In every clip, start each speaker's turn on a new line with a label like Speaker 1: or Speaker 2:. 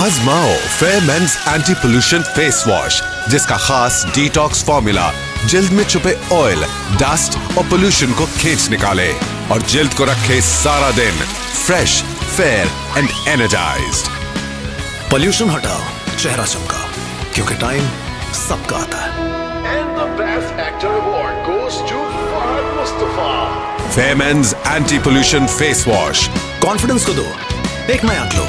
Speaker 1: आजमाओ fair men's anti pollution face wash, जिसका खास detox formula जल्द में छुपे ऑयल, डस्ट और पोल्यूशन को खींच निकाले और जल्द को रखे सारा दिन fresh, fair and energised.
Speaker 2: Pollution हटाओ, चेहरा चमका, क्योंकि टाइम सबका आता है।
Speaker 3: And the Best Actor Award goes to Fahad Mustafa.
Speaker 1: Fair men's anti pollution face wash.
Speaker 2: Confidence को दो एक नया ग्लो।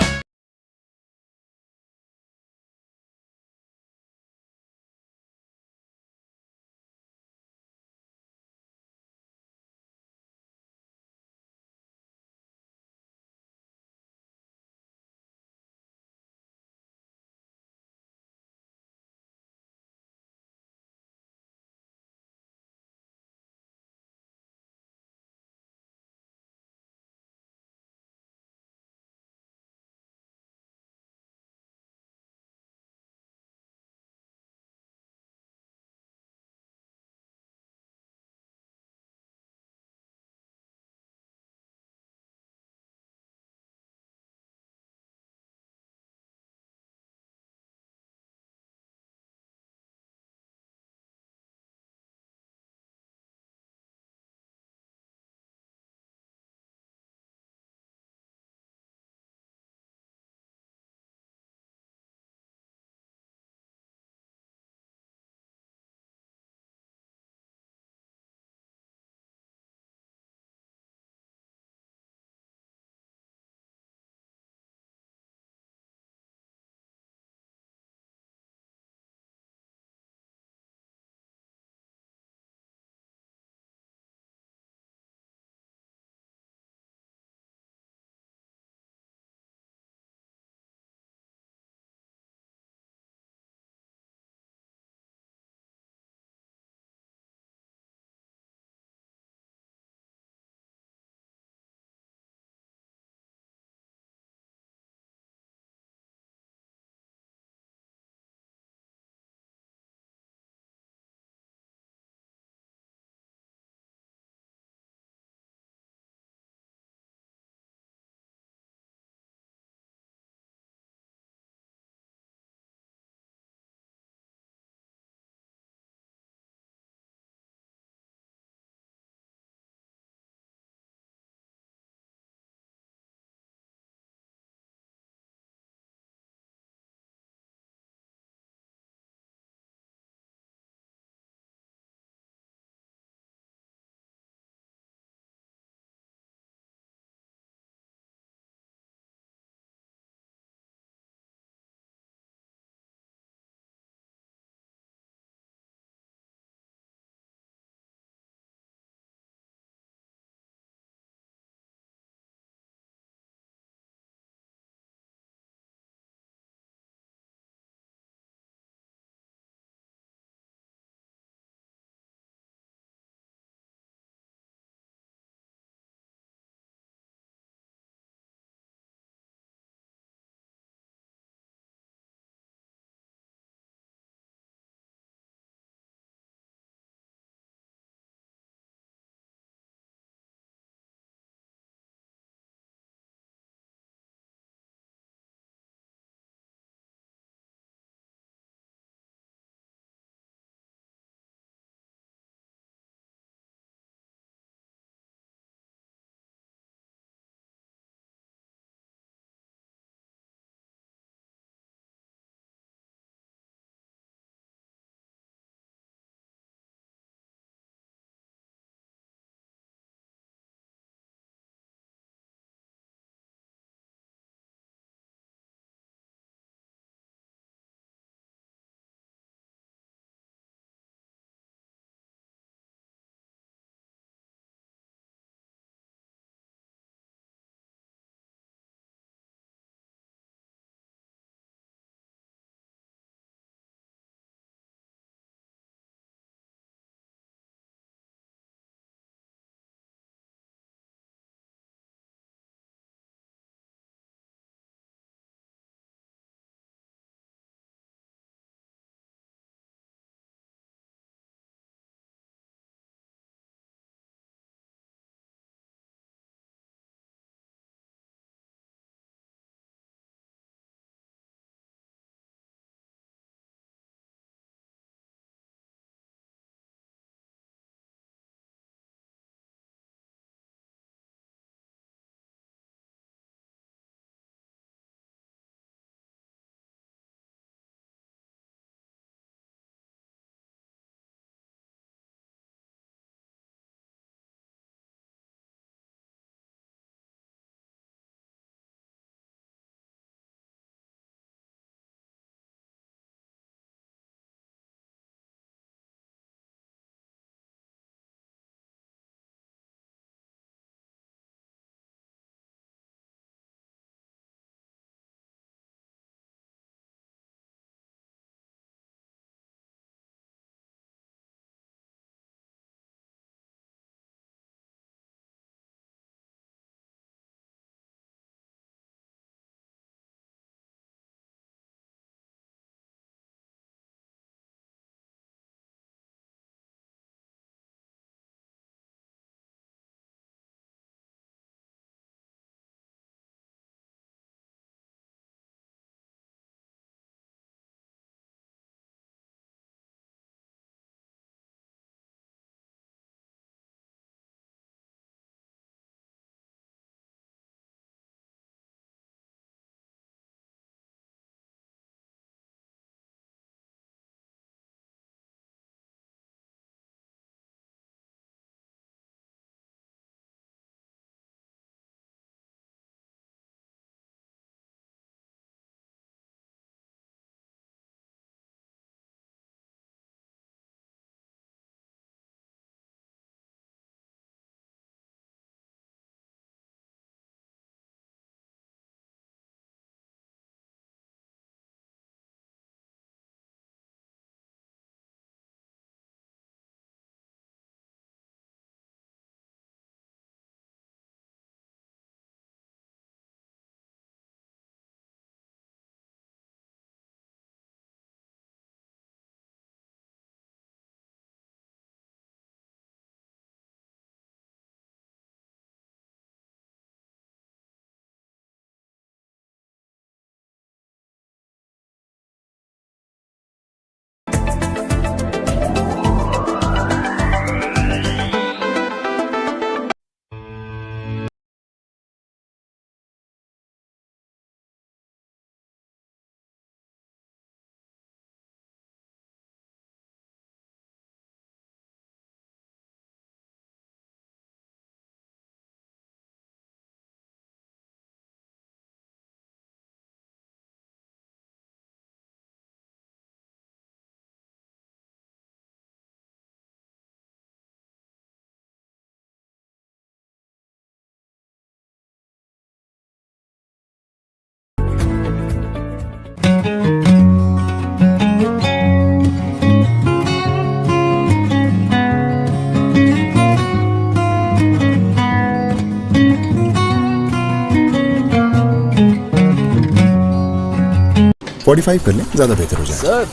Speaker 4: 45 कर लें, ज्यादा बेहतर हो जाए।
Speaker 2: सर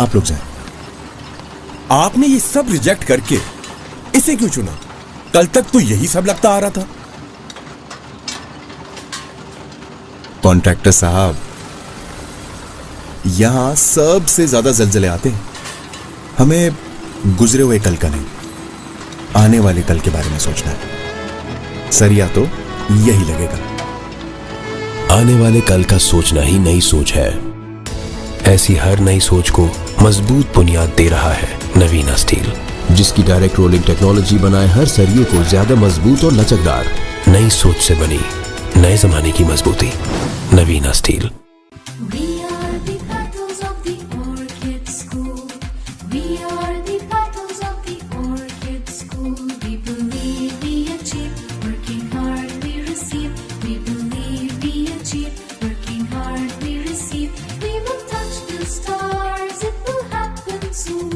Speaker 4: आप लोग जाएं। आपने ये सब रिजेक्ट करके इसे क्यों चुना? कल तक तो यही सब लगता आ रहा था। कॉन्ट्रैक्टर साहब, यहां सबसे ज्यादा जलजले आते हैं। हमें गुजरे हुए कल का नहीं, आने वाले कल के बारे में सोचना है। सरिया तो यही लगेगा।
Speaker 5: आने वाले कल का सोचना ही नई सोच है। ऐसी हर नई सोच को मजबूत बुनियाद दे रहा है नवीना स्टील, जिसकी डायरेक्ट रोलिंग टेक्नोलॉजी बनाए हर सरिये को ज्यादा मजबूत और लचकदार। नई सोच से बनी नए जमाने की मजबूती। नवीना steel.
Speaker 6: We are the petals of the orchid school. We are the petals of the orchid school. We believe we achieve, working hard we receive. We believe we achieve, working hard we receive. We will touch the stars, it will happen soon.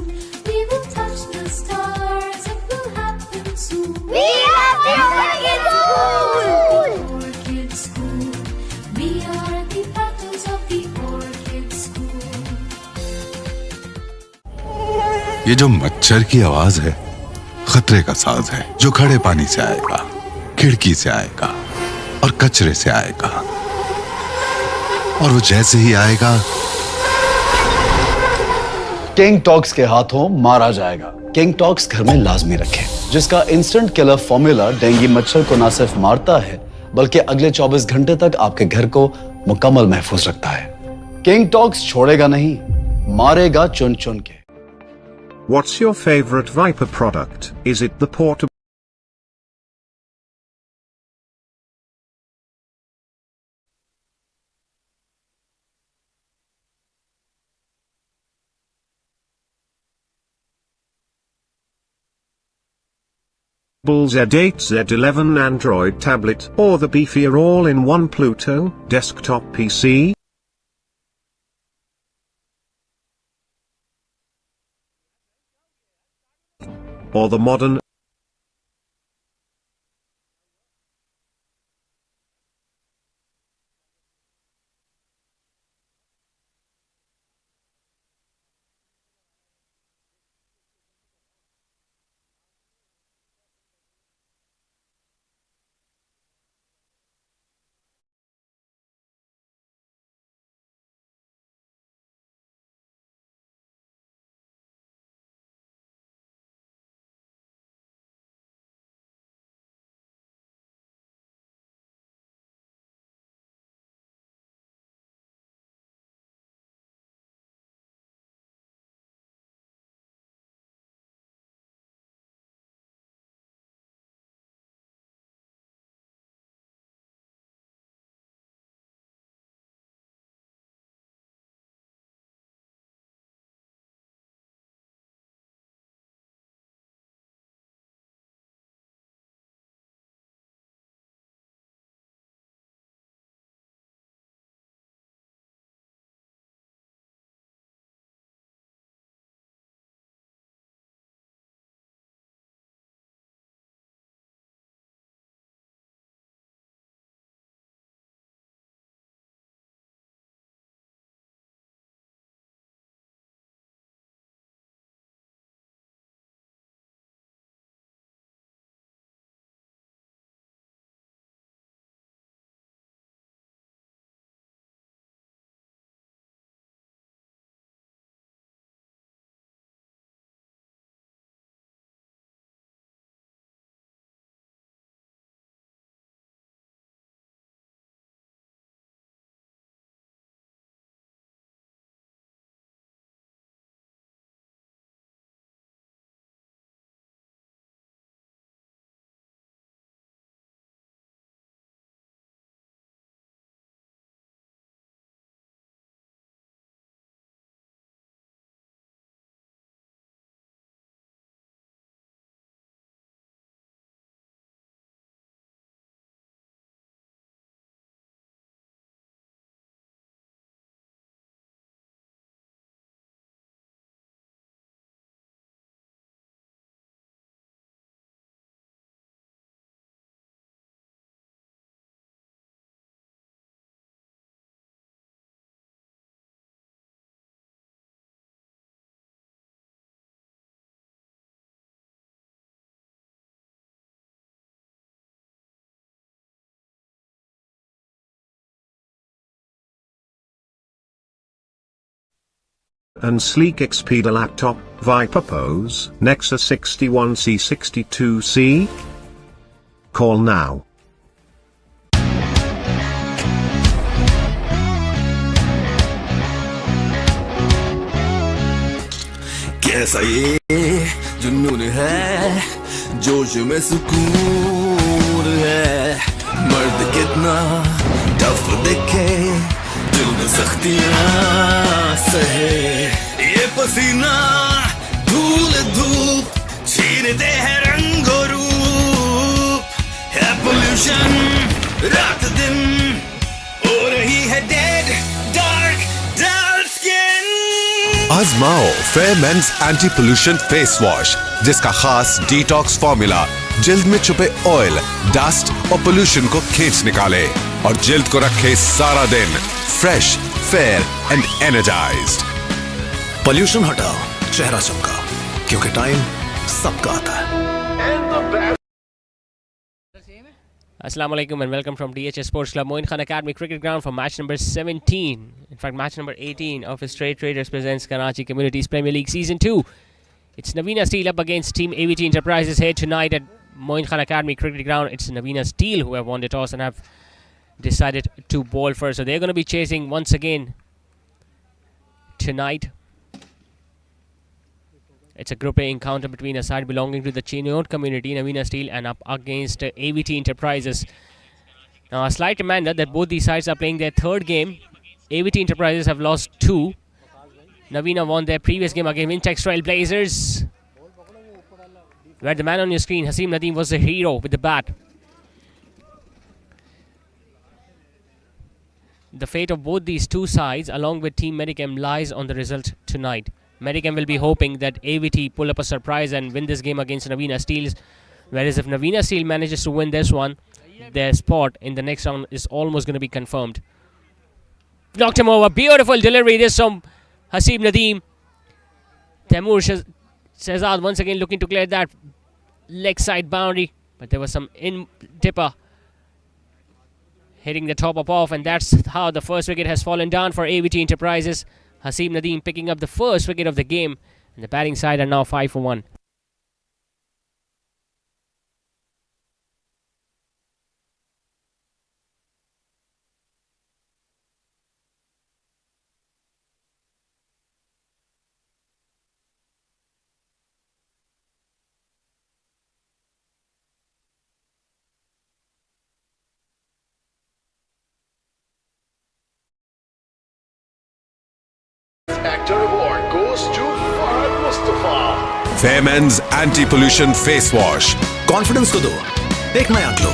Speaker 6: We will touch the stars, it will happen soon.
Speaker 7: We are the orchid school.
Speaker 6: Orchid school. We are the petals of the orchid school.
Speaker 8: ये जो मच्छर की आवाज है खतरे का साज है, जो खड़े पानी से आएगा, खिड़की से आएगा और कचरे से आएगा, और वो जैसे ही आएगा
Speaker 9: किंग टॉक्स के हाथों मारा जाएगा। किंग टॉक्स घर में लाजमी रखें, जिसका इंस्टेंट किलर फॉर्मूला डेंगू मच्छर को ना सिर्फ मारता है बल्कि अगले 24 घंटे तक आपके घर को मुकम्मल महफूज रखता है। किंग टॉक्स छोड़ेगा नहीं, मारेगा चुन चुन के।
Speaker 10: What's your favorite Viper product? Is it the portable Z8 Z11 Android tablet or the beefier all-in-one Pluto desktop PC? Or the modern and sleek Expedia laptop, Viper Pose, Nexus 61C62C? Call now.
Speaker 11: कैसा ये जुनून है, जोश में सुकून है, मर्द कितना टफ दिखे, दिल में सख्तियां सहे, ये पसीना धूल धूप छीनते हैं रंगो रूप, है पोल्यूशन रात दिन हो रही है डेड डार्क डार्क स्किन।
Speaker 1: आजमाओ fair men's anti pollution face wash, जिसका खास डिटॉक्स फॉर्मूला जिल्द में छुपे ऑयल, डस्ट और पोल्यूशन को खींच निकाले और जिल्द को रखे सारा दिन fresh, fair and energised.
Speaker 2: Pollution हटाओ, चेहरा चमका, क्योंकि टाइम सबका आता है।
Speaker 12: Assalamu alaikum and welcome from DHS Sports Club Moin Khan Academy Cricket Ground for match number 17. In fact, match number 18 of Straight Traders presents Karachi Communities Premier League Season 2. It's Navina Steel up against Team AVT Enterprises here tonight at Moin Khan Academy Cricket Ground. It's Navina Steel who have won the toss and have decided to bowl first. So they're going to be chasing once again tonight. It's a Group A encounter between a side belonging to the Chinook community, Navina Steel, and up against AVT Enterprises. Now, a slight reminder that both these sides are playing their third game. AVT Enterprises have lost 2. Naveena won their previous game against Intex Trailblazers, where the man on your screen, Hasim Nadeem, was the hero with the bat. The fate of both these two sides, along with Team Medicam, lies on the result tonight. Medicam will be hoping that AVT pull up a surprise and win this game against Navina Steel. Whereas if Navina Steel manages to win this one, their spot in the next round is almost going to be confirmed. Knocked him over. Beautiful delivery. This from Hasim Nadeem. Taimur Shehzad once again looking to clear that leg side boundary. But there was some in-tipper hitting the top of off. And that's how the first wicket has fallen down for AVT Enterprises. Hasim Nadeem picking up the first wicket of the game. And the batting side are now 5 for 1.
Speaker 3: Actor award goes to Fahad Mustafa.
Speaker 1: Fair men's anti pollution face wash.
Speaker 2: Confidence को दो, एक नया glow.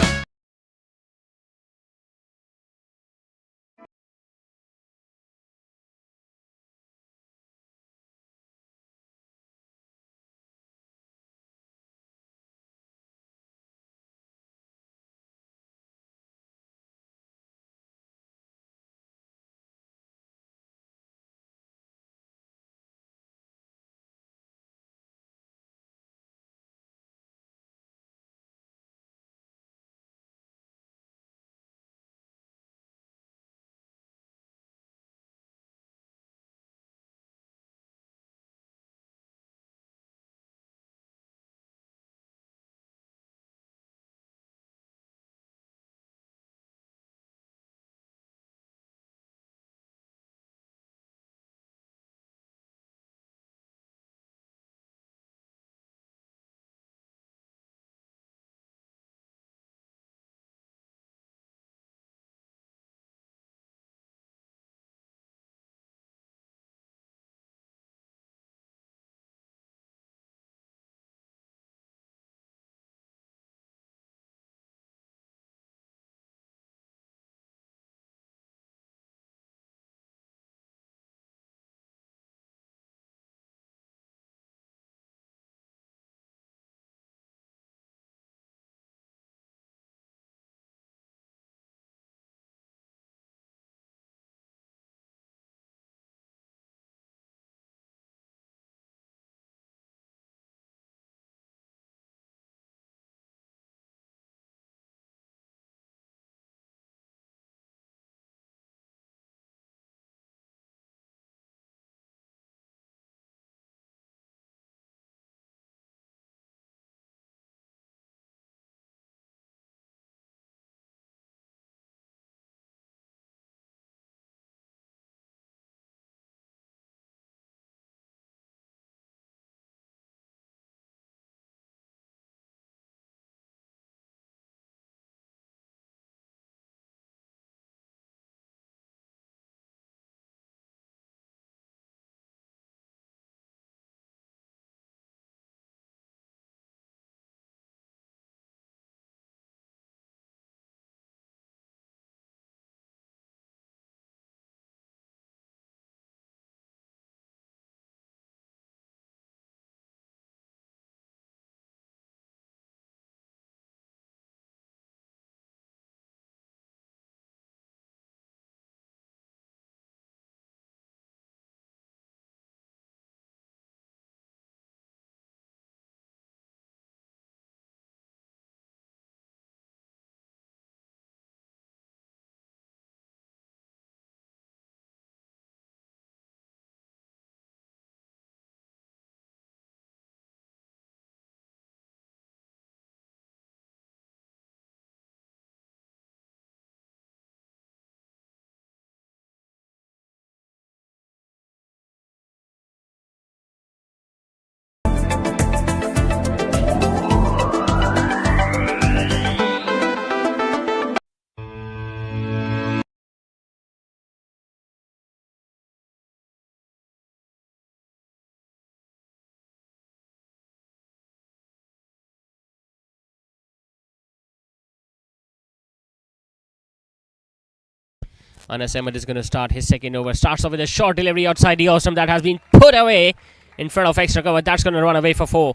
Speaker 12: Anas Ahmed is going to start his second over. Starts off with a short delivery outside the awesome that has been put away in front of extra cover. That's going to run away for 4.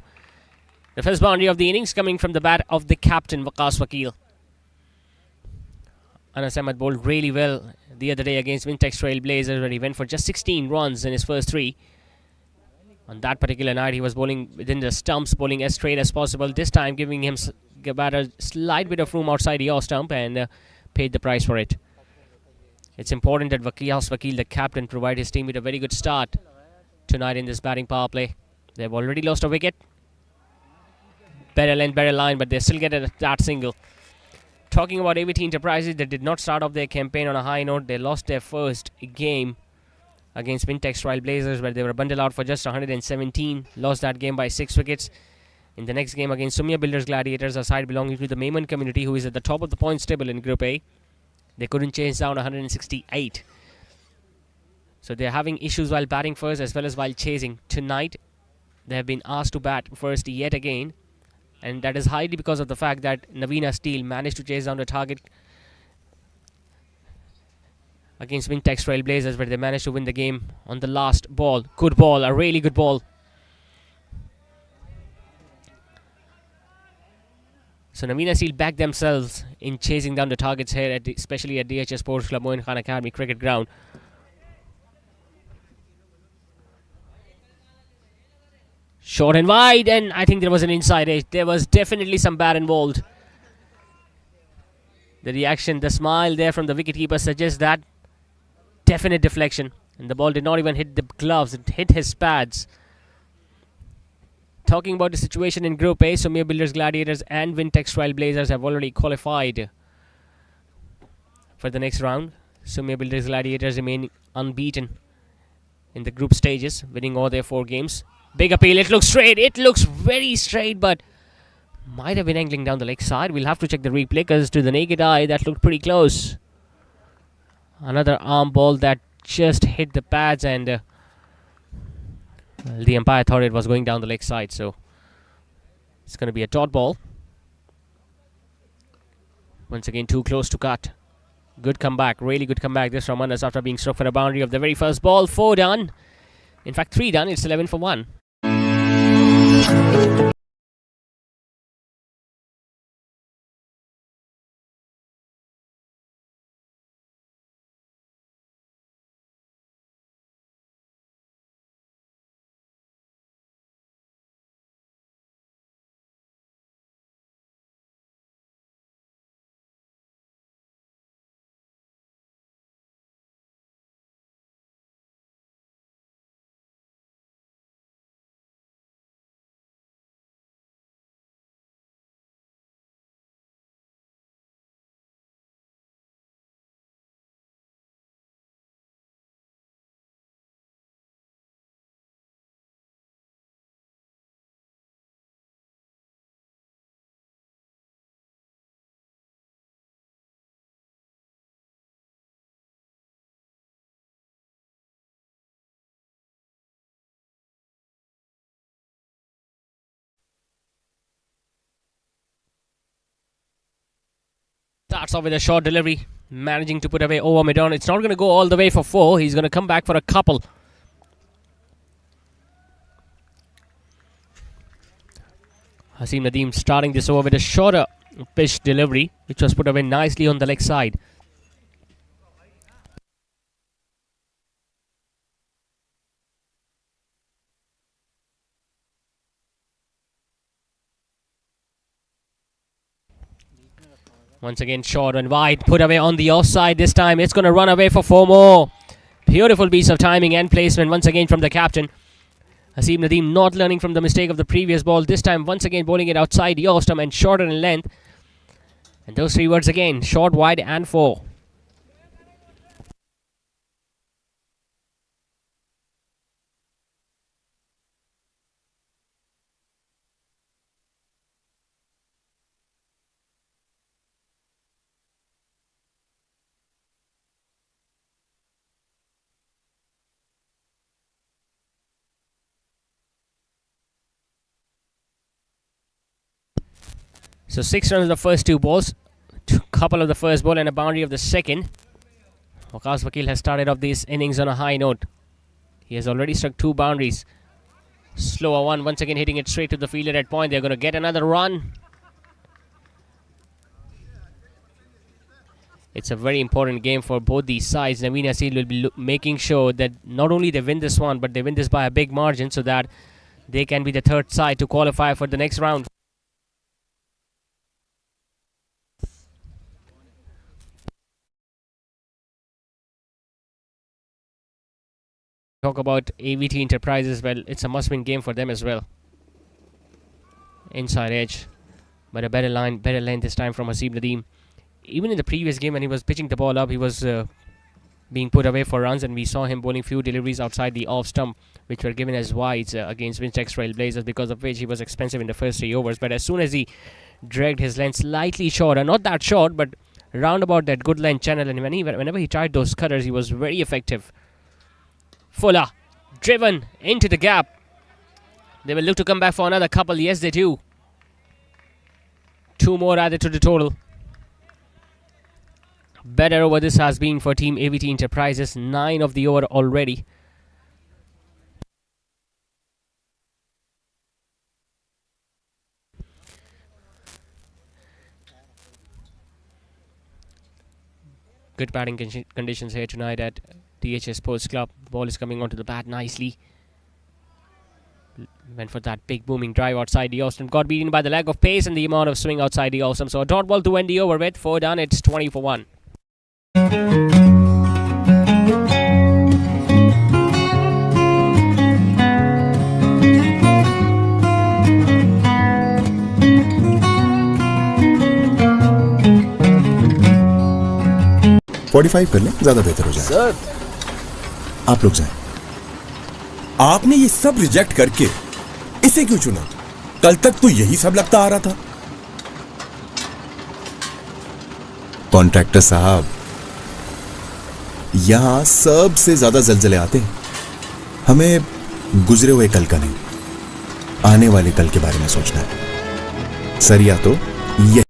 Speaker 12: The first boundary of the innings coming from the bat of the captain, Waqas Wakil. Anas Ahmed bowled really well the other day against Wintex Trailblazers, where he went for just 16 runs in his first 3. On that particular night, he was bowling within the stumps, bowling as straight as possible. This time, giving him about a slight bit of room outside the off stump, and paid the price for it. It's important that Waqas Wakil, the captain, provide his team with a very good start tonight in this batting power play. They've already lost a wicket. Better length, better line, but they still get that single. Talking about AVT Enterprises, they did not start off their campaign on a high note. They lost their first game against Wintex Trailblazers, where they were bundled out for just 117. Lost that game by 6 wickets. In the next game against Sumia Builders Gladiators, a side belonging to the Maiman community, who is at the top of the points table in Group A, they couldn't chase down 168. So they're having issues while batting first as well as while chasing. Tonight, they have been asked to bat first yet again. And that is highly because of the fact that Navina Steel managed to chase down the target against Wintex Trailblazers, where they managed to win the game on the last ball. Good ball, a really good ball. So Navina Steel back themselves in chasing down the targets here, especially at DHS Sports Club, Moin Khan Academy Cricket Ground. Short and wide, and I think there was an inside edge. There was definitely some bat involved. The reaction, the smile there from the wicketkeeper suggests that definite deflection. And the ball did not even hit the gloves, it hit his pads. Talking about the situation in Group A, Sumia Builders Gladiators and Wintex Trailblazers have already qualified for the next round. Sumia Builders Gladiators remain unbeaten in the group stages, winning all their 4 games. Big appeal, it looks straight, it looks very straight, but might have been angling down the leg side. We'll have to check the replay, because to the naked eye, that looked pretty close. Another arm ball that just hit the pads, and the umpire thought it was going down the leg side, so it's going to be a dot ball. Once again, too close to cut. Good comeback, really good comeback this from Anas after being struck for a boundary of the very first ball. 4 done. In fact, 3 done. It's 11 for 1. Starts off with a short delivery, managing to put away over mid-on. It's not going to go all the way for 4. He's going to come back for a couple. Hasim Nadeem starting this over with a shorter pitch delivery, which was put away nicely on the leg side. Once again, short and wide, put away on the offside. This time it's going to run away for 4 more. Beautiful piece of timing and placement once again from the captain. Hasim Nadeem not learning from the mistake of the previous ball. This time once again bowling it outside the off stump and shorter in length. And those 3 words again, short, wide and 4. So 6 runs of the first 2 balls, couple of the first ball and a boundary of the second. Waqas Vakil has started off this innings on a high note. He has already struck 2 boundaries. Slower one, once again hitting it straight to the fielder at point. They're going to get another run. It's a very important game for both these sides. Navina Steel will be making sure that not only they win this one, but they win this by a big margin so that they can be the third side to qualify for the next round. Talk about AVT Enterprises, well, it's a must-win game for them as well. Inside edge, but a better line, better length this time from Haseeb Nadeem. Even in the previous game when he was pitching the ball up, he was being put away for runs, and we saw him bowling few deliveries outside the off stump, which were given as wides against Winchester Trailblazers, because of which he was expensive in the first 3 overs. But as soon as he dragged his length slightly shorter, not that short, but round about that good length channel, and whenever he tried those cutters, he was very effective. Fuller, driven into the gap. They will look to come back for another couple. Yes, they do. 2 more added to the total. Better over this has been for Team AVT Enterprises. 9 of the over already. Good batting conditions here tonight at DHS Sports Club. Ball is coming onto the bat nicely. Went for that big booming drive outside the off stump. Got beaten by the lack of pace and the amount of swing outside the off stump. So a dot ball to end the over with. 4 done. It's 20 for 1.
Speaker 4: $45 कर लें, ज्यादा बेहतर हो जाए।
Speaker 2: Sir,
Speaker 4: आप लोग जाएं।
Speaker 13: आपने ये सब रिजेक्ट करके इसे क्यों चुना? कल तक तो यही सब लगता आ रहा था।
Speaker 4: कॉन्ट्रैक्टर साहब, यहां सबसे ज्यादा जलजले आते हैं। हमें गुजरे हुए कल का नहीं, आने वाले कल के बारे में सोचना है। सरिया तो ये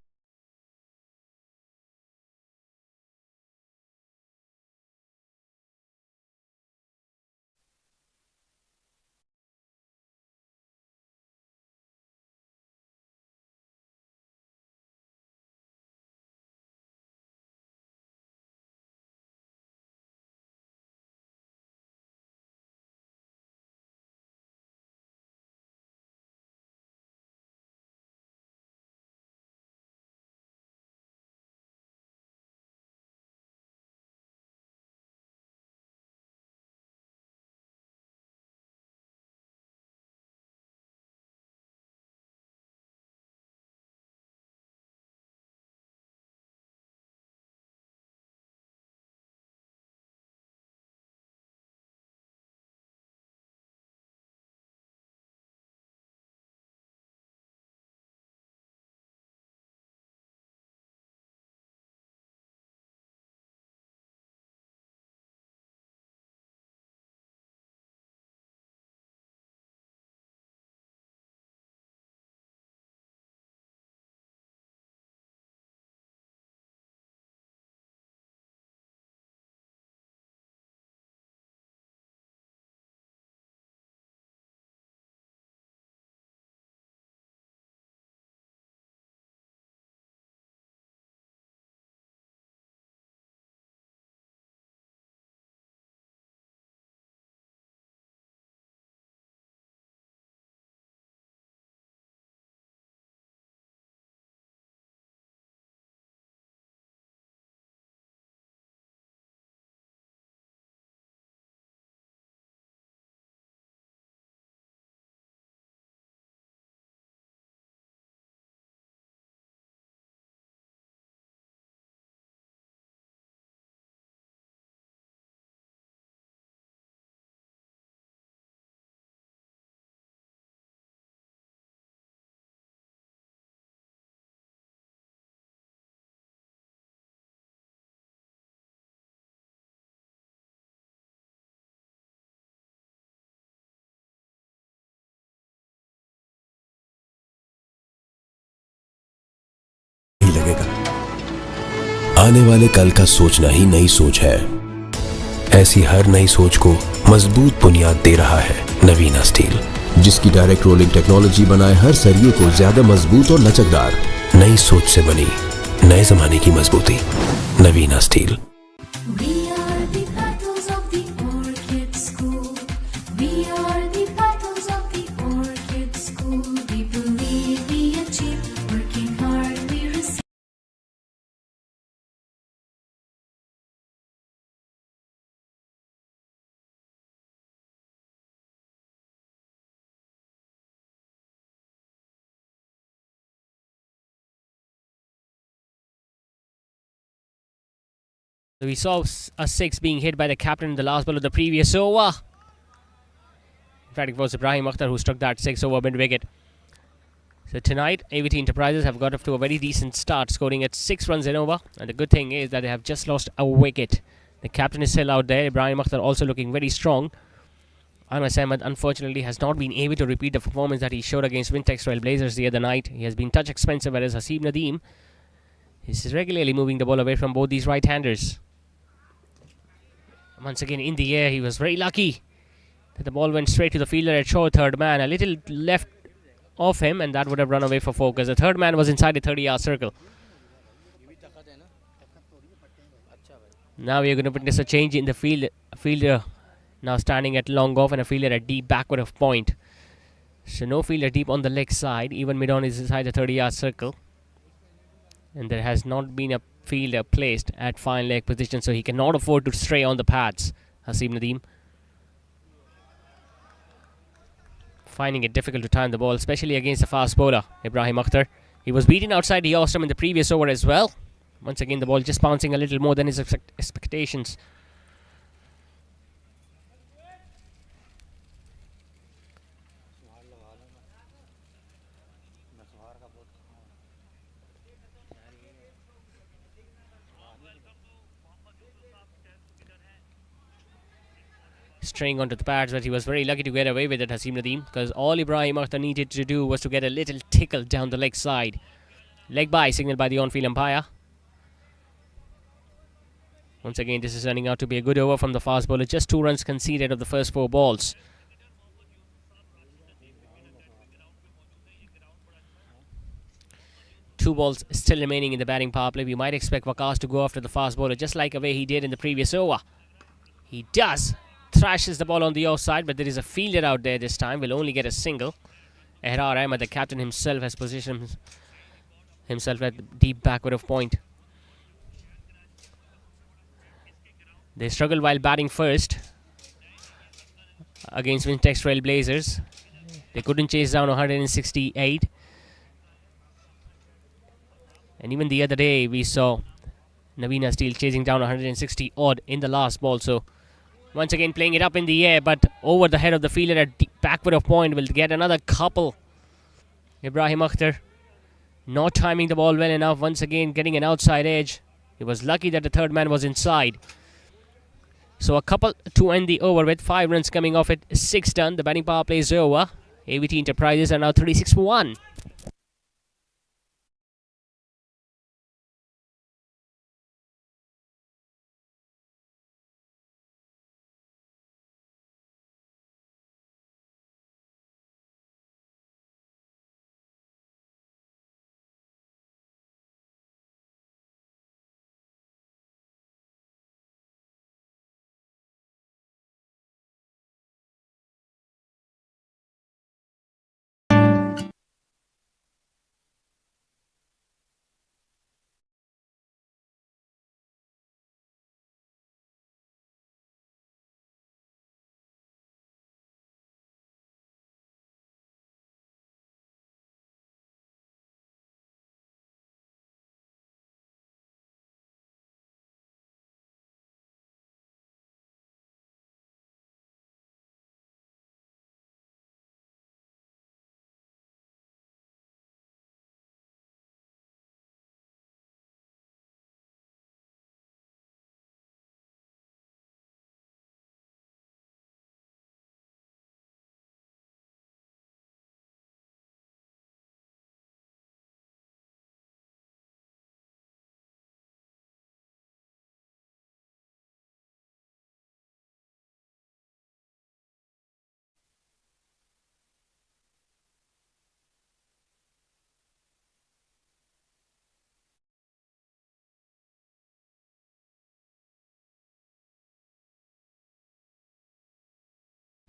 Speaker 5: आने वाले कल का सोचना ही नई सोच है। ऐसी हर नई सोच को मजबूत बुनियाद दे रहा है नवीना स्टील, जिसकी डायरेक्ट रोलिंग टेक्नोलॉजी बनाए हर सरिये को ज्यादा मजबूत और लचकदार। नई सोच से बनी नए जमाने की मजबूती। नवीना steel.
Speaker 6: We are the petals of the orchid school. We are the petals of the orchid school. We believe, we achieve, working hard we receive.
Speaker 12: So we saw a six being hit by the captain in the last ball of the previous over. In fact, it was Ibrahim Akhtar who struck that six over mid-wicket. So tonight, AVT Enterprises have got off to a very decent start, scoring at 6 runs in over. And the good thing is that they have just lost a wicket. The captain is still out there. Ibrahim Akhtar also looking very strong. Anas Ahmed unfortunately has not been able to repeat the performance that he showed against Wintex Trailblazers the other night. He has been touch expensive, whereas Haseeb Nadeem is regularly moving the ball away from both these right-handers. Once again in the air, he was very lucky that the ball went straight to the fielder at short third man. A little left of him, and that would have run away for four because the third man was inside the 30-yard circle. Now we are going to witness a change in the field. A fielder now standing at long off and a fielder at deep backward of point. So no fielder deep on the leg side. Even mid-on is inside the 30-yard circle. And there has not been a fielder placed at fine leg position, so he cannot afford to stray on the pads. Haseeb Nadeem finding it difficult to time the ball, especially against the fast bowler Ibrahim Akhtar. He was beaten outside the off stump in the previous over as well. Once again, the ball just bouncing a little more than his expectations. Straying onto the pads, but he was very lucky to get away with it, Haseeb Nadeem, because all Ibrahim Akhtar needed to do was to get a little tickle down the leg side. Leg bye signaled by the on-field umpire. Once again, this is turning out to be a good over from the fast bowler. Just 2 runs conceded of the first 4 balls. Two balls still remaining in the batting power play. We might expect Waqas to go after the fast bowler just like the way he did in the previous over. He does. Thrashes the ball on the offside, but there is a fielder out there this time. Will only get a single. Ehrar Ahmed, the captain himself, has positioned himself at deep backward of point. They struggled while batting first against Wintex Trailblazers. They couldn't chase down 168. And even the other day, we saw Navina Steel chasing down 160 odd in the last ball. So once again playing it up in the air, but over the head of the fielder at deep backward of point. Will get another couple. Ibrahim Akhtar not timing the ball well enough. Once again getting an outside edge. He was lucky that the third man was inside. So a couple to end the over with. 5 runs coming off it. 6 done. The batting power play is over. AVT Enterprises are now 36 for 1.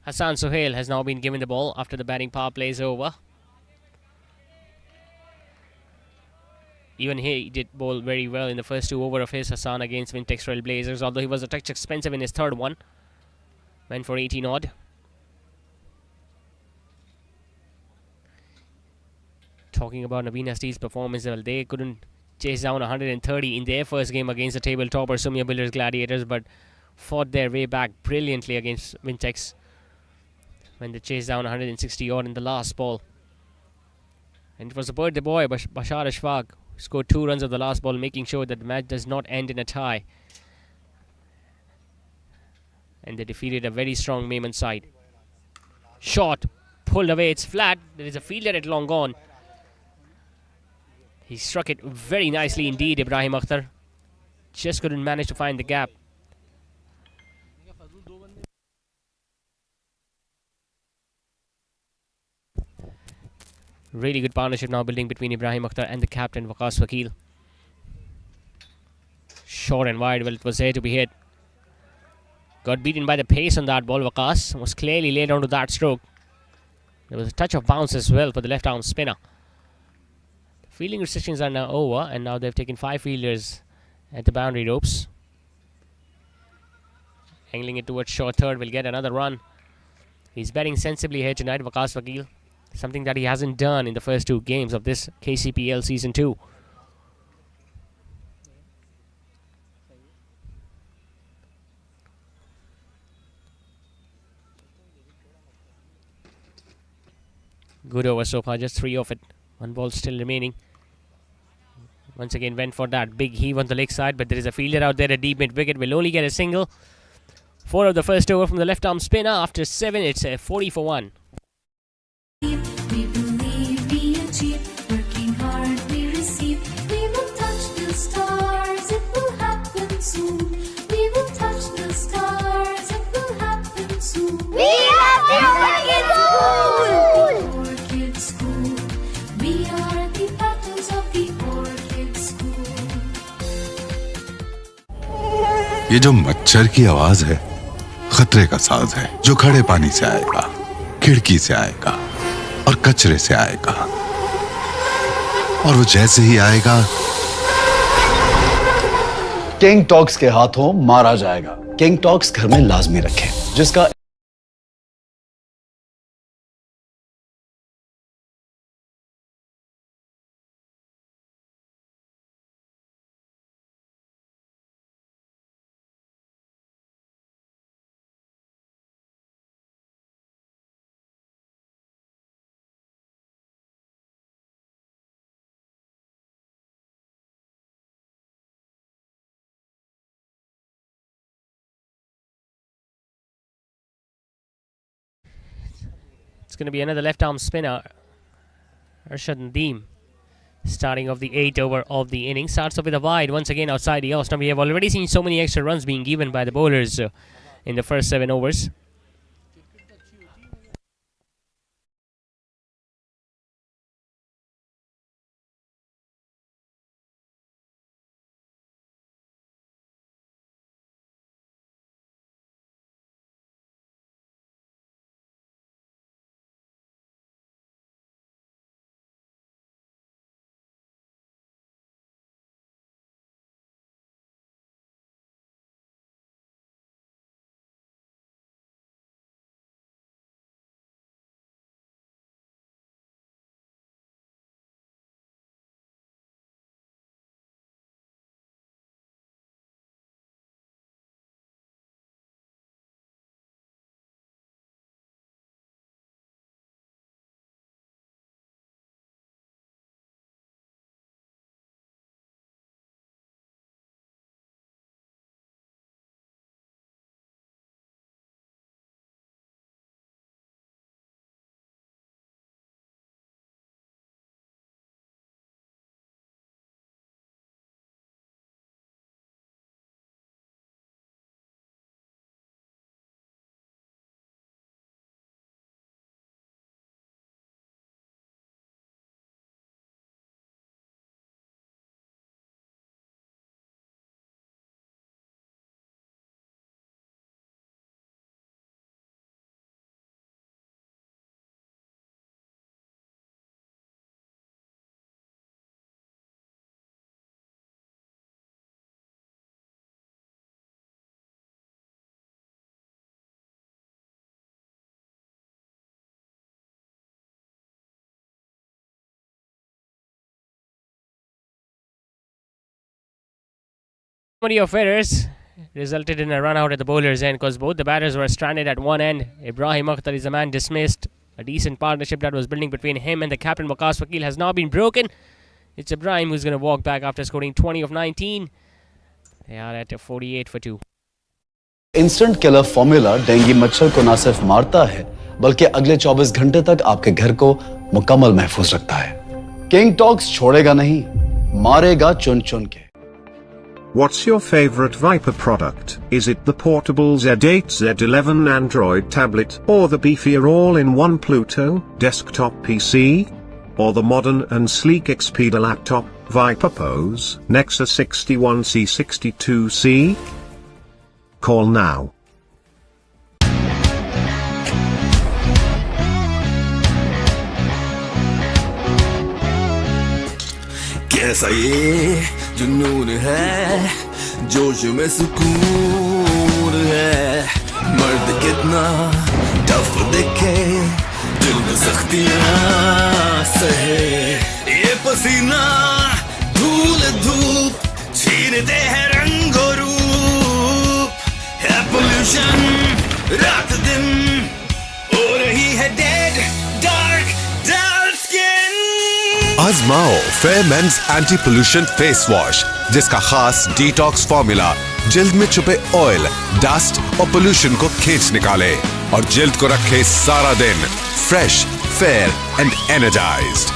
Speaker 12: Hassan Sohail has now been given the ball after the batting power play is over. Even he did bowl very well in the first 2 overs of his, Hassan, against Wintex Trailblazers, although he was a touch expensive in his third one. Went for 18 odd. Talking about Navina Steel's performance, well, they couldn't chase down 130 in their first game against the table topper Sumia Builders Gladiators, but fought their way back brilliantly against Wintex when they chased down 160 odd in the last ball. And it was a birthday boy, Bashar Ashfaq, who scored 2 runs of the last ball, making sure that the match does not end in a tie. And they defeated a very strong Maiman side. Shot, pulled away, it's flat. There is a fielder at long on. He struck it very nicely indeed, Ibrahim Akhtar. Just couldn't manage to find the gap. Really good partnership now building between Ibrahim Akhtar and the captain, Waqas Wakil. Short and wide, well, it was there to be hit. Got beaten by the pace on that ball. Waqas was clearly laid onto that stroke. There was a touch of bounce as well for the left arm spinner. Fielding restrictions are now over, and now they've taken 5 fielders at the boundary ropes. Angling it towards short third, will get another run. He's batting sensibly here tonight, Waqas Wakil. Something that he hasn't done in the first 2 games of this KCPL Season 2. Good over so far, just 3 of it. 1 ball still remaining. Once again went for that big heave on the leg side, but there is a fielder out there at deep mid wicket. Will only get a single. 4 of the first over from the left arm spinner. After 7, it's a 40 for 1.
Speaker 6: We believe we achieve, working hard we receive. We will touch the stars, it will happen soon. We will touch the stars, it will happen soon.
Speaker 7: We love the
Speaker 6: Orchid School. We are the petals of the Orchid School.
Speaker 8: ये जो मच्छर की आवाज है खतरे का साज है, जो खड़े पानी से आएगा, खिड़की से आएगा और कचरे से आएगा, और वो जैसे ही आएगा
Speaker 9: किंग टॉक्स के हाथों मारा जाएगा। किंग टॉक्स घर में लाजमी रखें, जिसका
Speaker 12: It's going to be another left arm spinner, Arshad Nadeem, starting off the 8th over of the inning. Starts off with a wide once again outside the offs. Now we have already seen so many extra runs being given by the bowlers in the first 7 overs. Many of errors resulted in a run out at the bowler's end because both the batters were stranded at one end. Ibrahim Akhtar is the man dismissed. A decent partnership that was building between him and the captain Waqas Vakil has now been broken. It's Ibrahim who's going to walk back after scoring 20 of 19. They are at 48 for 2.
Speaker 9: Instant killer formula dengue मच्छर को न सिर्फ मारता है बल्कि अगले 24 घंटे तक आपके घर को मुकम्मल महफूज रखता है। किंग टॉक्स छोड़ेगा नहीं, मारेगा चुन चुन के।
Speaker 10: What's your favorite Viper product? Is it the portable Z8 Z11 Android tablet or the beefier all-in-one Pluto desktop PC? Or the modern and sleek Xperia laptop, Viper Pose, Nexus 61C 62C? Call now.
Speaker 11: कैसा ये जुनून है, जोश में सुकून है, मर्द कितना टफ दिखे, दिल में सख्तियां सहे, ये पसीना धूल धूप छीनते हैं रंगो रूप, है पोल्यूशन रात दिन हो रही है डेड डार्क डार्क स्किन।
Speaker 1: आजमाओ fair men's anti pollution face wash जिसका खास डिटॉक्स फॉर्मूला जल्द में छुपे ऑयल, डस्ट और पोल्यूशन को खींच निकाले और जल्द को रखे सारा दिन fresh, fair and energised.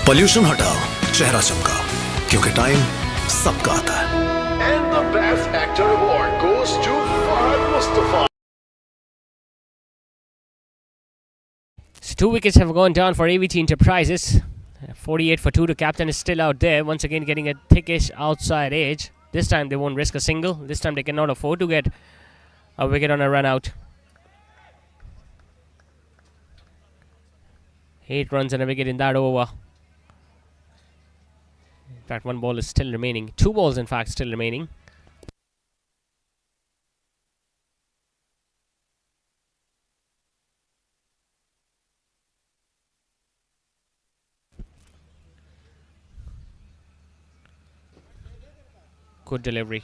Speaker 2: Pollution हटाओ, चेहरा चमकाओ, क्योंकि टाइम सबका आता है।
Speaker 3: And the Best Actor Award goes to Fahad Mustafa.
Speaker 12: So 2 wickets have gone down for AVT Enterprises. 48 for 2. The captain is still out there, once again getting a thickish outside edge. This time they won't risk a single. This time they cannot afford to get a wicket on a run out. 8 runs and a wicket in that over. In fact, 1 ball is still remaining. 2 balls, in fact, still remaining. Good delivery.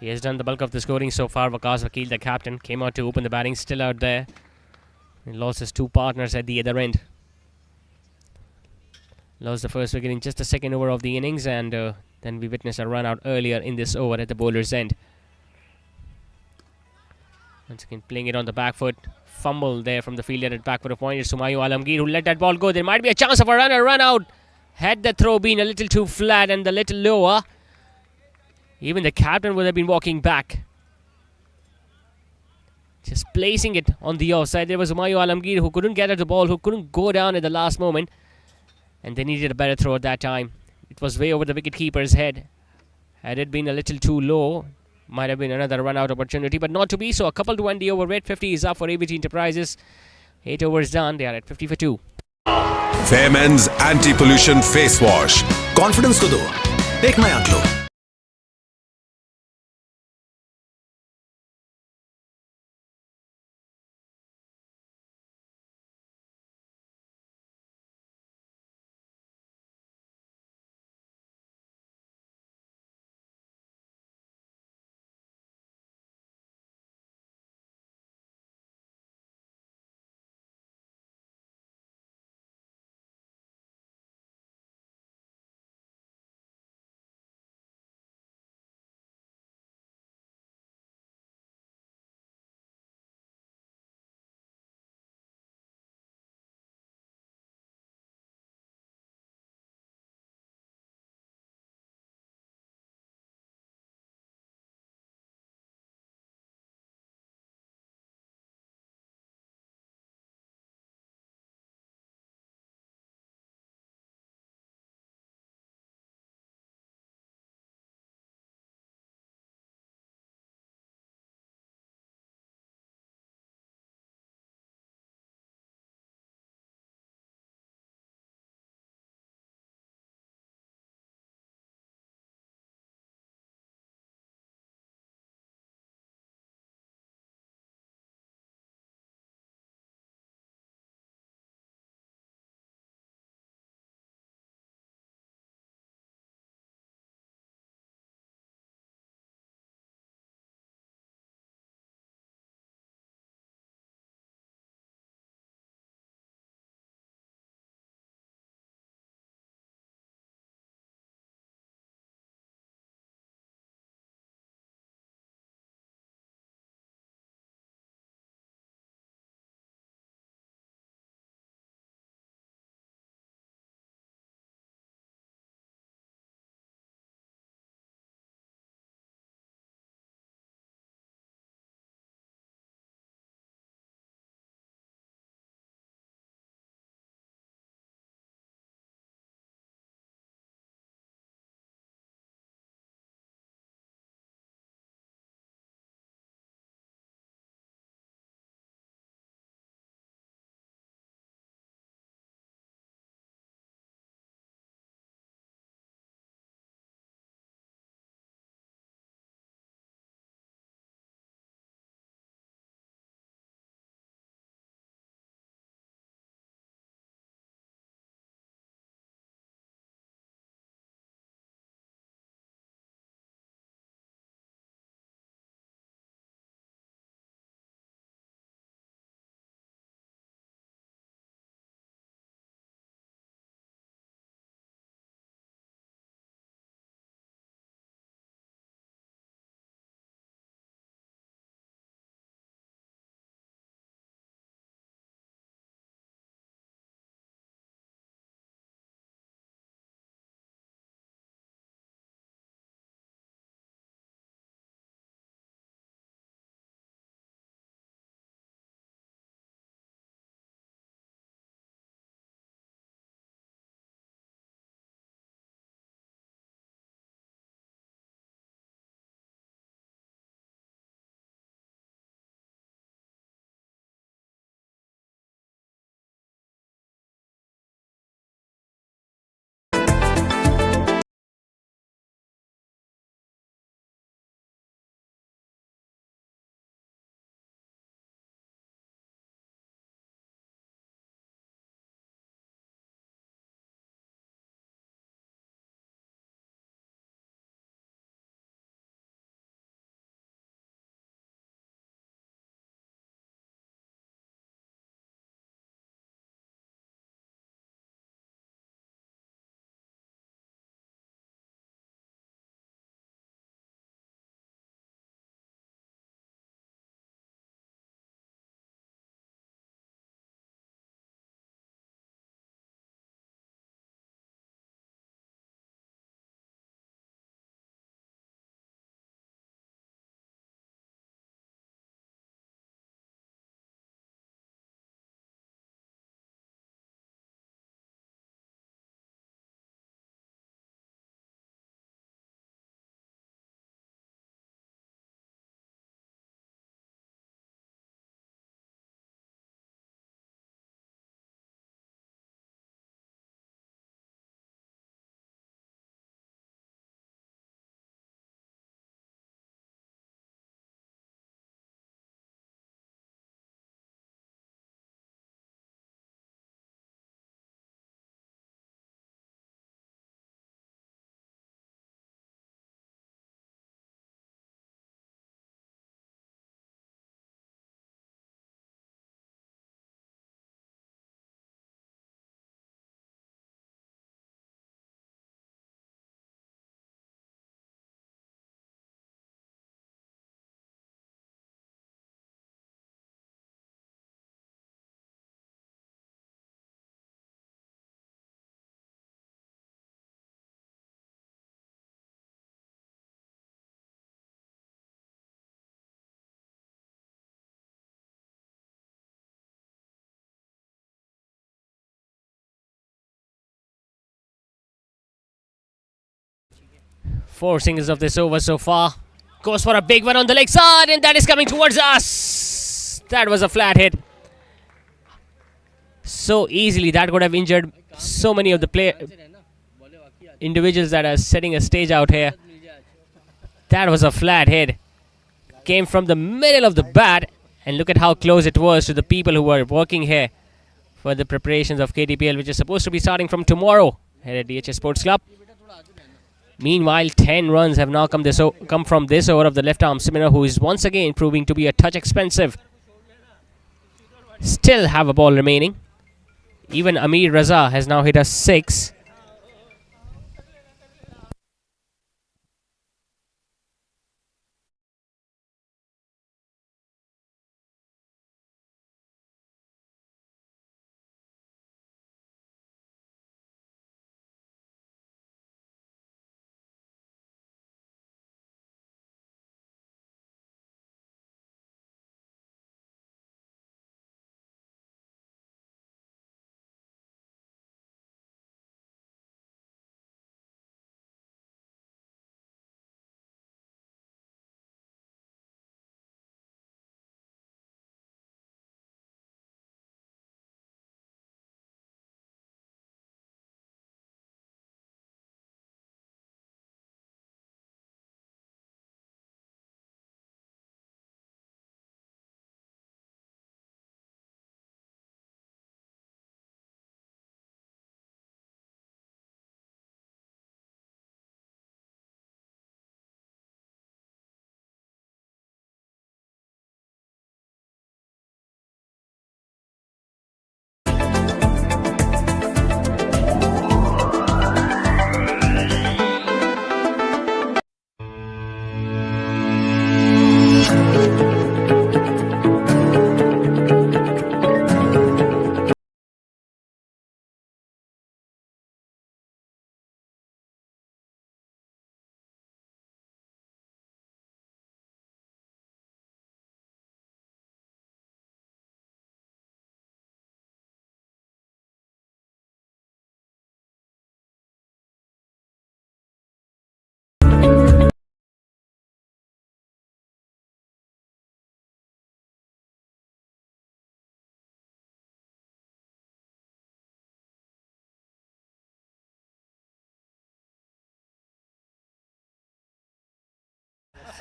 Speaker 12: He has done the bulk of the scoring so far. Waqas Vakil, the captain, came out to open the batting, still out there. He lost his 2 partners at the other end. Lost the first wicket in just the second over of the innings, and then we witnessed a run out earlier in this over at the bowler's end. Once again, playing it on the back foot. Fumble there from the fielder at back foot of point. It's Sumayu Alamgir who let that ball go. There might be a chance of a run out. Had the throw been a little too flat and a little lower, even the captain would have been walking back. Just placing it on the offside. There was Sumayu Alamgir who couldn't get at the ball, who couldn't go down at the last moment. And they needed a better throw at that time. It was way over the wicket-keeper's head. Had it been a little too low, might have been another run-out opportunity, but not to be. So a couple to end the over. 50 is up for AVT Enterprises. 8 overs done. They are at 50 for 2.
Speaker 1: Fair men's anti pollution face wash.
Speaker 2: Confidence को दो, एक नया glow.
Speaker 12: 4 singles of this over so far. Goes for a big one on the leg side, and that is coming towards us. That was a flat hit. So easily that could have injured so many of the individuals that are setting a stage out here. That was a flat hit. Came from the middle of the bat, and look at how close it was to the people who were working here for the preparations of KTPL, which is supposed to be starting from tomorrow here at DHS Sports Club. Meanwhile, 10 runs have now come from this over of the left-arm spinner, who is once again proving to be a touch expensive. Still have a ball remaining. Even Amir Raza has now hit a 6.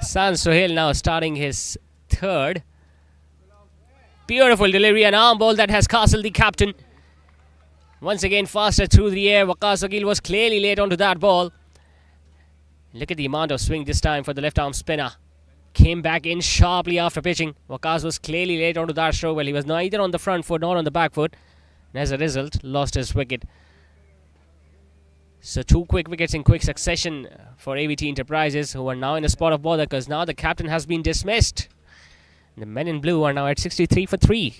Speaker 12: San Sohail now starting his third. Beautiful delivery, an arm ball that has castled the captain. Once again faster through the air. Waqas Vakil was clearly late onto that ball. Look at the amount of swing this time for the left arm spinner. Came back in sharply after pitching. Waqas was clearly late onto that stroke. Well, he was neither on the front foot nor on the back foot, and as a result lost his wicket. So 2 quick wickets in quick succession for AVT Enterprises, who are now in a spot of bother because now the captain has been dismissed. The men in blue are now at 63 for 3.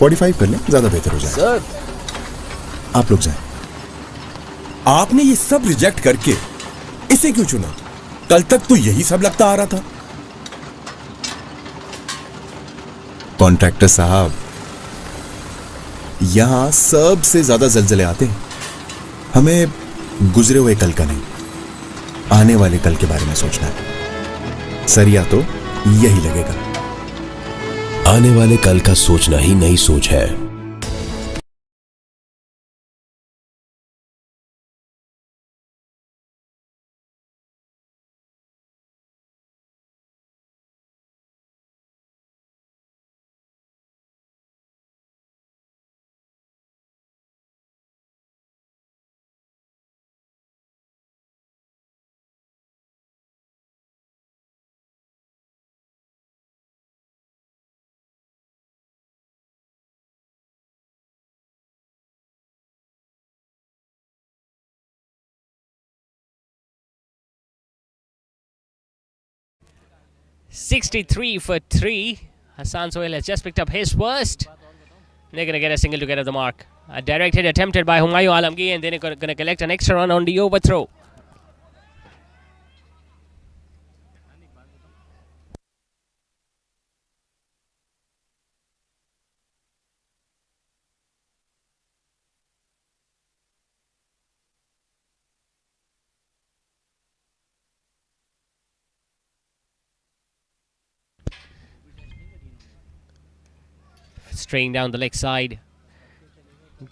Speaker 4: $45 कर लें, ज्यादा बेहतर हो जाए।
Speaker 13: Sir,
Speaker 4: आप लोग जाएं।
Speaker 13: आपने ये सब रिजेक्ट करके इसे क्यों चुना? कल तक तो यही सब लगता आ रहा था।
Speaker 4: कॉन्ट्रैक्टर साहब, यहां सबसे ज्यादा जलजले आते हैं। हमें गुजरे हुए कल का नहीं, आने वाले कल के बारे में सोचना है। सरिया तो यही लगेगा।
Speaker 5: आने वाले कल का सोचना ही नई सोच है।
Speaker 12: $63 for 3. Hassan Sohail has just picked up his first. They're going to get a single to get off the mark. A direct hit attempted by Humayun Alamgir, and they're going to collect an extra run on the overthrow. Straying down the leg side.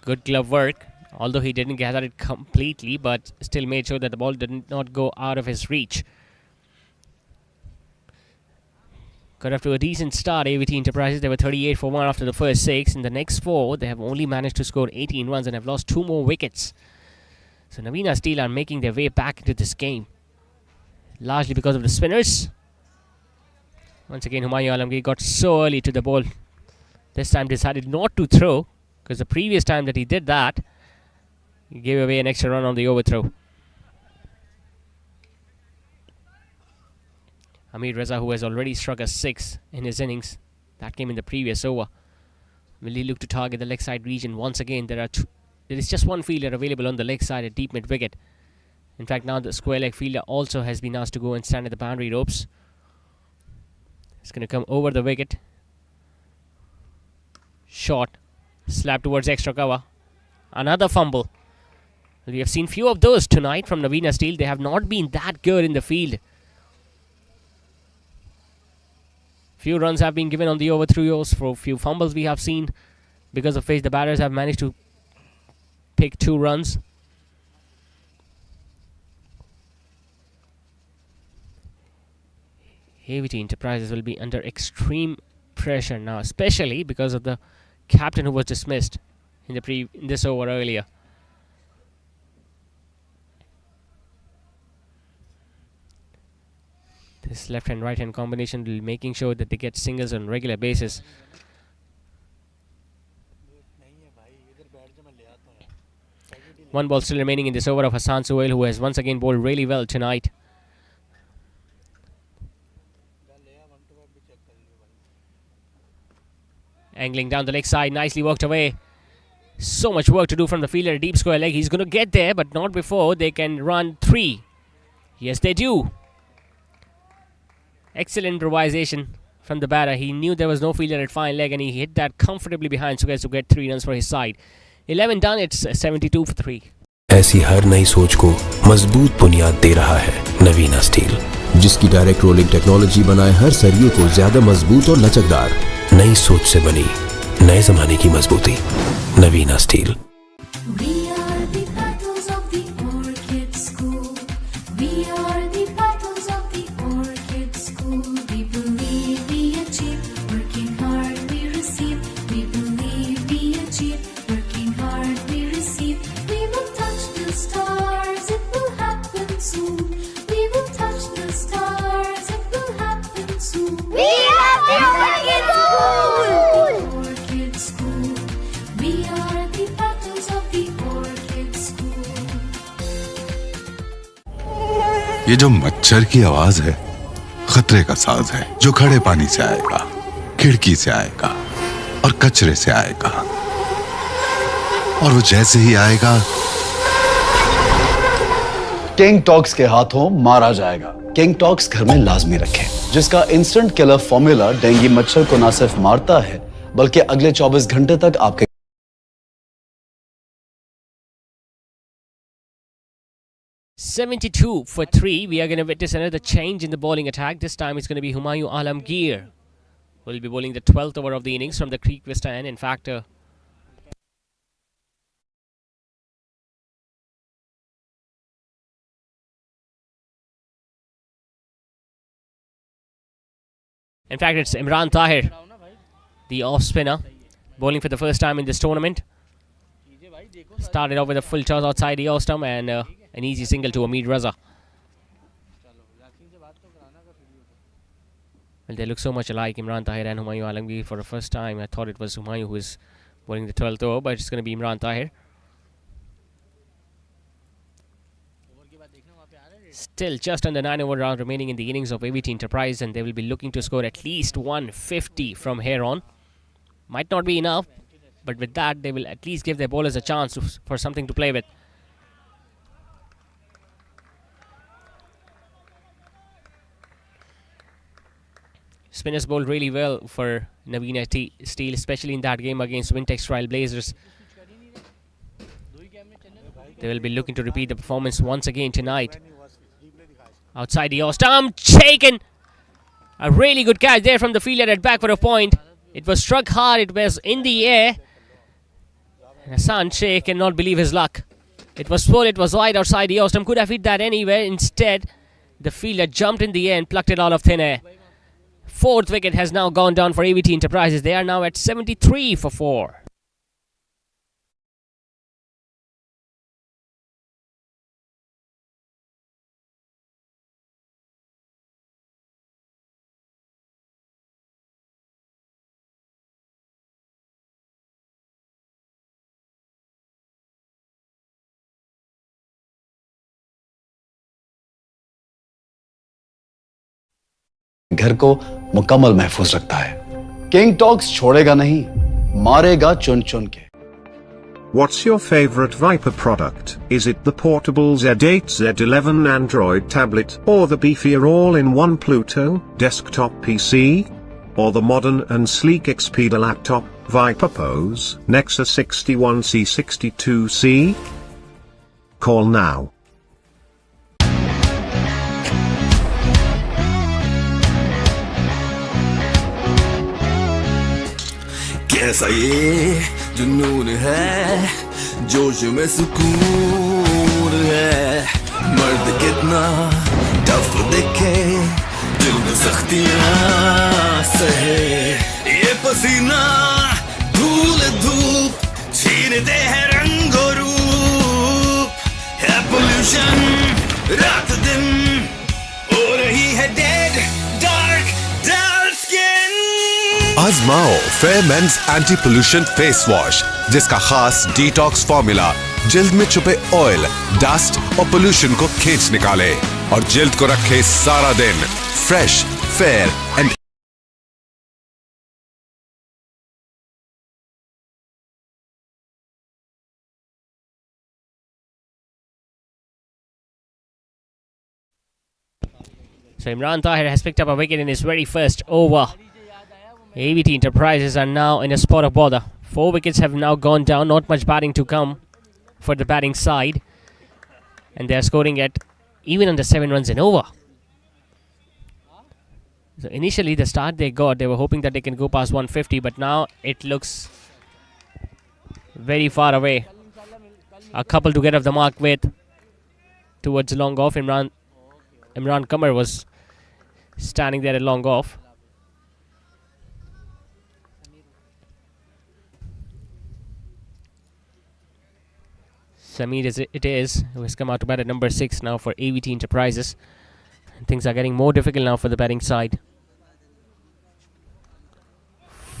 Speaker 12: Good glove work. Although he didn't gather it completely, but still made sure that the ball did not go out of his reach. Got off to a decent start, AVT Enterprises. They were 38 for 1 after the first 6. In the next 4, they have only managed to score 18 runs and have lost 2 more wickets. So Navina Steel are making their way back into this game, largely because of the spinners. Once again, Humayun Alamgir got so early to the ball. This time decided not to throw, because the previous time that he did that, he gave away an extra run on the overthrow. Amir Reza, who has already struck a 6 in his innings, that came in the previous over. Will he look to target the leg side region once again? There is just one fielder available on the leg side at deep mid wicket. In fact, now the square leg fielder also has been asked to go and stand at the boundary ropes. It's going to come over the wicket. Shot, slap towards extra cover. Another fumble. We have seen few of those tonight from Navina Steel. They have not been that good in the field. Few runs have been given on the overthrows. For few fumbles we have seen, because of which the batters have managed to pick 2 runs. AVT Enterprises will be under extreme pressure now, especially because of the captain who was dismissed in this over earlier. This left and right hand combination will be making sure that they get singles on regular basis. One ball still remaining in this over of Hassan Suhail, who has once again bowled really well tonight. Angling down the leg side, nicely worked away. So much work to do from the fielder, deep square leg. He's going to get there, but not before they can run 3. Yes, they do. Excellent improvisation from the batter. He knew there was no fielder at fine leg, and he hit that comfortably behind Suhail to get 3 runs for his side. 11 done, it's 72 for 3.
Speaker 5: ऐसी हर नई सोच को मजबूत बुनियाद दे रहा है नवीना steel, जिसकी direct rolling technology बनाए हर सरिये को ज्यादा मजबूत और लचकदार। नई सोच से बनी नए जमाने की मजबूती। नवीना steel.
Speaker 6: We are the petals of the orchid school. We are the petals of the orchid school. We believe we achieve, working hard we receive. We believe we achieve, working hard we receive. We will touch the stars, it will happen soon. We will touch the stars, it will happen soon.
Speaker 7: We are the orchid school.
Speaker 6: Orchid school. We are the petals of the orchid school.
Speaker 8: ये जो मच्छर की आवाज है, खतरे का साज है, जो खड़े पानी से आएगा, खिड़की से आएगा और कचरे से आएगा, और वो जैसे ही आएगा,
Speaker 9: किंग टॉक्स के हाथों मारा जाएगा। किंग टॉक्स घर में लाजमी रखें, जिसका इंस्टेंट किलर फॉर्मूला डेंगू मच्छर को न सिर्फ मारता है, बल्कि अगले 24 घंटे तक आपके
Speaker 12: 72 for 3. We are going to witness another change in the bowling attack. This time it's going to be Humayun Alamgir who will be bowling the 12th over of the innings from the Creek Vista end. In fact, it's Imran Tahir, the off spinner, bowling for the first time in this tournament. Started off with a full toss outside the off stump and an easy single to Amir Raza. Well, they look so much alike, Imran Tahir and Humayun Alamgir. For the first time, I thought it was Humayun who is bowling the 12th over, but it's going to be Imran Tahir. Still just under 9 over round remaining in the innings of AVT Enterprise, and they will be looking to score at least 150 from here on. Might not be enough, but with that, they will at least give their bowlers a chance for something to play with. Spinners bowled really well for Navina Steel, especially in that game against Wintex Trailblazers. They will be looking to repeat the performance once again tonight. Outside the off-stump, shaken. A really good catch there from the fielder at back for a point. It was struck hard, it was in the air. And Hassan Sheikh cannot believe his luck. It was full, it was wide outside the off-stump. Could have hit that anywhere. Instead, the fielder jumped in the air and plucked it out of thin air. Fourth wicket has now gone down for AVT Enterprises. They are now at 73 for 4.
Speaker 9: घर को मुकम्मल महफूज रखता है। King talks छोड़ेगा नहीं, मारेगा चुन चुन के।
Speaker 10: What's your favorite Viper product? Is it the portable Z8 Z11 Android tablet or the beefier all-in-one Pluto desktop PC? Or the modern and sleek Expedia laptop, Viper Pose, Nexus 61C 62C? Call now.
Speaker 11: कैसा ये जुनून है, जोश में सुकून है, मर्द कितना टफ दिखे, दिल में सख्तियां सहे, ये पसीना धूल धूप छीनते हैं रंगो रूप, है पोल्यूशन रात दिन हो रही है डेड डार्क डार्क स्किन।
Speaker 1: आजमाओ fair men's anti pollution face wash, जिसका खास डिटॉक्स फॉर्मूला जल्द में छुपे ऑयल, डस्ट और पोल्यूशन को खींच निकाले और जल्द को रखे सारा दिन fresh, fair and
Speaker 12: So Imran Tahir has picked up a wicket in his very first over. AVT Enterprises are now in a spot of bother. 4 wickets have now gone down. Not much batting to come for the batting side. And they are scoring at even under 7 runs in over. So initially the start they got, they were hoping that they can go past 150. But now it looks very far away. A couple to get off the mark with. Towards long off, Imran Qamar was standing there at long off. Sameer who has come out to bat at number 6 now for AVT Enterprises. And things are getting more difficult now for the batting side.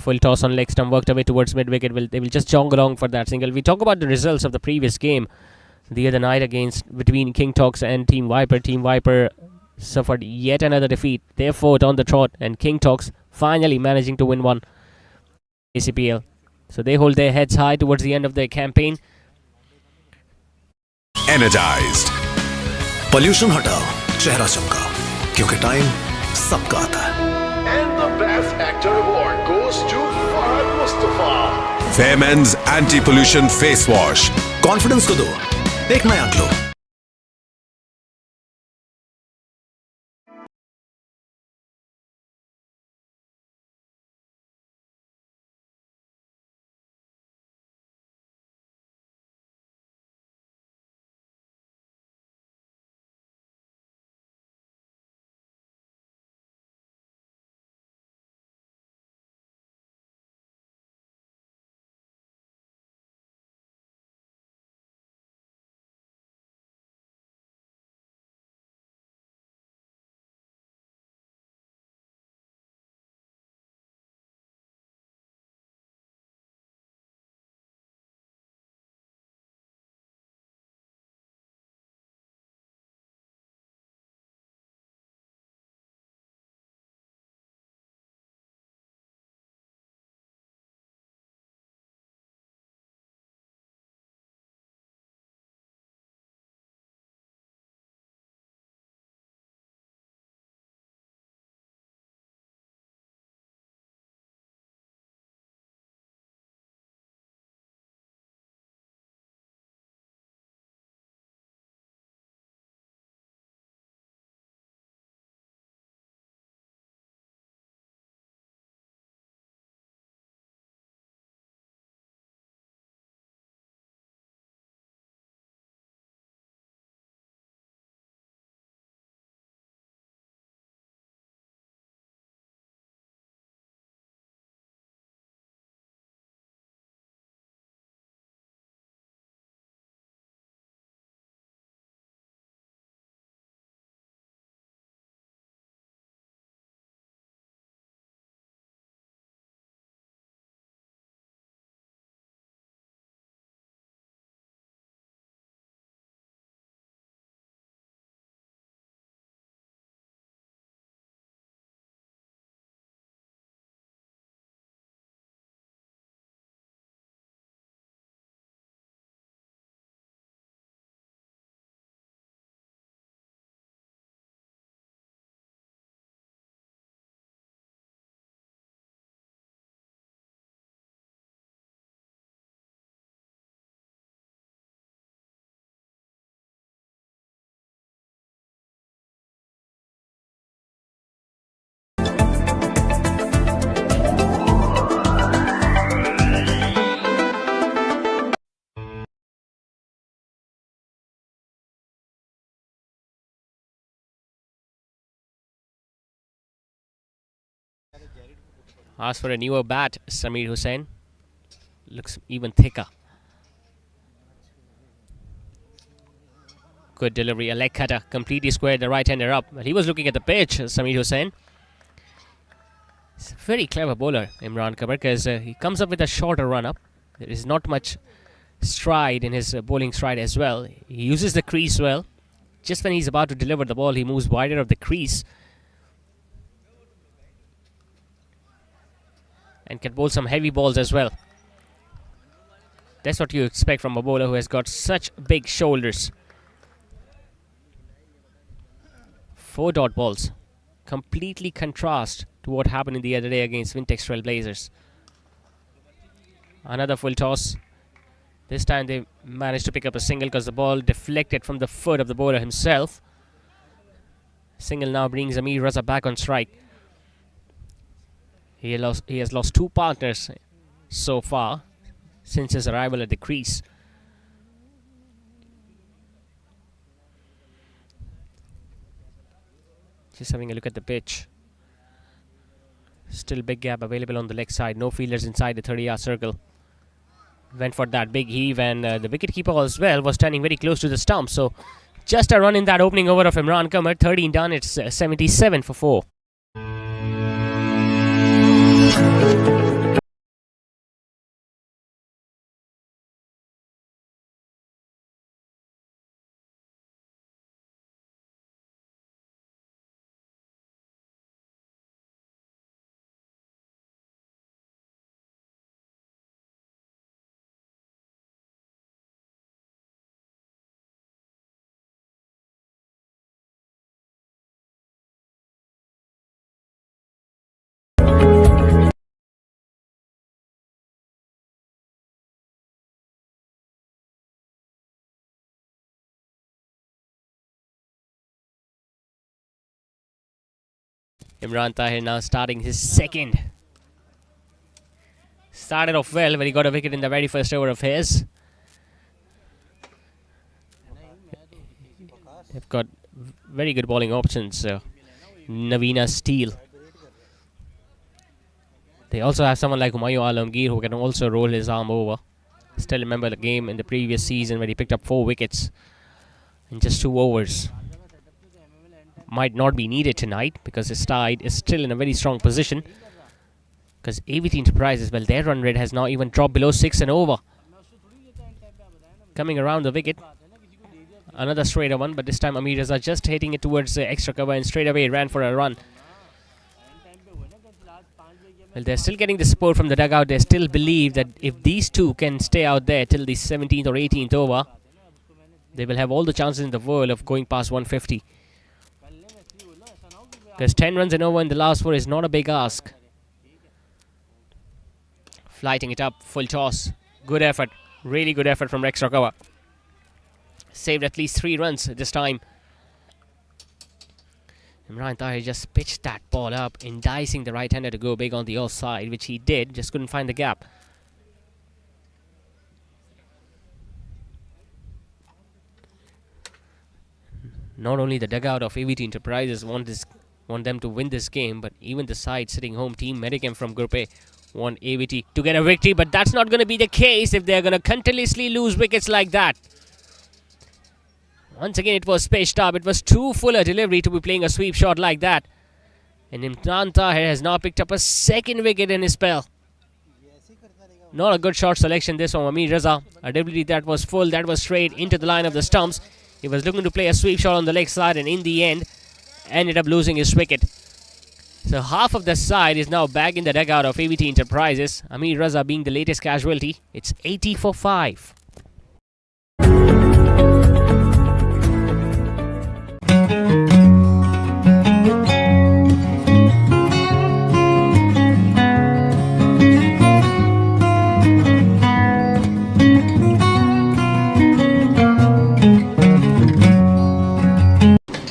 Speaker 12: Full toss on leg stump, worked away towards mid wicket. They will just jog along for that single. We talk about the results of the previous game the other night between King Talks and Team Viper. Team Viper suffered yet another defeat. They fought on the trot, and King Talks finally managing to win one ACPL. So they hold their heads high towards the end of their campaign.
Speaker 1: Energized.
Speaker 2: Pollution हटाओ, चेहरा चमका, क्योंकि time सबका आता है.
Speaker 3: And the best actor award goes to Fahad Mustafa.
Speaker 1: Fair Men's Anti-Pollution Face Wash.
Speaker 2: Confidence को दो, एक नया glow.
Speaker 12: Asked for a newer bat, Sameer Hussain. Looks even thicker. Good delivery, a leg cutter. Completely squared the right-hander up. But he was looking at the pitch, Sameer Hussain. He's a very clever bowler, Imran Kabar, because he comes up with a shorter run-up. There is not much stride in his bowling stride as well. He uses the crease well. Just when he's about to deliver the ball, he moves wider of the crease. And can bowl some heavy balls as well. That's what you expect from a bowler who has got such big shoulders. 4 dot balls. Completely contrast to what happened in the other day against Wintex Trailblazers. Another full toss. This time they managed to pick up a single because the ball deflected from the foot of the bowler himself. Single now brings Amir Raza back on strike. He has lost 2 partners so far since his arrival at the crease. Just having a look at the pitch. Still big gap available on the leg side. No fielders inside the 30-yard circle. Went for that big heave, and the wicketkeeper as well was standing very close to the stump. So just a run in that opening over of Imran Kamar. 13 done. It's 77 for 4. Imran Tahir now starting his second. Started off well when he got a wicket in the very first over of his. They've got very good bowling options. Navina Steel. They also have someone like Humayun Alamgir who can also roll his arm over. Still remember the game in the previous season where he picked up 4 wickets in just 2 overs. Might not be needed tonight because his side is still in a very strong position. Because AVT Enterprises, well, their run rate has now even dropped below 6 and over. Coming around the wicket. Another straighter one, but this time Amir Raza just hitting it towards the extra cover and straight away ran for a run. Well, they're still getting the support from the dugout. They still believe that if these two can stay out there till the 17th or 18th over, they will have all the chances in the world of going past 150. Because 10 runs and over in the last 4 is not a big ask. Flighting it up, full toss. Good effort. Really good effort from extra cover. Saved at least 3 runs this time. Imran Tahir just pitched that ball up, enticing the right-hander to go big on the offside, which he did. Just couldn't find the gap. Not only the dugout of AVT Enterprises want them to win this game, but even the side sitting home, Team Medicam from Group A, want AVT to get a victory. But that's not going to be the case if they're going to continuously lose wickets like that. Once again, it was pitched up. It was too full a delivery to be playing a sweep shot like that. And Imran Tahir has now picked up a 2nd wicket in his spell. Not a good shot selection this from Amir Raza. A delivery that was full, that was straight into the line of the stumps. He was looking to play a sweep shot on the leg side and in the end ended up losing his wicket. So half of the side is now back in the dugout of AVT Enterprises. Amir Raza being the latest casualty. It's 80 for 5.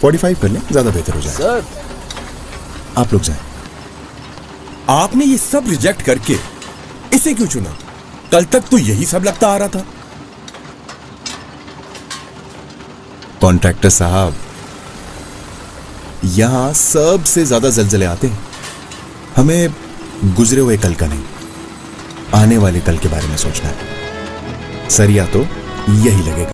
Speaker 4: $45 कर लें, ज्यादा बेहतर हो जाए।
Speaker 11: Sir,
Speaker 4: आप लोग जाएं।
Speaker 13: आपने ये सब रिजेक्ट करके इसे क्यों चुना? कल तक तो यही सब लगता आ रहा था।
Speaker 4: कॉन्ट्रैक्टर साहब, यहां सबसे ज्यादा जलजले आते हैं। हमें गुजरे हुए कल का नहीं, आने वाले कल के बारे में सोचना है। सरिया तो यही लगेगा।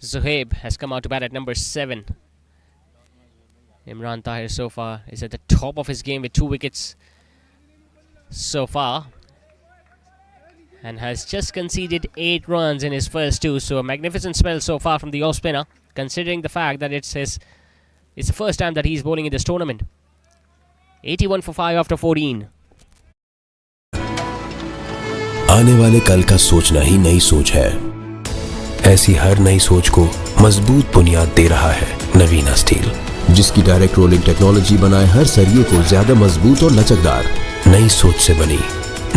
Speaker 12: Zuhaib has come out to bat at number 7. Imran Tahir so far is at the top of his game with 2 wickets so far, and has just conceded 8 runs in his first 2. So a magnificent spell so far from the off spinner, considering the fact that it's the first time that he's bowling in this tournament. 81 for 5 after 14.
Speaker 5: आने वाले कल का सोचना ही नई सोच है। ऐसी हर नई सोच को मजबूत बुनियाद दे रहा है नवीना स्टील, जिसकी डायरेक्ट रोलिंग टेक्नोलॉजी बनाए हर सरिये को ज्यादा मजबूत और लचकदार। नई सोच से बनी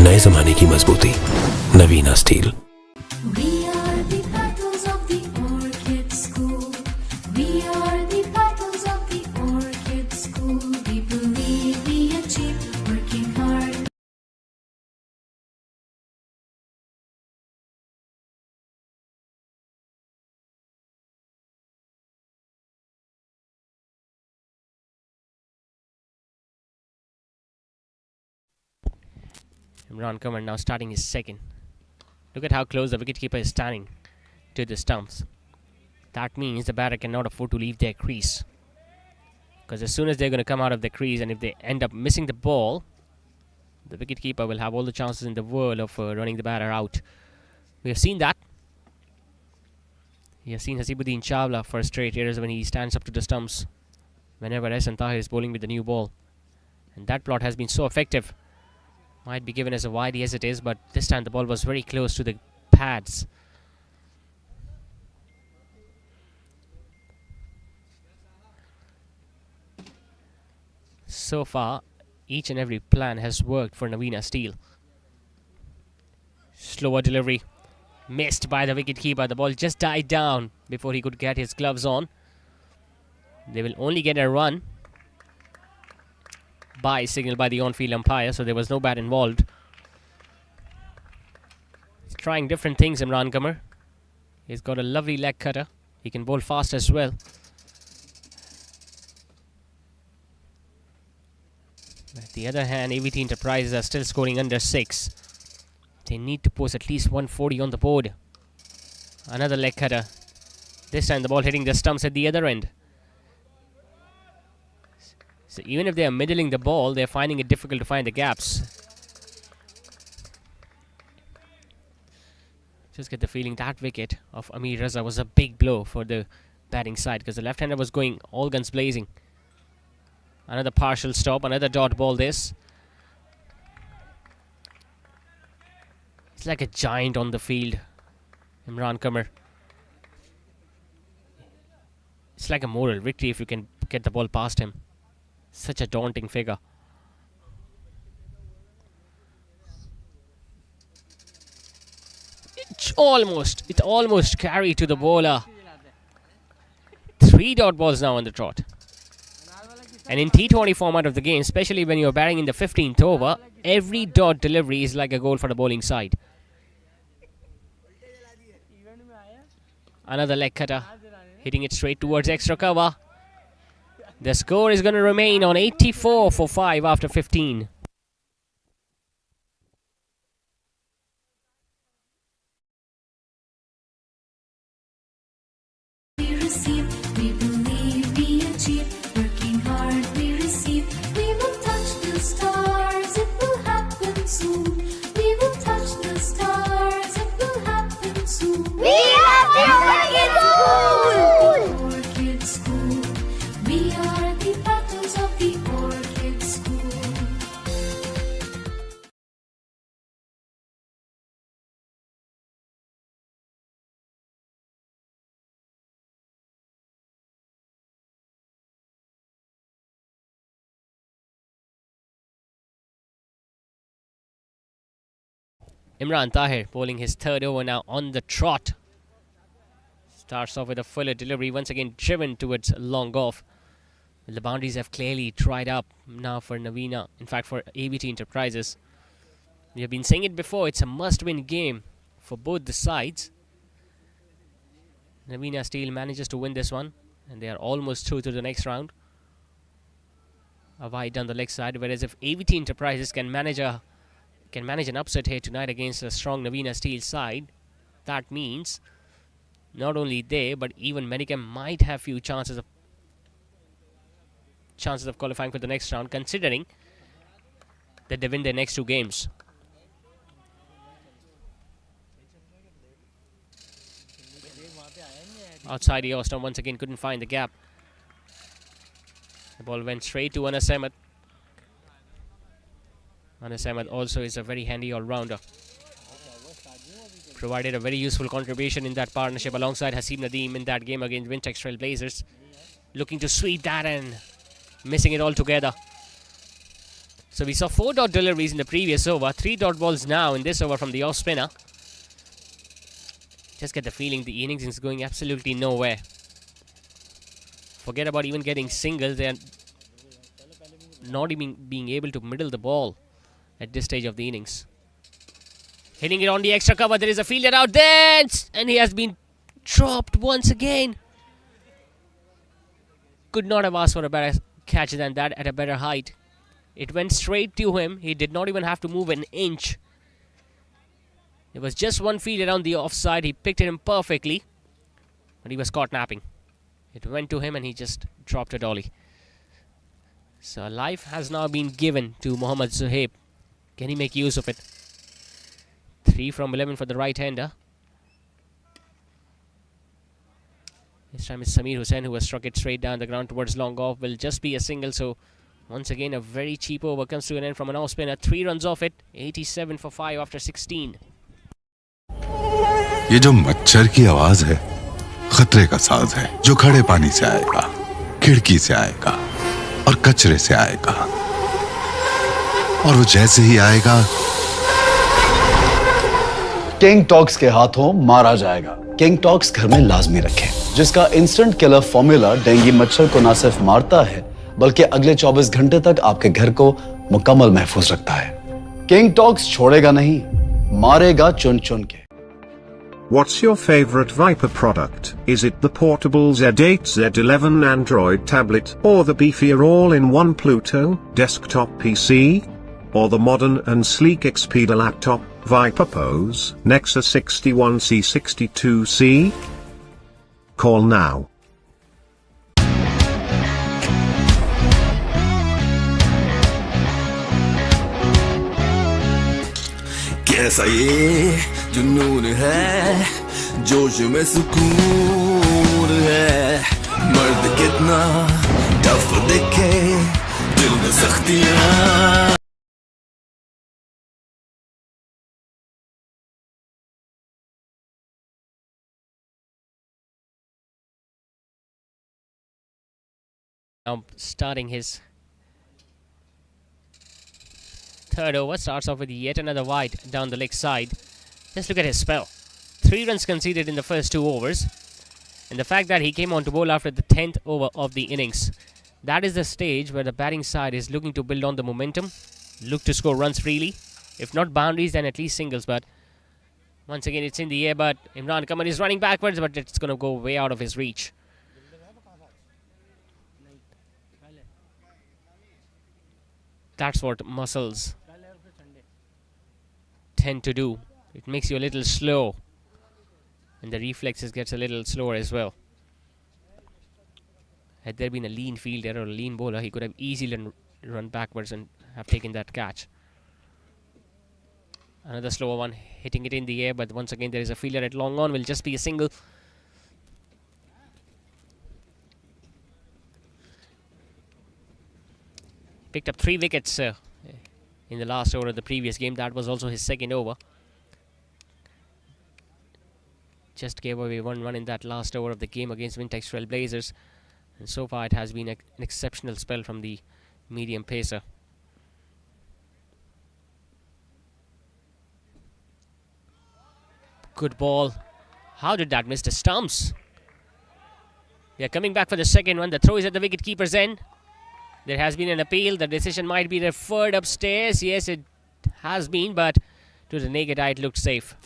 Speaker 5: नए जमाने की मजबूती। नवीना steel.
Speaker 6: We are the petals of the orchid school. We are the petals of the orchid school. We believe we achieve working hard.
Speaker 12: Imran Qamar now starting his second. Look at how close the wicketkeeper is standing to the stumps. That means the batter cannot afford to leave their crease, because as soon as they're going to come out of the crease, and if they end up missing the ball, the wicketkeeper will have all the chances in the world of running the batter out. We have seen that. We have seen Hasibuddin Chawla frustrate errors when he stands up to the stumps whenever S. Tahir is bowling with the new ball. And that plot has been so effective. Might be given as a wide as it is, but this time the ball was very close to the pads. So far, each and every plan has worked for Navina Steel. Slower delivery. Missed by the wicketkeeper. The ball just died down before he could get his gloves on. They will only get a run by signal by the on-field umpire, so there was no bat involved. He's trying different things, Imran Qamar. He's got a lovely leg cutter. He can bowl fast as well. But on the other hand, AVT Enterprises are still scoring under 6. They need to post at least 140 on the board. Another leg cutter. This time the ball hitting the stumps at the other end. So even if they are middling the ball, they're finding it difficult to find the gaps. Just get the feeling that wicket of Amir Raza was a big blow for the batting side, because the left-hander was going all guns blazing. Another partial stop, another dot ball this. It's like a giant on the field, Imran Qamar. It's like a moral victory if you can get the ball past him. Such a daunting figure. It almost carried to the bowler. 3 dot balls now on the trot. And in T20 format of the game, especially when you're batting in the 15th over, every dot delivery is like a goal for the bowling side. Another leg cutter, hitting it straight towards extra cover. The score is going to remain on 84 for 5 after 15.
Speaker 6: We receive, we believe, we achieve. Working hard, we receive. We will touch the stars, it will happen soon. We will touch the stars, it will happen soon.
Speaker 7: We have the
Speaker 12: Imran Tahir bowling his third over now on the trot. Starts off with a fuller delivery, once again driven towards long off. The boundaries have clearly dried up now for Naveena, in fact for AVT Enterprises. We have been saying it before, it's a must-win game for both the sides. Navina Steel manages to win this one, and they are almost through to the next round. A wide down the leg side, whereas if AVT Enterprises can manage an upset here tonight against a strong Navina Steel side, that means not only they but even Medicam might have few chances of qualifying for the next round, considering that they win their next two games. Outside the Austin once again couldn't find the gap. The ball went straight to Anas Ahmed. Anas Ahmed also is a very handy all-rounder. Provided a very useful contribution in that partnership alongside Haseeb Nadeem in that game against Wintex Trailblazers. Looking to sweep that and missing it altogether. So we saw 4 dot deliveries in the previous over, 3 dot balls now in this over from the off spinner. Just get the feeling the innings is going absolutely nowhere. Forget about even getting singles, they are not even being able to middle the ball at this stage of the innings. Hitting it on the extra cover, there is a fielder out there, and he has been dropped once again. Could not have asked for a better catch than that at a better height. It went straight to him, he did not even have to move an inch. There was just one field around the offside, he picked it in perfectly, but he was caught napping. It went to him and he just dropped a dolly. So life has now been given to Mohammad Zuhaib. Can he make use of it? 3 from 11 for the right-hander. This time it's Samir Hussain who has struck it straight down the ground towards long off. Will just be a single, so once again a very cheap over comes to an end from an off spinner. 3 runs off it, 87 for 5 after 16.
Speaker 8: ये जो मच्छर की आवाज है खतरे का साज है, जो खड़े पानी से आएगा, खिड़की से आएगा और कचरे से आएगा, और वो जैसे ही आएगा
Speaker 9: किंग टॉक्स के हाथों मारा जाएगा। किंग टॉक्स घर में लाजमी रखें, जिसका इंस्टेंट किलर फॉर्मूला डेंगू मच्छर को न सिर्फ मारता है बल्कि अगले 24 घंटे तक आपके घर को मुकम्मल महफूज रखता है। किंग टॉक्स छोड़ेगा नहीं, मारेगा चुन चुन के।
Speaker 10: What's your favorite Viper product? Is it the portable Z8 Z11 Android tablet, or the beefier all-in-one Pluto desktop PC? Or the modern and sleek Expedia laptop, Viper Pose, Nexus 61C 62C? Call now.
Speaker 11: कैसा ये जुनून है, जोश में सुकून है, मर्द कितना टफ दिखे, दिल में सख्तियां।
Speaker 12: Now starting his third over, starts off with yet another wide down the leg side. Just look at his spell. 3 runs conceded in the first 2 overs. And the fact that he came on to bowl after the 10th over of the innings. That is the stage where the batting side is looking to build on the momentum. Look to score runs freely. If not boundaries, then at least singles. But once again, it's in the air. But Imran Kamal is running backwards, but it's going to go way out of his reach. That's what muscles tend to do. It makes you a little slow, and the reflexes gets a little slower as well. Had there been a lean fielder or a lean bowler, he could have easily run backwards and have taken that catch. Another slower one, hitting it in the air, but once again there is a fielder at long on, will just be a single. Picked up 3 wickets in the last over of the previous game. That was also his second over. Just gave away 1 run in that last over of the game against Wintex Trailblazers. And so far it has been an exceptional spell from the medium pacer. Good ball. How did that miss the stumps? We are coming back for the second one. The throw is at the wicket keeper's end. There has been an appeal. The decision might be referred upstairs. Yes, it has been, but to the naked eye, it looked safe.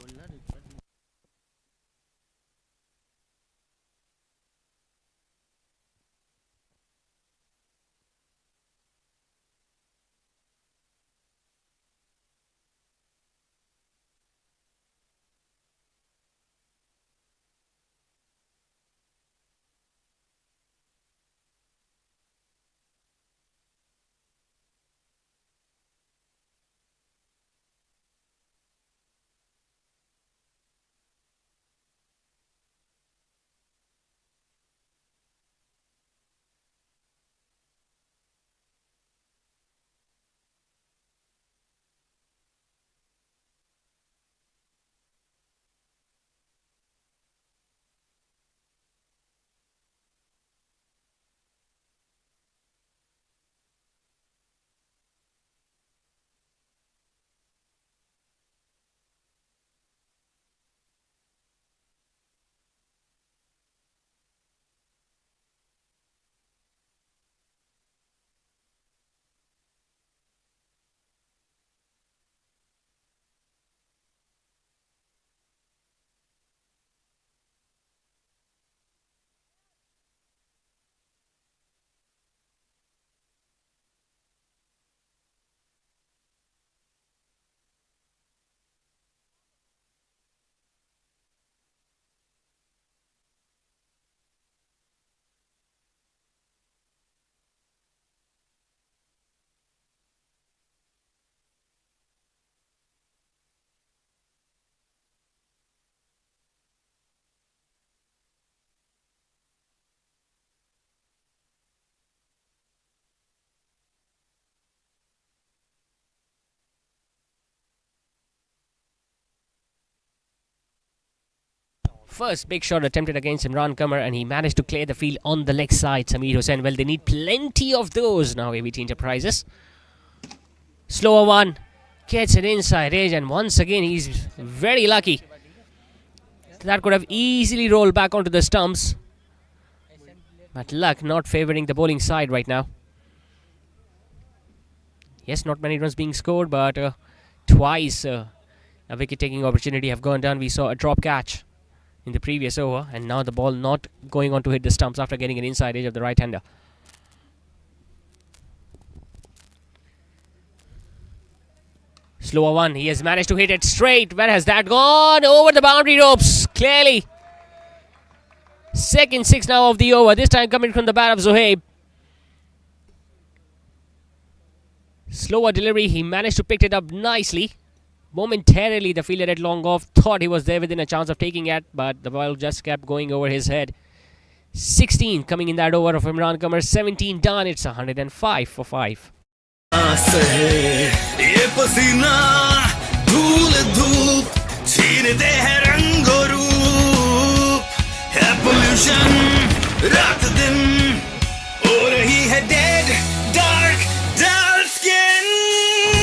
Speaker 12: First big shot attempted against Imran Qamar, and he managed to clear the field on the leg side. Sameer Hussain, well, they need plenty of those now, AVT Enterprises. Slower one, gets it inside edge, and once again he's very lucky. That could have easily rolled back onto the stumps, but luck not favouring the bowling side right now. Yes, not many runs being scored, but twice a wicket-taking opportunity have gone down. We saw a drop catch in the previous over, and now the ball not going on to hit the stumps after getting an inside edge of the right-hander. Slower one, he has managed to hit it straight. Where has that gone? Over the boundary ropes, clearly. Second six now of the over, this time coming from the bat of Zohaib. Slower delivery, he managed to pick it up nicely. Momentarily, the fielder at long off thought he was there within a chance of taking it, but the ball just kept going over his head. 16 coming in that over of Imran Qamar. 17 done. It's 105 for 5.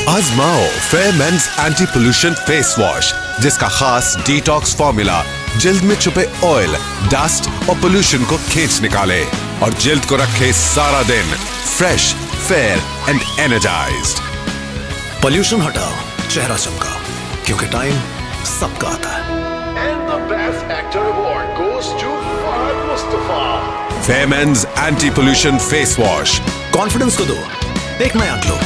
Speaker 1: आजमाओ fair men's anti pollution face wash, जिसका खास detox formula जल्द में छुपे oil, dust और pollution को खींच निकाले और जल्द को रखे सारा दिन fresh, fair and energised.
Speaker 2: Pollution हटाओ, चेहरा चमका, क्योंकि टाइम सबका आता है।
Speaker 3: And the best actor award goes to Fahad Mustafa.
Speaker 1: Fair men's anti pollution face wash.
Speaker 2: Confidence को दो एक नया glow.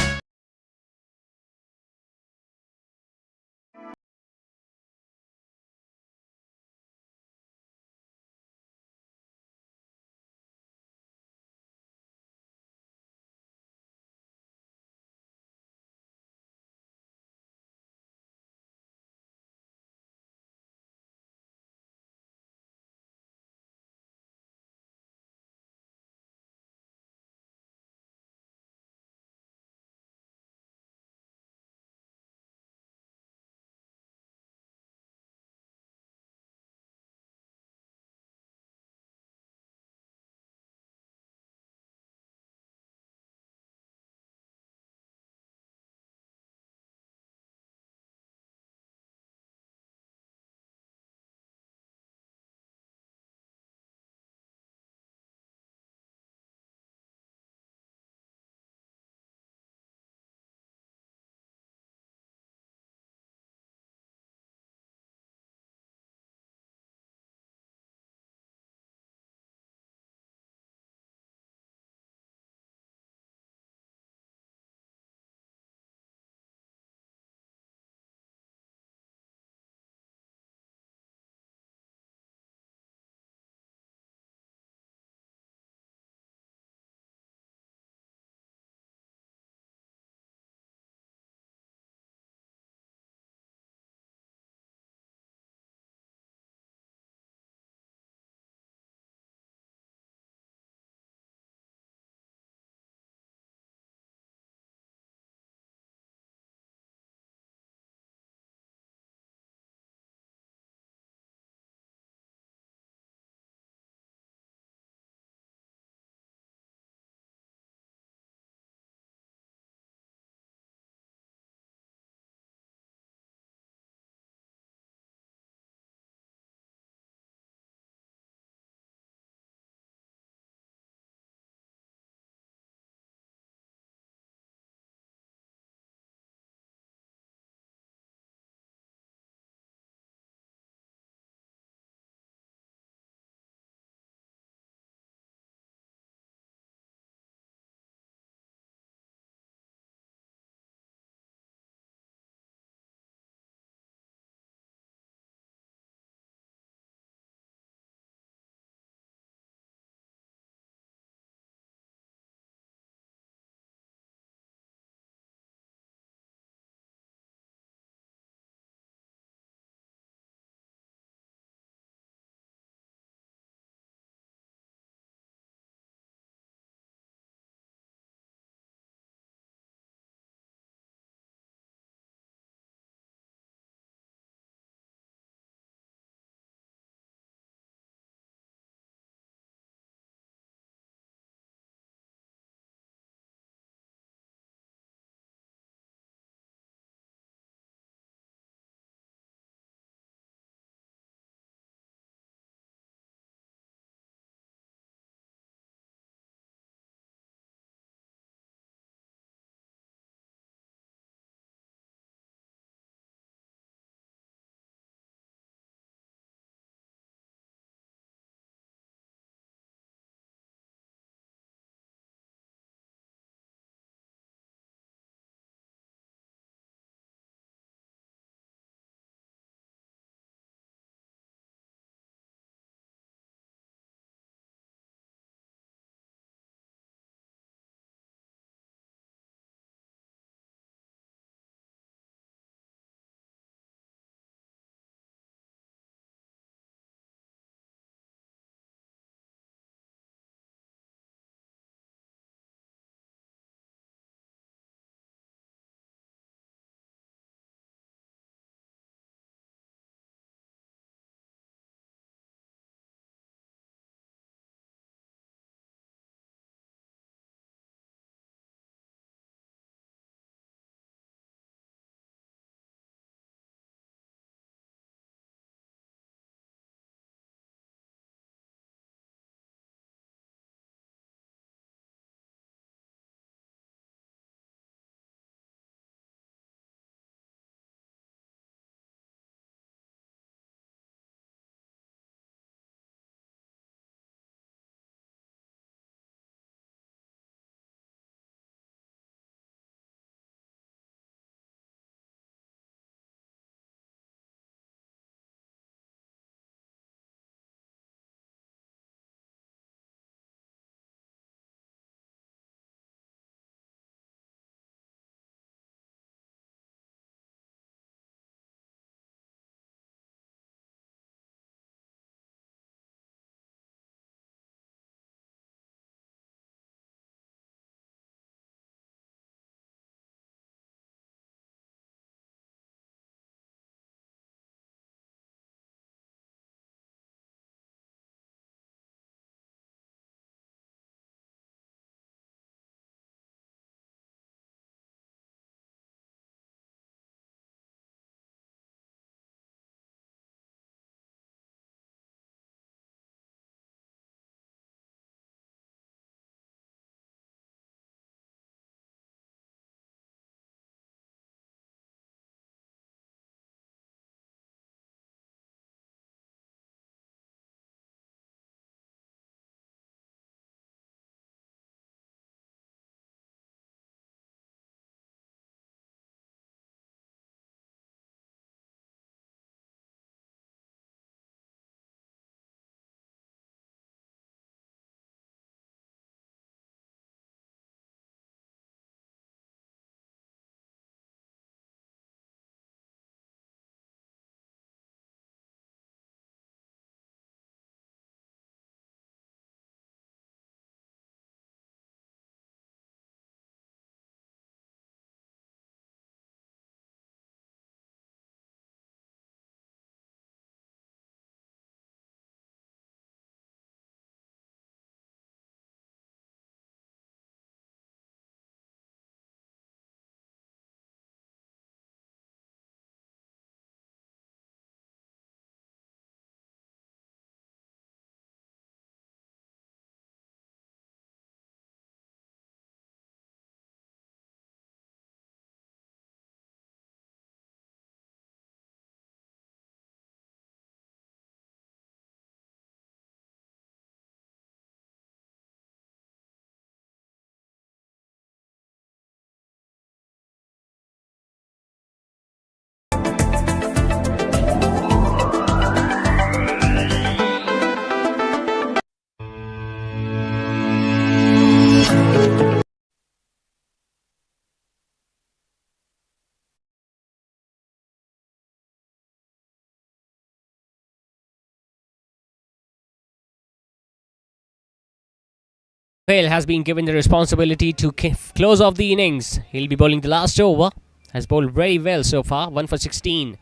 Speaker 12: Sohail has been given the responsibility to close off the innings. He'll be bowling the last over. Has bowled very well so far. 1 for 16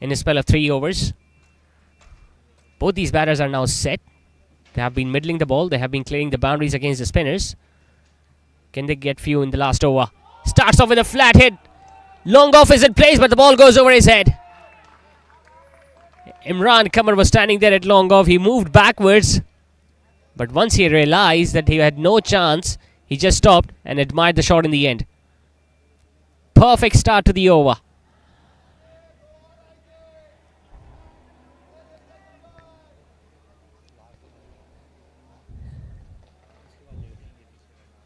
Speaker 12: in a spell of 3 overs. Both these batters are now set. They have been middling the ball. They have been clearing the boundaries against the spinners. Can they get few in the last over? Starts off with a flat hit. Long off is in place, but the ball goes over his head. Imran Qamar was standing there at long off. He moved backwards. But once he realized that he had no chance, he just stopped and admired the shot in the end. Perfect start to the over.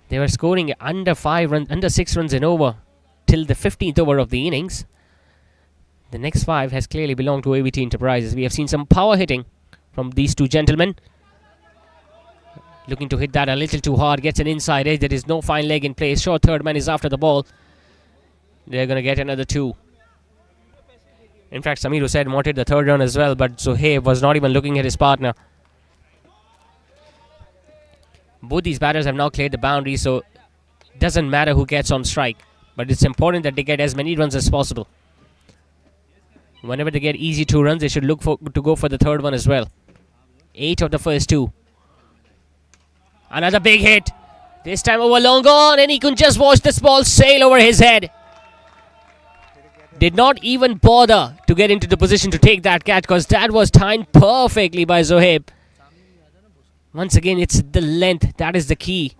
Speaker 12: They were scoring under 6 runs in over till the 15th over of the innings. The next 5 has clearly belonged to AVT Enterprises. We have seen some power hitting from these two gentlemen. Looking to hit that a little too hard. Gets an inside edge. There is no fine leg in place. Sure, third man is after the ball. They're going to get another 2. In fact, Samir Hussain wanted the third run as well, but Zohaib was not even looking at his partner. Both these batters have now cleared the boundary, so it doesn't matter who gets on strike. But it's important that they get as many runs as possible. Whenever they get easy 2 runs, they should look to go for the third one as well. 8 of the first 2. Another big hit. This time over long on, and he could just watch this ball sail over his head. Did not even bother to get into the position to take that catch because that was timed perfectly by Zohaib. Once again, it's the length. That is the key.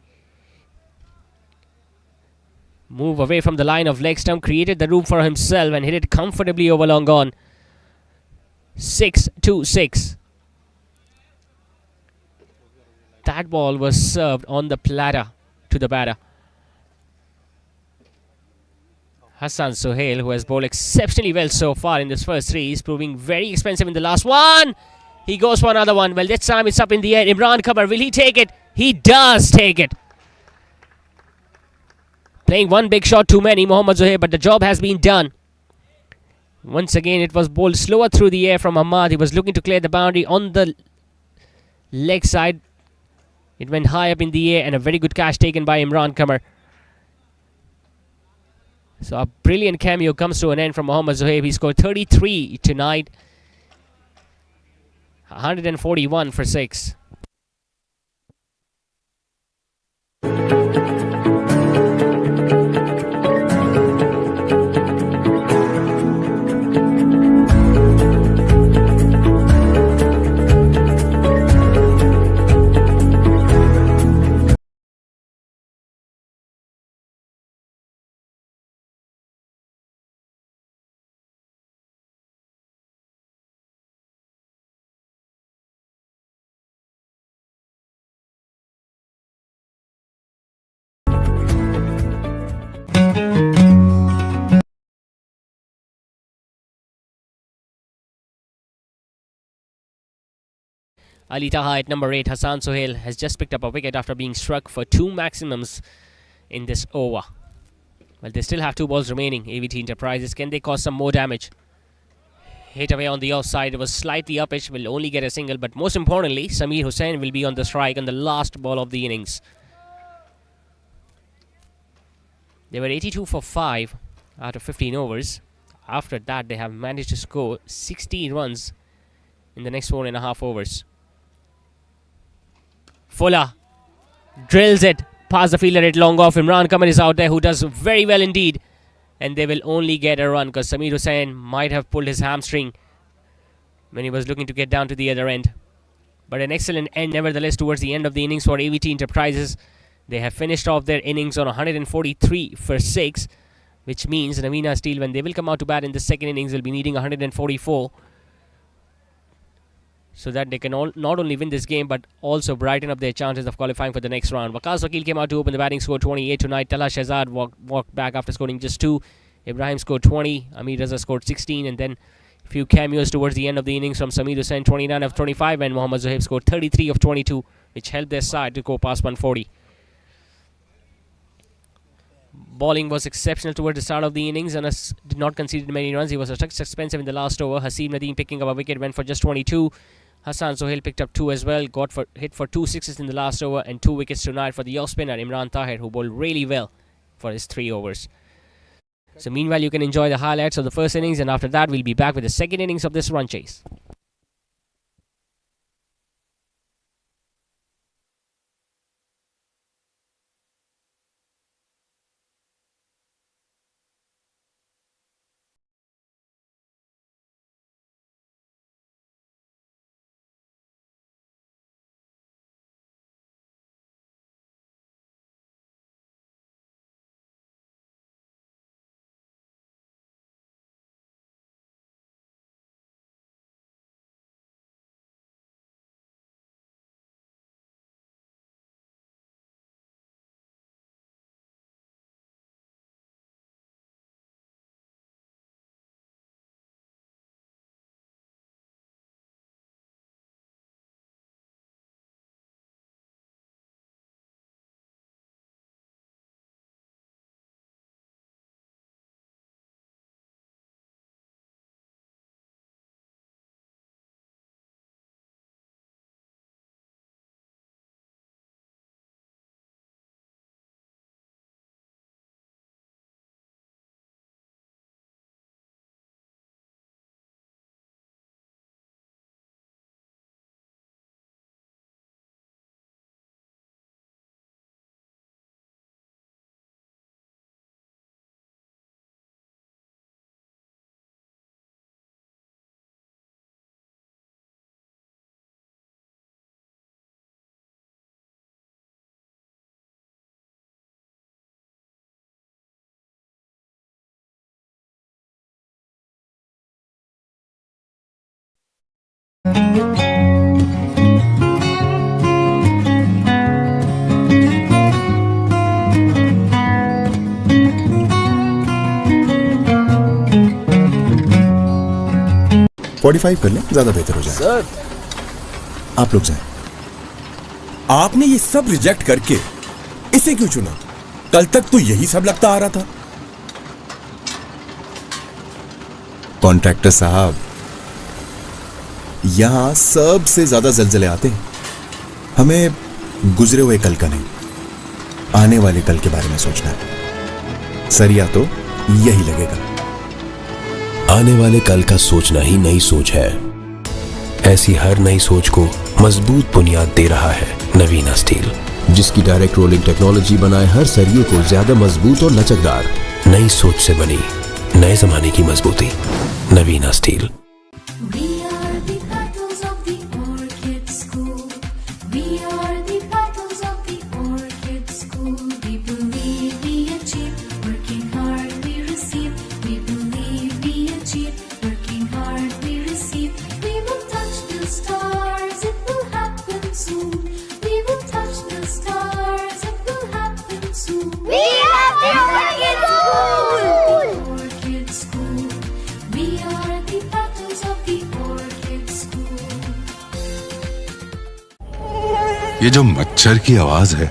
Speaker 12: Move away from the line of leg stump. Created the room for himself and hit it comfortably over long on. 6-2-6. That ball was served on the platter to the batter. Hassan Sohail, who has bowled exceptionally well so far in this first 3, is proving very expensive in the last one. He goes for another one. Well, this time it's up in the air. Imran Qamar, will he take it? He does take it. Playing one big shot too many, Mohammad Zohaib, but the job has been done. Once again, it was bowled slower through the air from Ahmad. He was looking to clear the boundary on the leg side. It went high up in the air and a very good catch taken by Imran Qamar. So a brilliant cameo comes to an end from Mohammad Zohaib. He scored 33 tonight. 141 for 6. Ali Taha at number 8. Hassan Sohail has just picked up a wicket after being struck for 2 maximums in this over. Well, they still have 2 balls remaining. AVT Enterprises, can they cause some more damage? Hit away on the offside. It was slightly uppish. Will only get a single. But most importantly, Samir Hussain will be on the strike on the last ball of the innings. They were 82 for 5 out of 15 overs. After that, they have managed to score 16 runs in the next 4.5 overs. Fuller drills it past the fielder at long off. Imran Qamar is out there, who does very well indeed. And they will only get a run because Samir Hussain might have pulled his hamstring when he was looking to get down to the other end. But an excellent end nevertheless towards the end of the innings for AVT Enterprises. They have finished off their innings on 143 for 6, which means Navina Steel, when they will come out to bat in the second innings, will be needing 144. So that they can not only win this game but also brighten up their chances of qualifying for the next round. Waqas Wakil came out to open the batting, scored 28 tonight. Talha Shahzad walked back after scoring just 2. Ibrahim scored 20. Amir Raza scored 16. And then a few cameos towards the end of the innings from Samir Hussain, 29 of 25. And Mohammad Zohaib scored 33 of 22, which helped their side to go past 140. Bowling was exceptional towards the start of the innings. Anas did not concede many runs. He was expensive in the last over. Haseeb Nadeem picking up a wicket, went for just 22. Hassan Sohail picked up 2 as well, hit for 2 sixes in the last over and 2 wickets tonight for the off spinner Imran Tahir, who bowled really well for his 3 overs. So meanwhile, you can enjoy the highlights of the first innings, and after that we'll be back with the second innings of this run chase.
Speaker 4: $45 कर लें, ज्यादा बेहतर हो जाए।
Speaker 2: Sir,
Speaker 4: आप लोग जाएं।
Speaker 13: आपने ये सब रिजेक्ट करके इसे क्यों चुना? कल तक तो यही सब लगता आ रहा था।
Speaker 4: कॉन्ट्रैक्टर साहब, यहां सबसे ज्यादा जलजले आते हैं। हमें गुजरे हुए कल का नहीं, आने वाले कल के बारे में सोचना है। सरिया तो यही लगेगा।
Speaker 5: आने वाले कल का सोचना ही नई सोच है। ऐसी हर नई सोच को मजबूत बुनियाद दे रहा है नवीना स्टील, जिसकी डायरेक्ट रोलिंग टेक्नोलॉजी बनाए हर सरिये को ज्यादा मजबूत और लचकदार। नई सोच से बनी नए जमाने की मजबूती। नवीना steel.
Speaker 6: We are the petals of the orchid school. We are the petals of the orchid school. We believe we achieve, working hard we receive. We believe we achieve, working hard we receive. We will touch the stars, it will happen soon. We will touch the stars, it will happen soon.
Speaker 7: We are the orchid school.
Speaker 6: Orchid school. We are the petals of the orchid school.
Speaker 8: ये जो मच्छर की आवाज है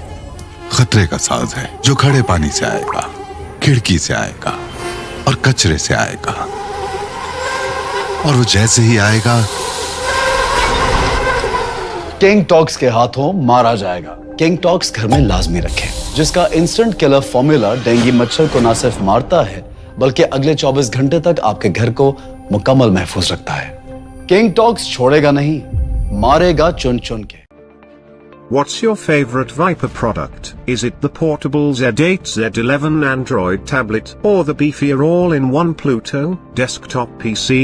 Speaker 8: खतरे का साज है, जो खड़े पानी से आएगा, खिड़की से आएगा और कचरे से आएगा, और वो जैसे ही आएगा
Speaker 9: किंग टॉक्स के हाथों मारा जाएगा। किंग टॉक्स घर में लाजमी रखें, जिसका इंस्टेंट किलर फॉर्मूला डेंगू मच्छर को न सिर्फ मारता है बल्कि अगले 24 घंटे तक आपके घर को मुकम्मल महफूज रखता है। किंग टॉक्स छोड़ेगा नहीं, मारेगा चुन चुन के।
Speaker 10: What's your favorite Viper product? Is it the portable Z8 Z11 Android tablet, or the beefier all-in-one Pluto desktop PC?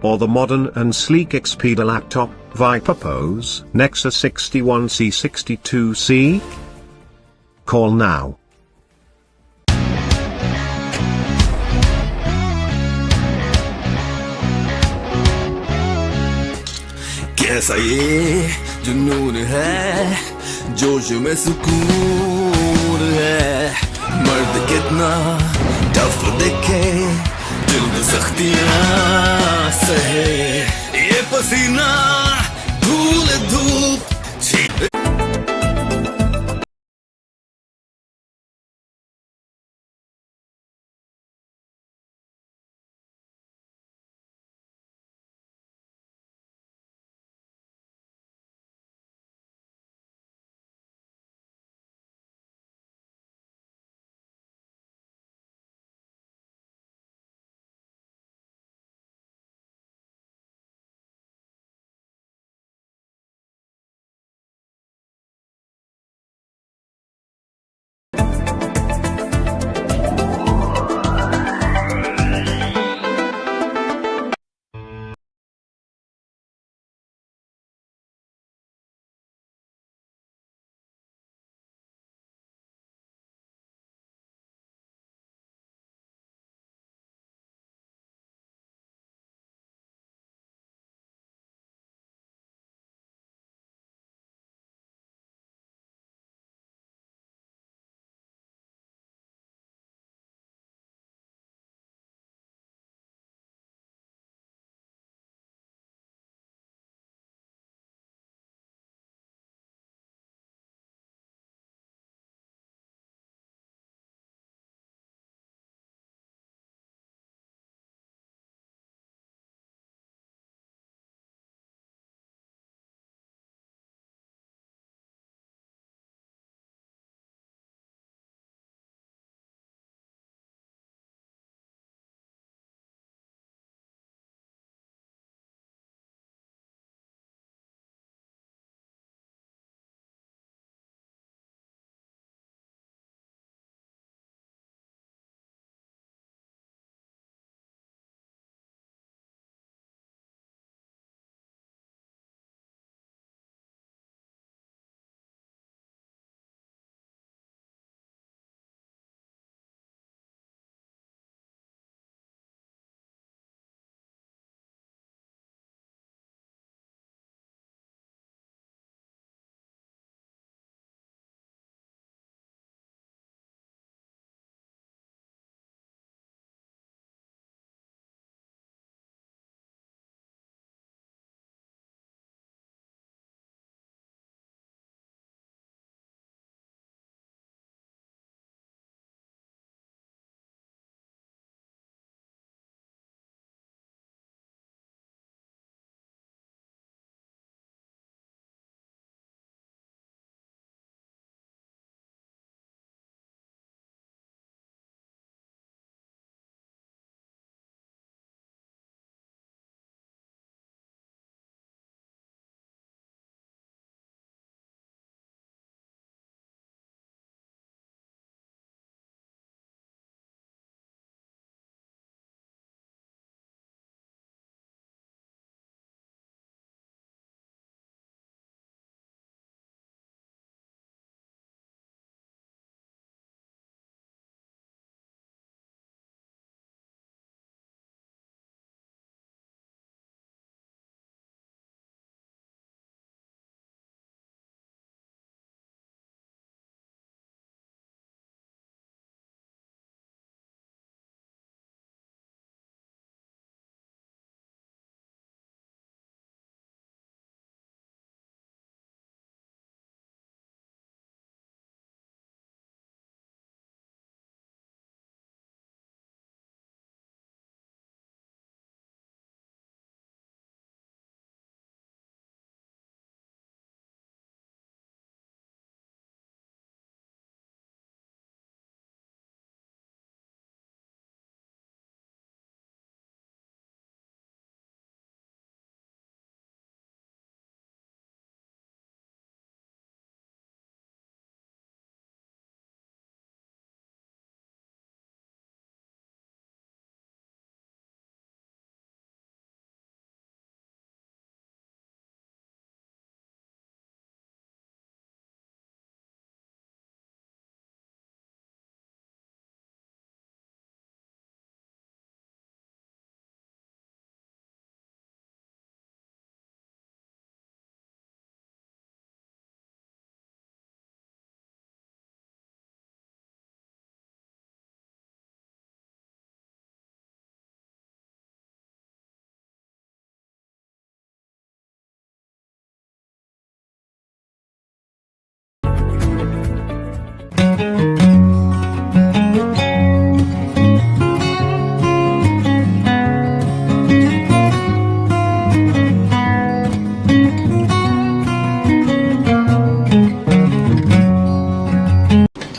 Speaker 10: Or the modern and sleek Expedia laptop, Viper Pose, Nexus 61C62C? Call now.
Speaker 11: कैसा ये जुनून है, जोश में सुकून है। मर्द कितना टफ दिखे, जिल्द सख्तियां सहे। ये पसीना धूल धूप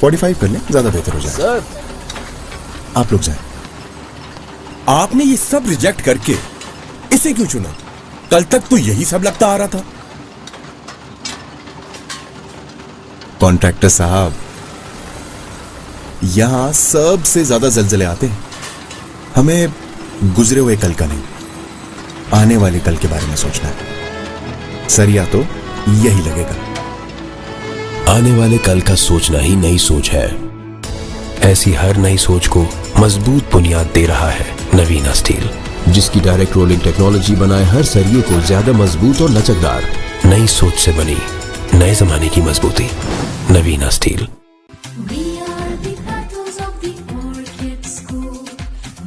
Speaker 4: 45 कर लें, ज्यादा बेहतर हो जाए।
Speaker 9: सर
Speaker 4: आप लोग जाएं।
Speaker 13: आपने ये सब रिजेक्ट करके इसे क्यों चुना? कल तक तो यही सब लगता आ रहा था।
Speaker 4: कॉन्ट्रैक्टर साहब, यहां सबसे ज्यादा जलजले आते हैं। हमें गुजरे हुए कल का नहीं, आने वाले कल के बारे में सोचना है। सरिया तो यही लगेगा।
Speaker 5: आने वाले कल का सोचना ही नई सोच है। ऐसी हर नई सोच को मजबूत बुनियाद दे रहा है नवीना स्टील, जिसकी डायरेक्ट रोलिंग टेक्नोलॉजी बनाए हर सरिये को ज्यादा मजबूत और लचकदार। नई सोच से बनी नए जमाने की मजबूती। नवीना steel.
Speaker 6: We are the petals of the orchid school.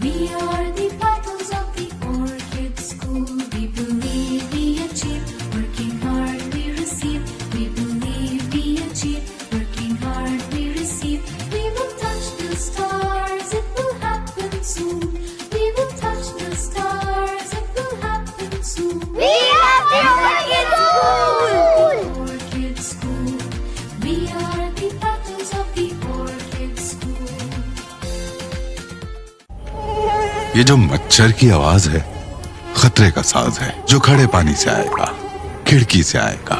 Speaker 6: We are the petals of the orchid school. We believe we achieve, working hard we receive. We believe we achieve, working hard we receive. We will touch the stars, it will happen soon. We will touch the stars, it will happen soon.
Speaker 7: We are the orchid school.
Speaker 6: Orchid school. We are the petals of the orchid school.
Speaker 8: ये जो मच्छर की आवाज है खतरे का साज है, जो खड़े पानी से आएगा, खिड़की से आएगा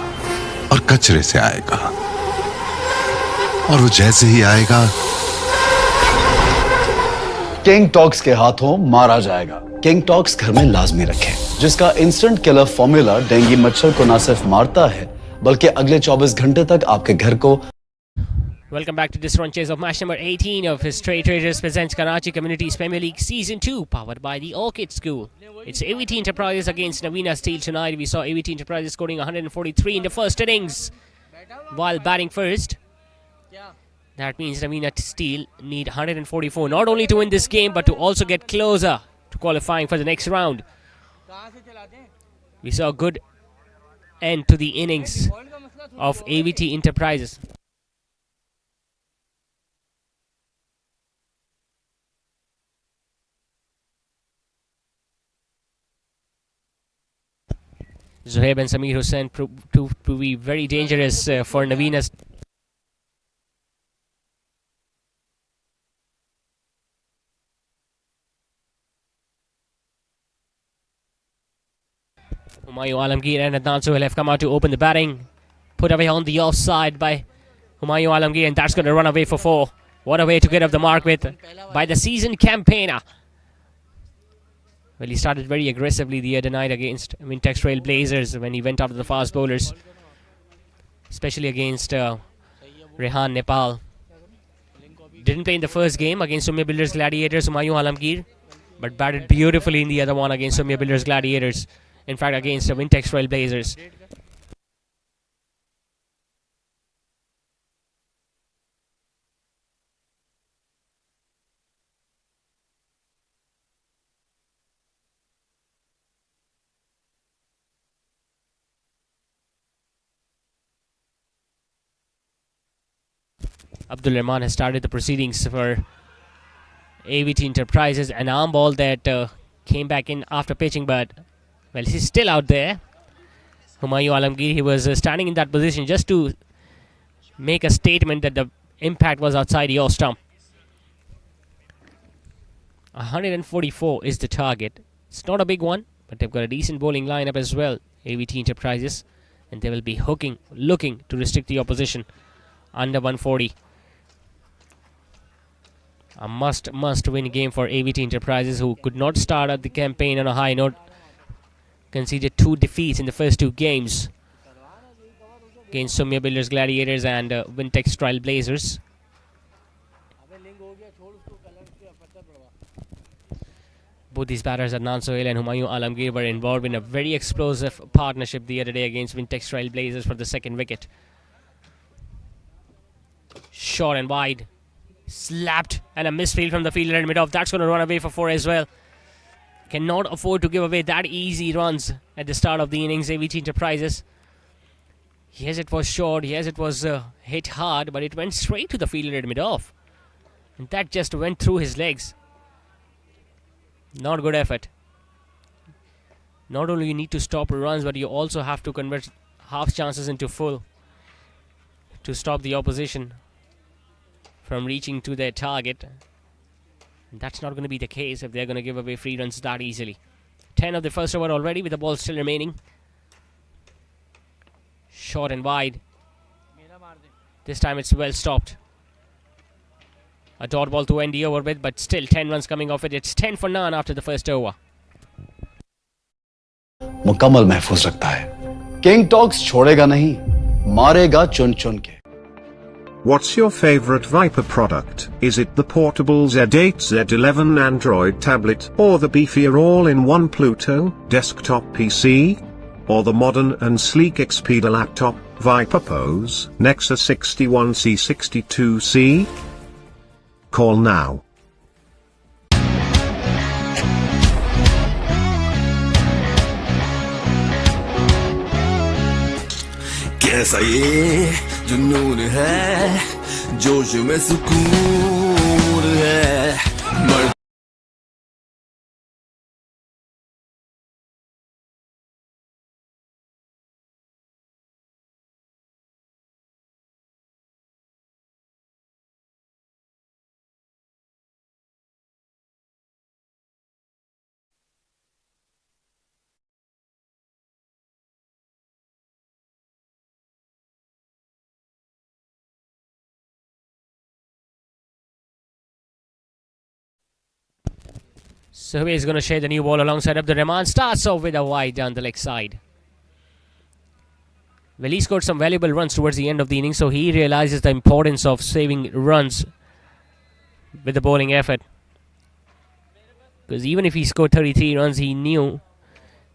Speaker 8: और कचरे से आएगा, और वो जैसे ही आएगा
Speaker 9: किंग टॉक्स के हाथों मारा जाएगा। किंग टॉक्स घर में लाजमी रखें, जिसका इंस्टेंट किलर फॉर्मूला डेंगू मच्छर को ना सिर्फ मारता है बल्कि अगले 24 घंटे तक आपके घर को।
Speaker 12: Welcome back to this run chase of match number 18 of his Trade Traders presents Karachi Communities Premier League Season 2, powered by the Orchid School. It's AVT Enterprises against Navina Steel tonight. We saw AVT Enterprises scoring 143 in the first innings while batting first. That means Navina Steel need 144 not only to win this game but to also get closer to qualifying for the next round. We saw a good end to the innings of AVT Enterprises. Zohaib and Samir Hussain proved to be very dangerous for Navina's. Humayun Alamgir and Adnan Sohail have come out to open the batting. Put away on the offside by Humayun Alamgir, and that's going to run away for 4. What a way to get off the mark with by the seasoned campaigner. Well, he started very aggressively the other night against Wintex Trail Blazers when he went after the fast bowlers, especially against Rehan Nepal. Didn't play in the first game against Sumya Builders Gladiators, Humayun Alamgir, but batted beautifully in the other one against Sumya Builders Gladiators. In fact, against the Wintex Trail Blazers. Abdul Rahman has started the proceedings for AVT Enterprises. An arm ball that came back in after pitching, but well, he's still out there. Humayun Alamgir, he was standing in that position just to make a statement that the impact was outside your stump. 144 is the target. It's not a big one, but they've got a decent bowling lineup as well, AVT Enterprises, and they will be looking to restrict the opposition under 140. A must-win game for AVT Enterprises, who could not start at the campaign on a high note. Conceded 2 defeats in the first 2 games against Sumya Builders Gladiators and Wintex Trail Blazers. Both these batters, Adnan Sohail and Humayun Alamgir, were involved in a very explosive partnership the other day against Wintex Trail Blazers for the second wicket. Short and wide. Slapped, and a misfield from the fielder in mid-off. That's going to run away for 4 as well. Cannot afford to give away that easy runs at the start of the innings, AVT Enterprises. Yes, it was short. Yes, it was hit hard, but it went straight to the fielder at mid-off. And that just went through his legs. Not good effort. Not only you need to stop runs, but you also have to convert half chances into full to stop the opposition from reaching to their target. And that's not going to be the case if they're going to give away free runs that easily. 10 of the first over already with the ball still remaining. Short and wide. This time it's well stopped. A dot ball to end the over with, but still 10 runs coming off it. It's 10 for none after the first over.
Speaker 9: मुकम्मल महफूज रखता है. King talks छोड़ेगा नहीं, मारेगा चुन चुन के.
Speaker 10: What's your favorite Viper product? Is it the portable Z8 Z11 Android tablet, or the beefier all-in-one Pluto desktop PC? Or the modern and sleek Expedia laptop, Viper Pose, Nexus 61C 62C? Call now.
Speaker 11: कैसा ये जुनून है, जोश में सुकून है, मर्द
Speaker 12: So he's going to share the new ball alongside Abdur Rahman. Starts off with a wide down the leg side. Well, he scored some valuable runs towards the end of the innings, so he realizes the importance of saving runs with the bowling effort. Because even if he scored 33 runs, he knew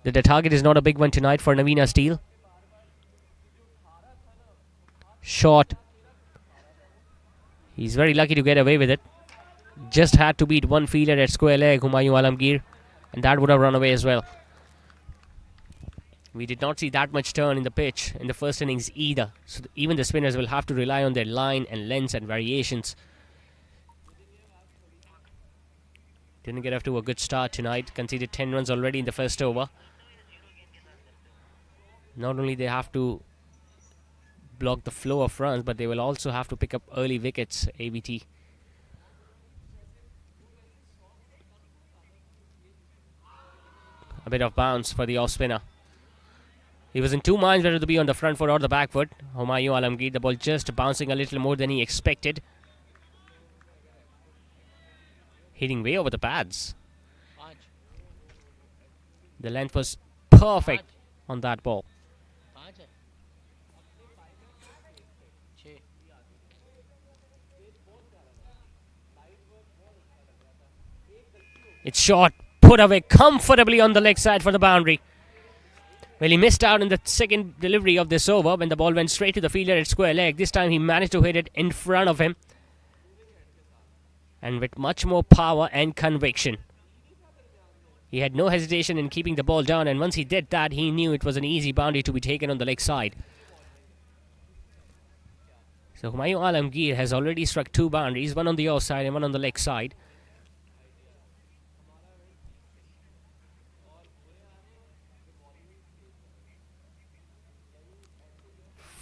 Speaker 12: that the target is not a big one tonight for Navina Steel. Short. He's very lucky to get away with it. Just had to beat one fielder at square leg, Humayun Alamgir, and that would have run away as well. We did not see that much turn in the pitch in the first innings either, so even the spinners will have to rely on their line and lengths and variations. Didn't get off to a good start tonight. Conceded 10 runs already in the first over. Not only they have to block the flow of runs, but they will also have to pick up early wickets, AVT. A bit of bounce for the off spinner. He was in two minds whether to be on the front foot or the back foot. Humayun Alamgir, the ball just bouncing a little more than he expected. Hitting way over the pads. The length was perfect on that ball. It's short. Put away comfortably on the leg side for the boundary. Well, he missed out in the second delivery of this over when the ball went straight to the fielder at square leg. This time he managed to hit it in front of him, and with much more power and conviction. He had no hesitation in keeping the ball down, and once he did that, he knew it was an easy boundary to be taken on the leg side. So Humayun Alamgir has already struck two boundaries, one on the off side and one on the leg side.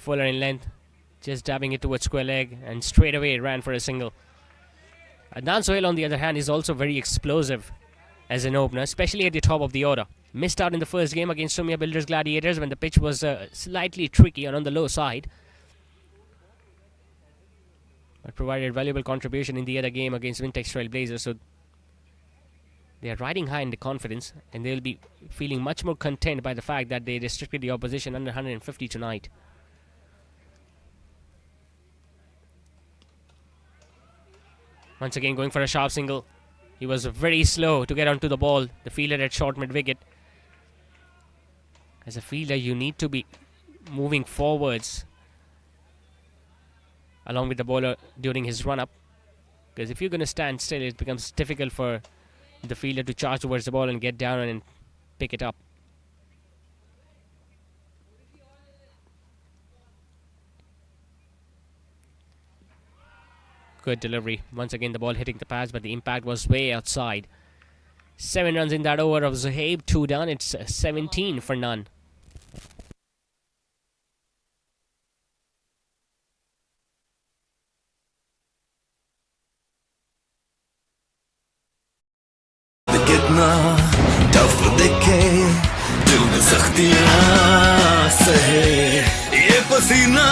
Speaker 12: Fuller in length, just dabbing it towards square leg, and straight away ran for a single. Adnan Sohail, on the other hand, is also very explosive as an opener, especially at the top of the order. Missed out in the first game against Sumia Builders Gladiators when the pitch was slightly tricky and on the low side, but provided valuable contribution in the other game against Wintex Trailblazers. So they are riding high in the confidence, and they'll be feeling much more content by the fact that they restricted the opposition under 150 tonight. Once again going for a sharp single. He was very slow to get onto the ball. The fielder at short mid-wicket. As a fielder, you need to be moving forwards along with the bowler during his run-up. Because if you're going to stand still, it becomes difficult for the fielder to charge towards the ball and get down and pick it up. Good delivery. Once again, the ball hitting the pads, but the impact was way outside. 7 runs in that over of Zuhaib, 2 done. It's 17 for none.
Speaker 11: कितना tough दिखे, दिल में सख्तियां सहे, ये पसीना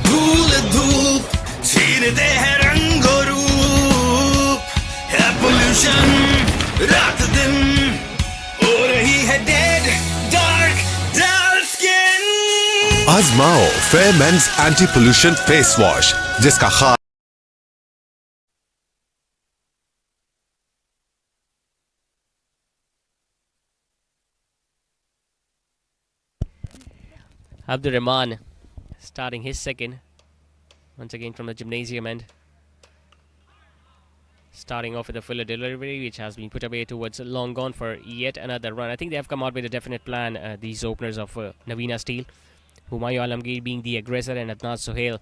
Speaker 11: धूल धूप छीनते हैं रंग और रूप, है पोल्यूशन रात दिन हो रही है डेड डार्क डार्क स्किन।
Speaker 1: आजमाओ fair men's anti pollution face wash जिसका खास
Speaker 12: Abdur Rahman starting his second, once again from the gymnasium end. Starting off with a fuller delivery, which has been put away towards long gone for yet another run. I think they have come out with a definite plan, these openers of Navina Steel. Humayun Alamgir being the aggressor and Adnan Sohail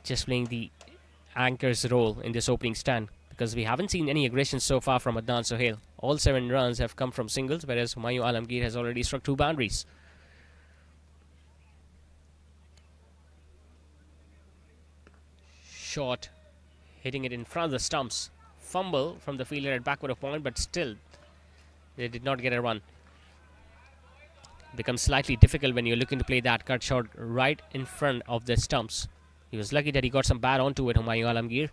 Speaker 12: just playing the anchor's role in this opening stand. Because we haven't seen any aggression so far from Adnan Sohail. All 7 runs have come from singles, whereas Humayun Alamgir has already struck 2 boundaries. Shot, hitting it in front of the stumps. Fumble from the fielder at backward of point, but still they did not get a run. Becomes slightly difficult when you're looking to play that cut shot right in front of the stumps. He was lucky that he got some bat onto it, Humayun Alamgir.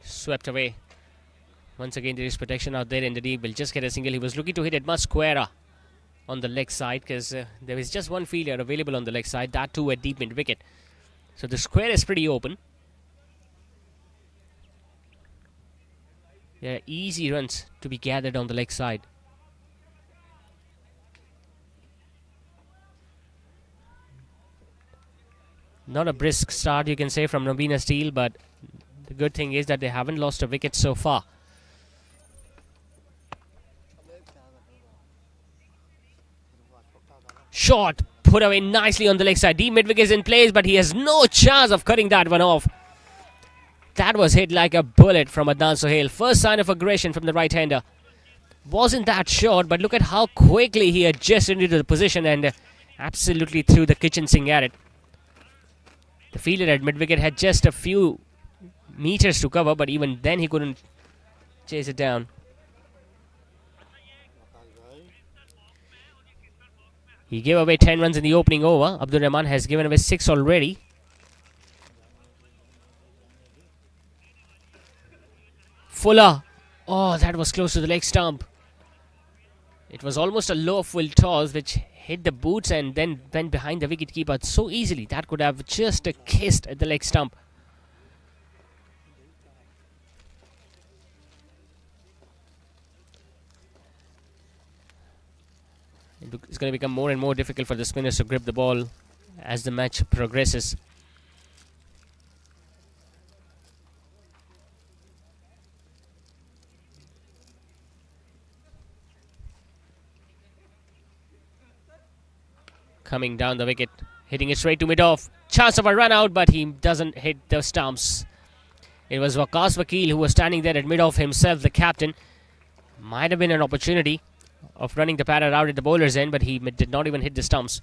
Speaker 12: Swept away. Once again, there is protection out there in the deep. Will just get a single. He was looking to hit it much squarer on the leg side because there is just one fielder available on the leg side. That too at deep mid wicket. So the square is pretty open. There are easy runs to be gathered on the leg side. Not a brisk start, you can say, from Navina Steel, but the good thing is that they haven't lost a wicket so far. Shot put away nicely on the leg side. Deep mid wicket is in place, but he has no chance of cutting that one off. That was hit like a bullet from Adnan Sohail. First sign of aggression from the right-hander. Wasn't that short, but look at how quickly he adjusted into the position and absolutely threw the kitchen sink at it. The fielder at mid-wicket had just a few meters to cover, but even then he couldn't chase it down. He gave away 10 runs in the opening over. Abdur Rahman has given away 6 already. Fuller. Oh, that was close to the leg stump. It was almost a low full toss which hit the boots and then went behind the wicketkeeper so easily. That could have just kissed at the leg stump. It's going to become more and more difficult for the spinners to grip the ball as the match progresses. Coming down the wicket, hitting it straight to mid-off. Chance of a run out, but he doesn't hit the stumps. It was Waqas Vakil who was standing there at mid-off himself, the captain. Might have been an opportunity of running the batter out at the bowler's end, but he did not even hit the stumps.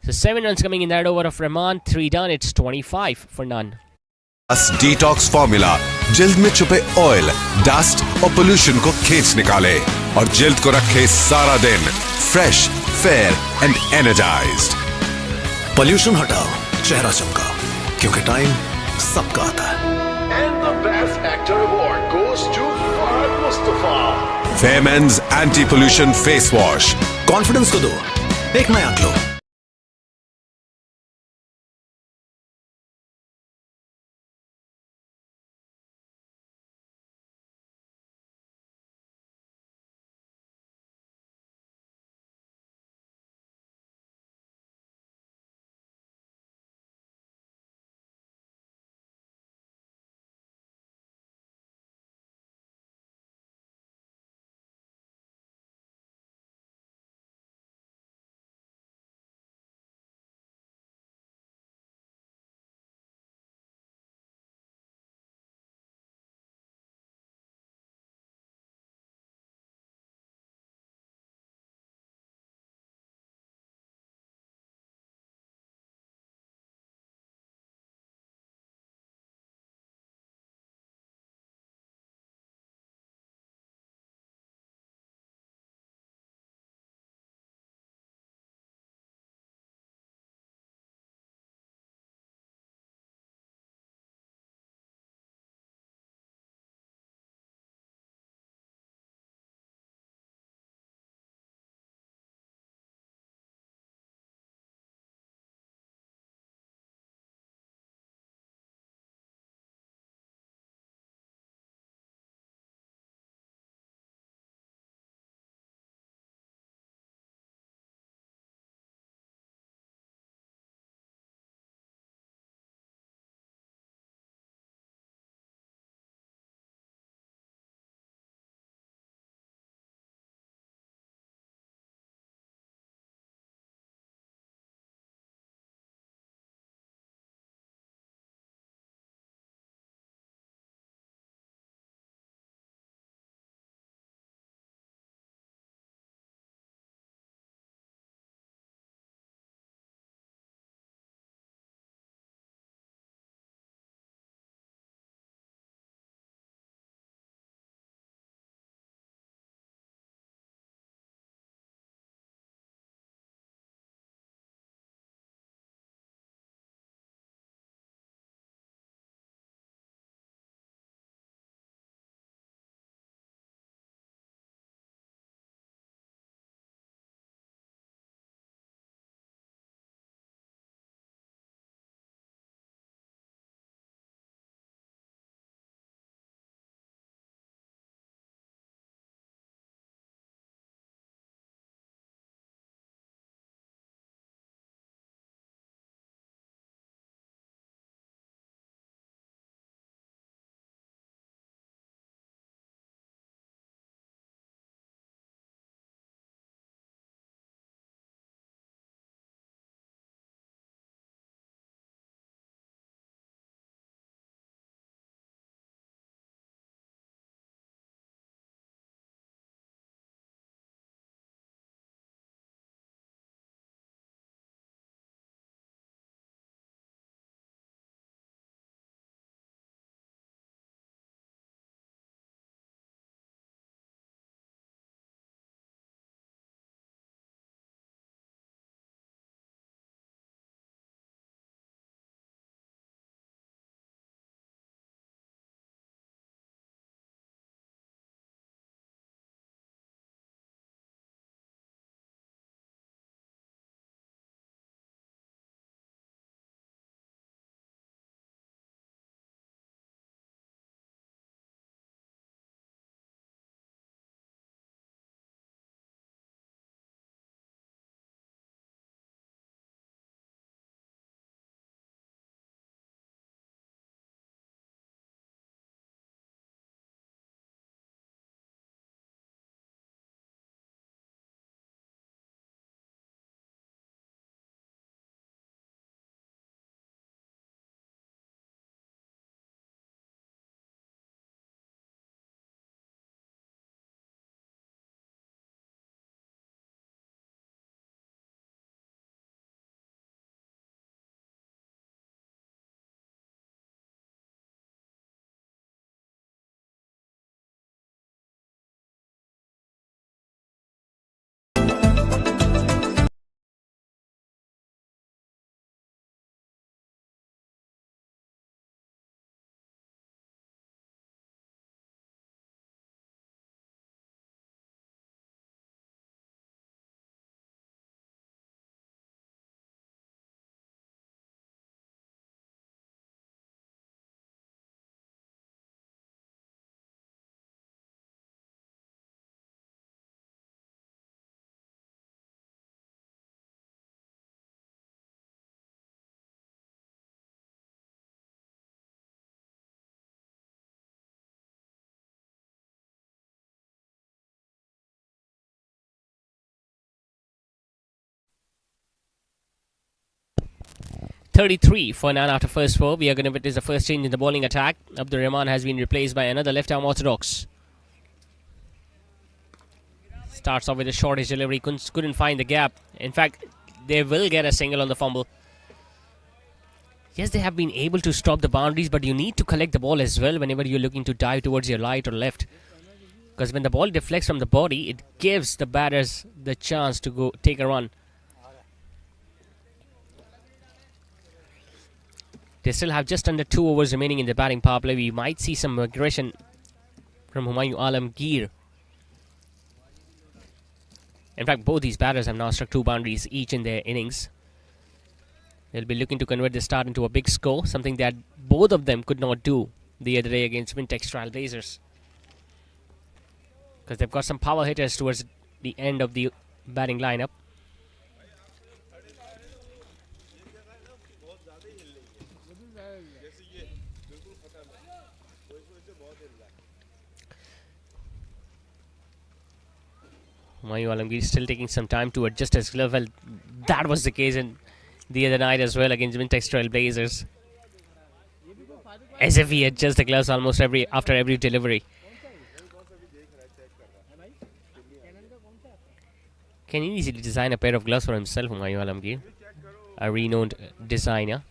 Speaker 12: So 7 runs coming in that over of Rahman, 3 done. It's 25 for none.
Speaker 1: Detox formula जिल्द में छुपे oil, dust और pollution को खींच निकाले और जिल्द को रखे सारा दिन fresh, fair and energised.
Speaker 2: Pollution हटाओ, चेहरा चमका, क्योंकि टाइम सबका आता है।
Speaker 3: And the best actor award goes to Fahad Mustafa.
Speaker 1: Fair men's anti pollution face wash.
Speaker 2: Confidence को दो एक नया glow.
Speaker 12: 33 for Nana after first 4. We are going to witness the first change in the bowling attack. Abdur Rahman has been replaced by another left-arm orthodox. Starts off with a shortish delivery. Couldn't find the gap. In fact, they will get a single on the fumble. Yes, they have been able to stop the boundaries, but you need to collect the ball as well whenever you're looking to dive towards your right or left. Because when the ball deflects from the body, it gives the batters the chance to go take a run. They still have just under 2 overs remaining in the batting power play. We might see some aggression from Humayun Alamgir. In fact, both these batters have now struck 2 boundaries each in their innings. They'll be looking to convert this start into a big score, something that both of them could not do the other day against Wintex Trailblazers. Because they've got some power hitters towards the end of the batting lineup. Humayun Alamgir is still taking some time to adjust his glove. Well, that was the case in the other night as well against Wintex Trailblazers. As if he adjusts the gloves almost after every delivery. Can easily design a pair of gloves for himself, Humayun Alamgir, a renowned designer.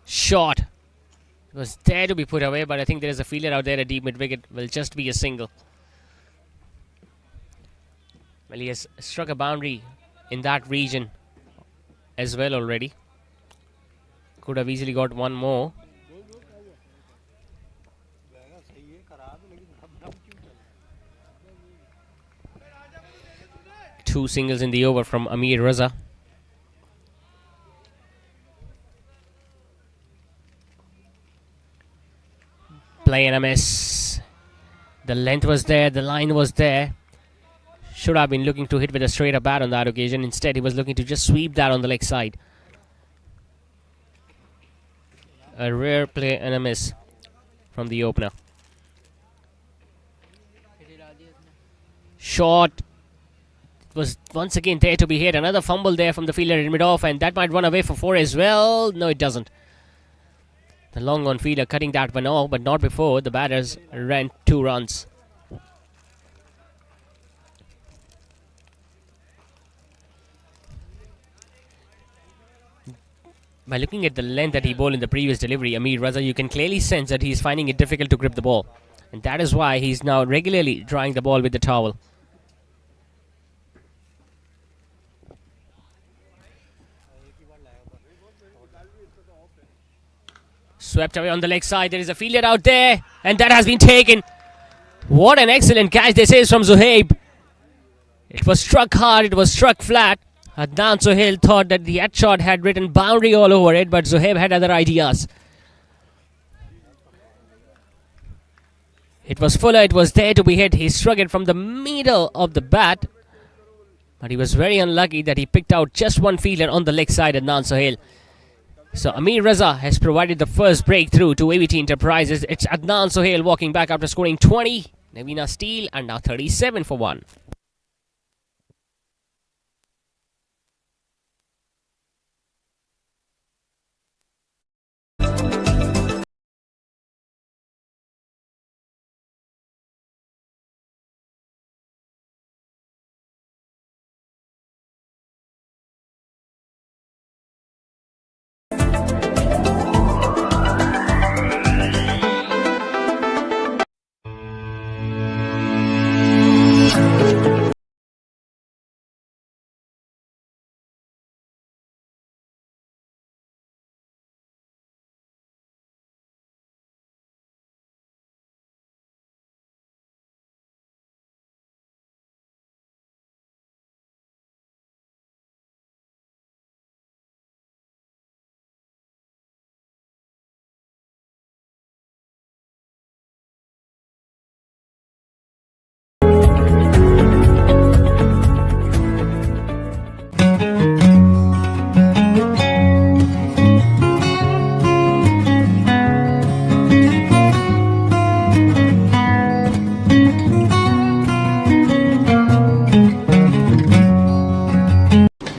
Speaker 12: Shot. It was there to be put away, but I think there is a fielder out there at deep mid-wicket. Will just be a single. Well, he has struck a boundary in that region as well already. Could have easily got one more. Two singles in the over from Amir Raza. Play and a miss. The length was there, the line was there. Should have been looking to hit with a straighter bat on that occasion. Instead, he was looking to just sweep that on the leg side. A rare play and a miss from the opener. Shot. It was once again there to be hit. Another fumble there from the fielder in mid-off, and that might run away for 4 as well. No, it doesn't. The long on fielder cutting that one off, but not before the batters ran 2 runs. By looking at the length that he bowled in the previous delivery, Amir Raza, you can clearly sense that he's finding it difficult to grip the ball. And that is why he's now regularly drying the ball with the towel. Swept away on the leg side. There is a fielder out there, and that has been taken. What an excellent catch this is from Zuhaib. It was struck hard, it was struck flat. Adnan Sohail thought that the shot had written boundary all over it, but Zuhaib had other ideas. It was fuller, it was there to be hit. He struck it from the middle of the bat, but he was very unlucky that he picked out just one fielder on the leg side, Adnan Sohail. So Amir Raza has provided the first breakthrough to AVT Enterprises. It's Adnan Sohail walking back after scoring 20. Navina Steel and now 37 for 1.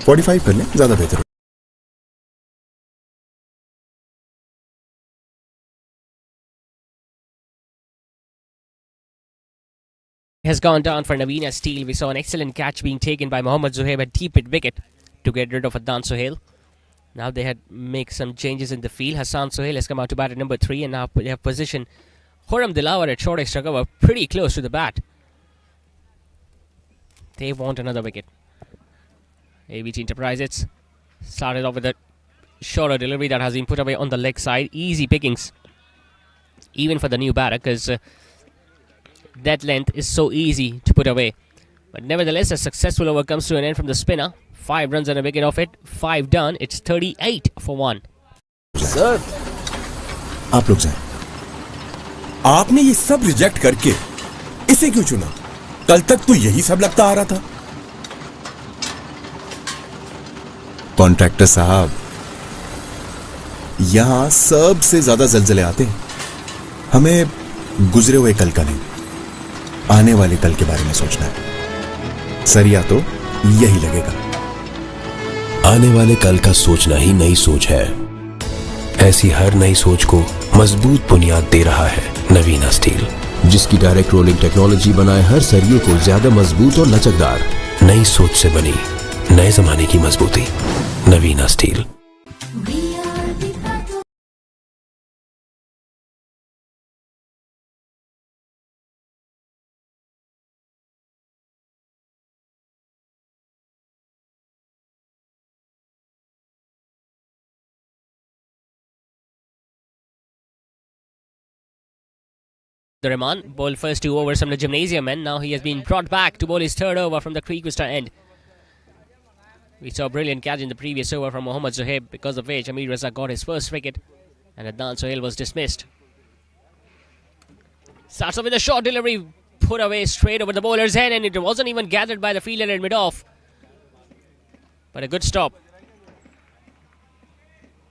Speaker 4: 45 कर लें, ज्यादा बेहतर हो।
Speaker 12: Has gone down for Navina Steel. We saw an excellent catch being taken by Mohammad Zuhaib at deep mid wicket to get rid of Adnan Sohail. Now they had make some changes in the field. Hassan Sohail has come out to bat at number 3, and now they have positioned Khurram Dilawar at short extra cover, pretty close to the bat. They want another wicket. AVT Enterprises started off with a shorter delivery that has been put away on the leg side. Easy pickings, even for the new batter, because that length is so easy to put away. But nevertheless, a successful over comes to an end from the spinner. 5 runs and a wicket off it. 5 done. It's 38 for 1.
Speaker 13: Sir,
Speaker 4: आप लोग जाएं।
Speaker 13: आपने ये सब reject करके इसे क्यों चुना? कल तक तो यही सब लगता आ रहा था।
Speaker 4: कॉन्ट्रैक्टर साहब, यहां सबसे ज्यादा जलजले आते हैं। हमें गुजरे हुए कल का नहीं, आने वाले कल के बारे में सोचना है। सरिया तो यही लगेगा।
Speaker 5: आने वाले कल का सोचना ही नई सोच है। ऐसी हर नई सोच को मजबूत बुनियाद दे रहा है नवीना स्टील, जिसकी डायरेक्ट रोलिंग टेक्नोलॉजी बनाए हर सरिये को ज्यादा मजबूत और लचकदार। नई सोच से बनी नए जमाने की मजबूती। नवीना steel.
Speaker 12: Rahman bowled first 2 overs from the gymnasium, and now he has been brought back to bowl his 3rd over from the Creekwista end. We saw a brilliant catch in the previous over from Mohammad Zuhaib, because of which Amir Raza got his first wicket and Adnan Sohail was dismissed. Starts off with a short delivery, put away straight over the bowler's head, and it wasn't even gathered by the fielder in mid-off. But a good stop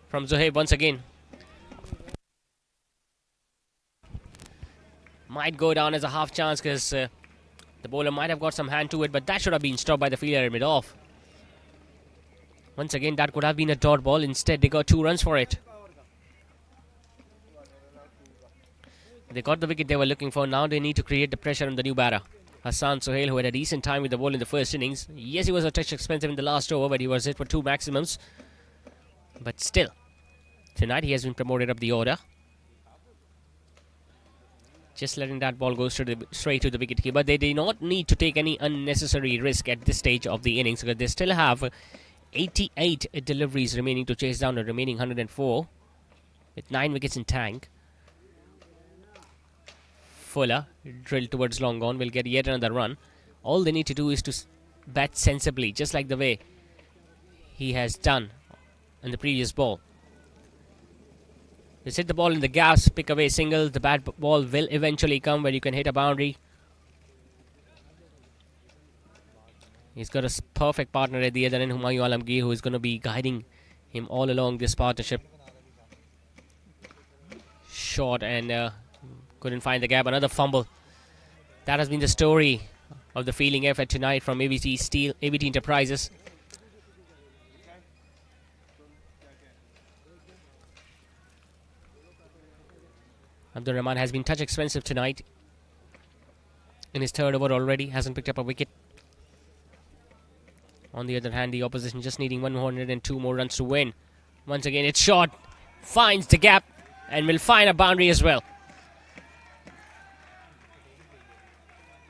Speaker 12: from Zuhaib once again. Might go down as a half chance because the bowler might have got some hand to it, but that should have been stopped by the fielder in mid-off. Once again, that could have been a dot ball. Instead, they got 2 runs for it. They got the wicket they were looking for. Now they need to create the pressure on the new batter, Hassan Sohail, who had a decent time with the ball in the first innings. Yes, he was a touch expensive in the last over, but he was hit for 2 maximums. But still, tonight he has been promoted up the order. Just letting that ball go straight to the wicketkeeper. They did not need to take any unnecessary risk at this stage of the innings, because they still have 88 deliveries remaining to chase down the remaining 104 with 9 wickets in tank. Fuller, drilled towards long on, will get yet another run. All they need to do is to bat sensibly, just like the way he has done in the previous ball. Just hit the ball in the gaps, pick away single. The bad ball will eventually come where you can hit a boundary. He's got a perfect partner at the other end, Humayun Alamgir, who is going to be guiding him all along this partnership. Short and couldn't find the gap. Another fumble. That has been the story of the fielding effort tonight from AVT Steel, AVT Enterprises. Abdur Rahman has been touch expensive tonight. In his 3rd over already, hasn't picked up a wicket. On the other hand, the opposition just needing 102 more runs to win. Once again, it's short, finds the gap, and will find a boundary as well.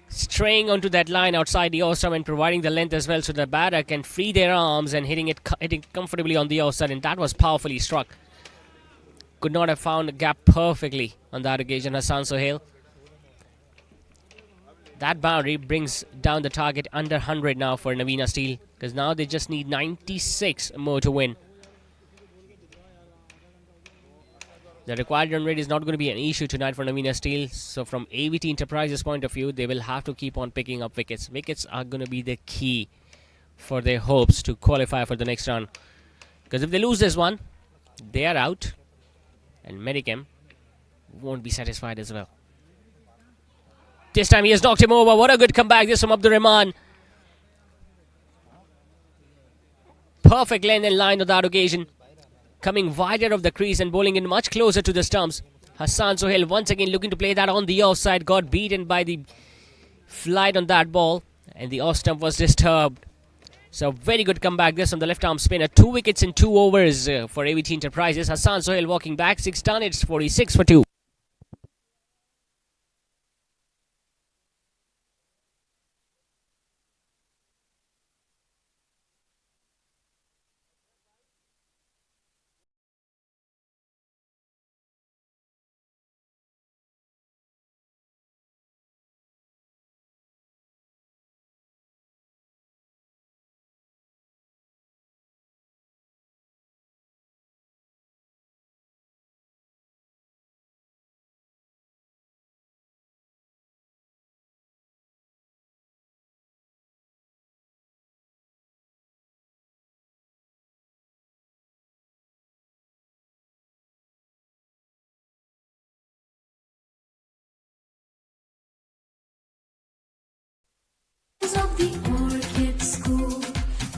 Speaker 12: Straying onto that line outside the off-stump and providing the length as well, so the batter can free their arms and hitting comfortably on the outside, and that was powerfully struck. Could not have found a gap perfectly on that occasion, Hassan Sohail. That boundary brings down the target under 100 now for Navina Steel, because now they just need 96 more to win. The required run rate is not going to be an issue tonight for Navina Steel. So from AVT Enterprises' point of view, they will have to keep on picking up wickets. Wickets are going to be the key for their hopes to qualify for the next round. Because if they lose this one, they are out. And Medicam won't be satisfied as well. This time he has knocked him over. What a good comeback this from Abdur Rahman. perfect length and line on that occasion. Coming wider of the crease and bowling in much closer to the stumps. Hassan Sohail once again looking to play that on the offside. Got beaten by the flight on that ball. And the off stump was disturbed. So very good comeback this from the left arm spinner. 2 wickets in 2 overs for AVT Enterprises. Hassan Sohail walking back. 6 done. It's 46 for 2.
Speaker 6: Of the Orchid School,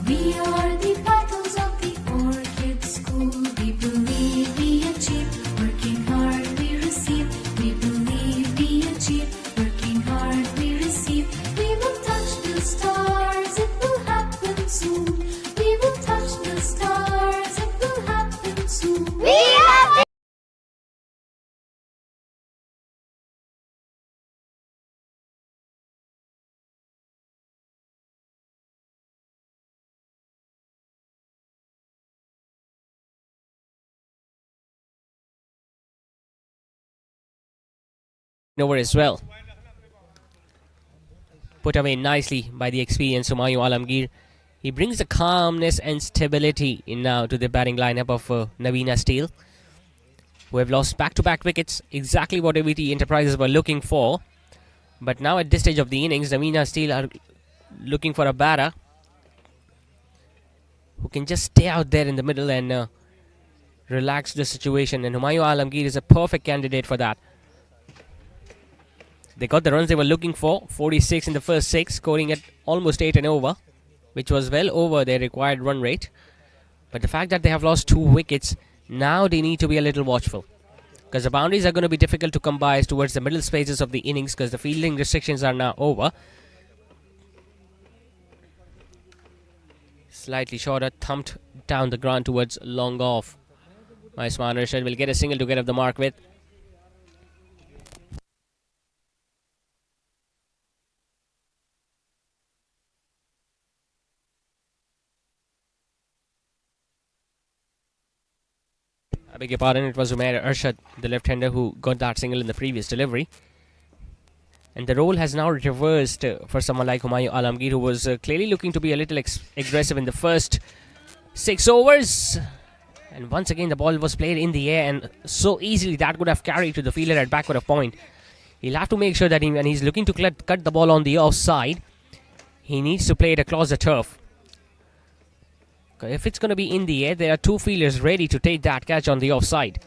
Speaker 6: we are the battles of the Orchid School. We believe we achieve, working hard we receive. We believe we achieve, working hard we receive. We will touch the stars, it will happen soon. We will touch the stars, it will happen soon. We are
Speaker 12: over as well. Put away nicely by the experienced Humayun Alamgir. He brings the calmness and stability in now to the batting lineup of Navina Steel, who have lost back-to-back wickets. Exactly what AVT Enterprises were looking for. But now at this stage of the innings, Navina Steel are looking for a batter who can just stay out there in the middle and relax the situation. And Humayun Alamgir is a perfect candidate for that. They got the runs they were looking for, 46 in the first 6, scoring at almost 8 and over, which was well over their required run rate. But the fact that they have lost 2 wickets, now they need to be a little watchful, because the boundaries are going to be difficult to come by towards the middle spaces of the innings, because the fielding restrictions are now over. Slightly shorter, thumped down the ground towards long off. Maisman Rashid will get a single to get up the mark with. I beg your pardon, it was Umair Arshad, the left-hander, who got that single in the previous delivery. And the role has now reversed for someone like Humayun Alamgir, who was clearly looking to be a little aggressive in the first 6 overs. And once again, the ball was played in the air, and so easily that could have carried to the fielder at backward of point. He'll have to make sure that when he's looking to cut the ball on the offside, he needs to play it across the turf. If it's going to be in the air, there are 2 fielders ready to take that catch on the offside.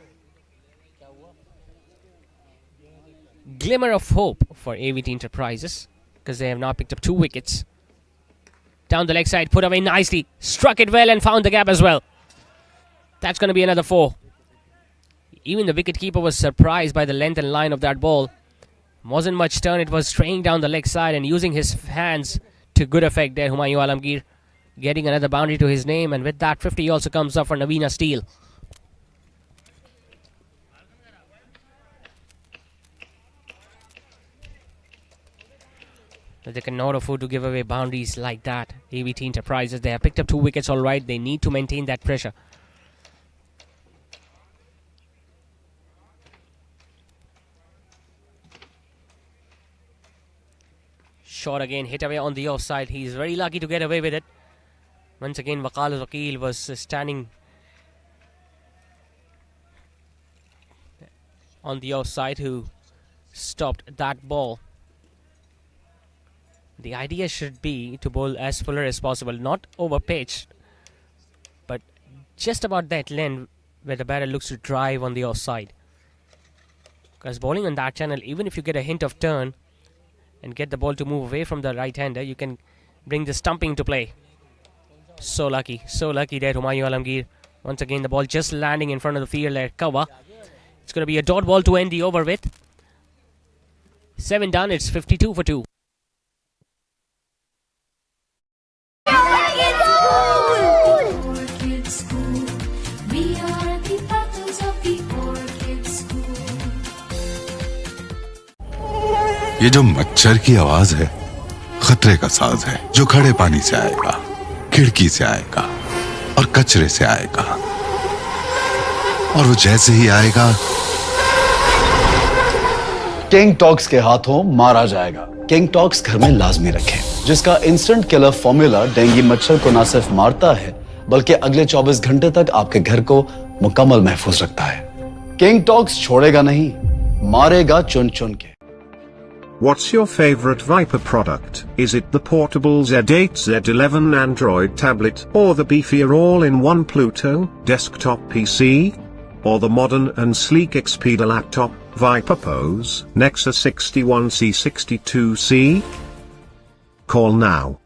Speaker 12: Glimmer of hope for AVT Enterprises, because they have now picked up 2 wickets. Down the leg side, put away nicely, struck it well and found the gap as well. That's going to be another 4. Even the wicketkeeper was surprised by the length and line of that ball. Wasn't much turn, it was straying down the leg side and using his hands to good effect there, Humayun Alamgir. Getting another boundary to his name, and with that 50 also comes up for Navina Steel. But they cannot afford to give away boundaries like that. AVT Enterprises, they have picked up 2 wickets alright. They need to maintain that pressure. Shot again, hit away on the offside. He's very lucky to get away with it. Once again, Waqal Waqil was standing on the offside, who stopped that ball. The idea should be to bowl as fuller as possible, not over pitched, but just about that length where the batter looks to drive on the offside. Because bowling on that channel, even if you get a hint of turn and get the ball to move away from the right-hander, you can bring the stumping into play. So lucky there, Humayun Alamgir. Once again, the ball just landing in front of the field at cover. It's going to be a dot ball to end the over with. 7 done, it's 52 for 2.
Speaker 6: Orchid School. We are the petals of the Orchid School.
Speaker 8: ये जो मच्छर की आवाज है खतरे का साज है जो खड़े पानी से आएगा, खिड़की से आएगा और कचरे से आएगा, और वो जैसे ही आएगा
Speaker 9: किंग टॉक्स के हाथों मारा जाएगा। किंग टॉक्स घर में लाजमी रखें, जिसका इंस्टेंट किलर फॉर्मूला डेंगू मच्छर को न सिर्फ मारता है बल्कि अगले 24 घंटे तक आपके घर को मुकम्मल महफूज रखता है। किंग टॉक्स छोड़ेगा नहीं, मारेगा चुन चुन के।
Speaker 10: What's your favorite Viper product? Is it the portable Z8 Z11 Android tablet or the beefier all-in-one Pluto desktop PC? Or the modern and sleek Xperia laptop, Viper Pose, Nexus 61C62C? Call now.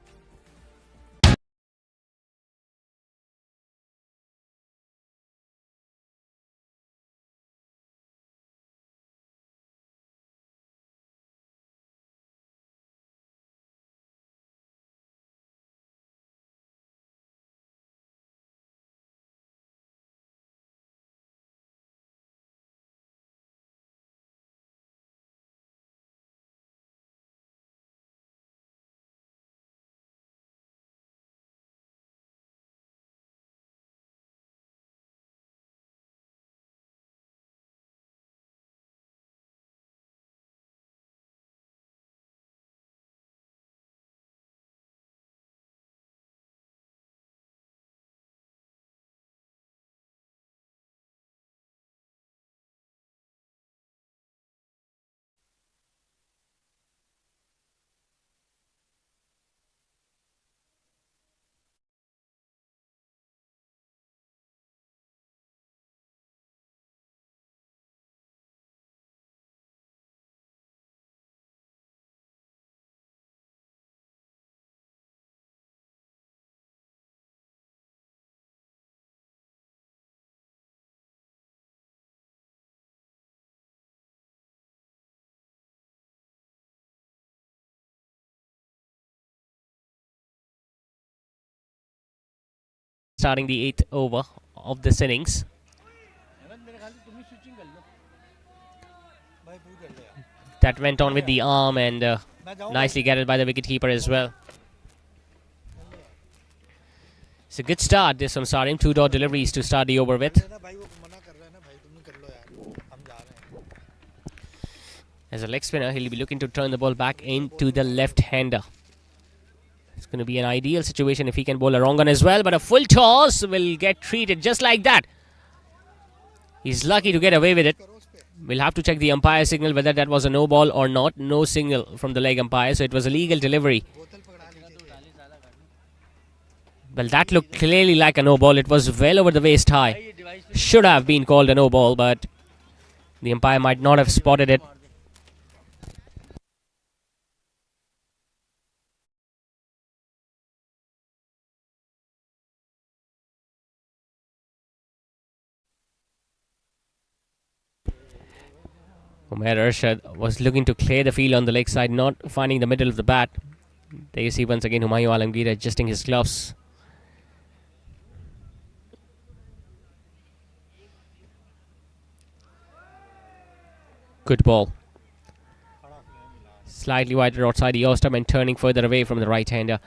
Speaker 12: Starting the 8th over of this innings. That went on with the arm and nicely gathered by the wicketkeeper as well. It's a good start this from Sarim. 2 dot deliveries to start the over with. As a leg spinner, he'll be looking to turn the ball back into the left-hander. It's going to be an ideal situation if he can bowl a wrong one as well, but a full toss will get treated just like that. He's lucky to get away with it. We'll have to check the umpire signal whether that was a no ball or not. No signal from the leg umpire, so it was a legal delivery. Well, that looked clearly like a no ball. It was well over the waist high. Should have been called a no ball, but the umpire might not have spotted it. Umair Arshad was looking to clear the field on the leg side, not finding the middle of the bat. There you see once again Humayun Alamgir adjusting his gloves. Good ball. Slightly wider outside the off-stump and turning further away from the right-hander.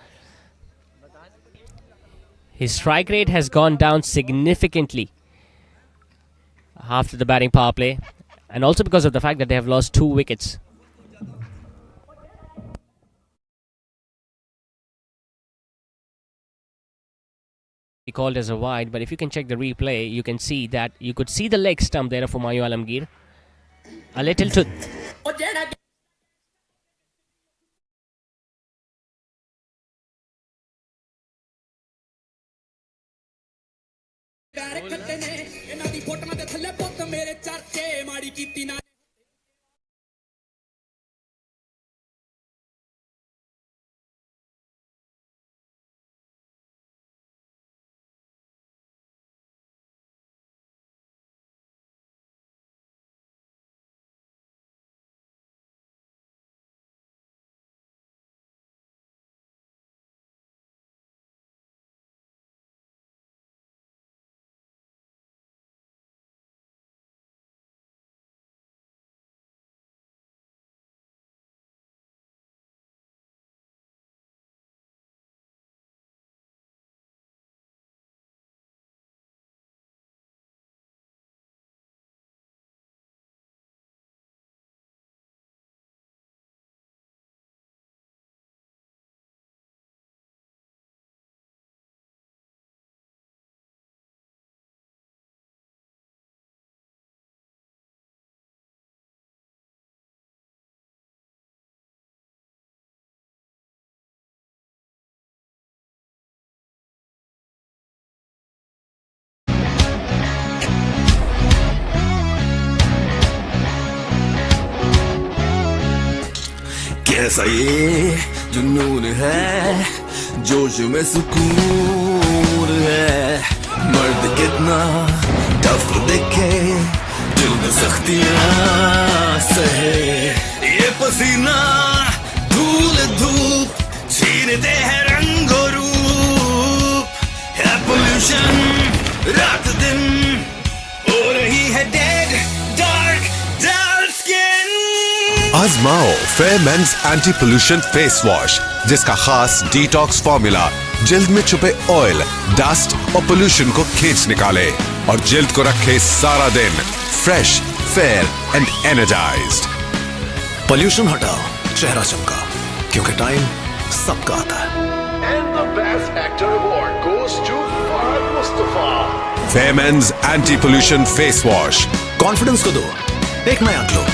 Speaker 12: His strike rate has gone down significantly after the batting power play, and also because of the fact that they have lost 2 wickets. He called as a wide, but if you can check the replay, you can see that you could see the leg stump there of Humayun Alamgir. A little to
Speaker 11: कैसा ये जुनून है, जोश में सुकून है। मर्द कितना टफ दिखे, दिल में सख्तियां सहे। ये पसीना धूल धूप छीनते हैं रंगो रूप। है पोल्यूशन रात दिन, हो रही है डेड डार्क डार्क स्किन।
Speaker 1: आजमाओ fair men's anti pollution face wash, जिसका खास डिटॉक्स फॉर्मूला जल्द में छुपे ऑयल, डस्ट और पोल्यूशन को खींच निकाले और जल्द को रखे सारा दिन fresh, fair and energised.
Speaker 2: Pollution हटाओ, चेहरा चमका, क्योंकि टाइम सबका आता है।
Speaker 3: And the Best Actor Award goes to Fahad Mustafa.
Speaker 1: Fair men's anti pollution face wash.
Speaker 2: Confidence को दो एक नया glow.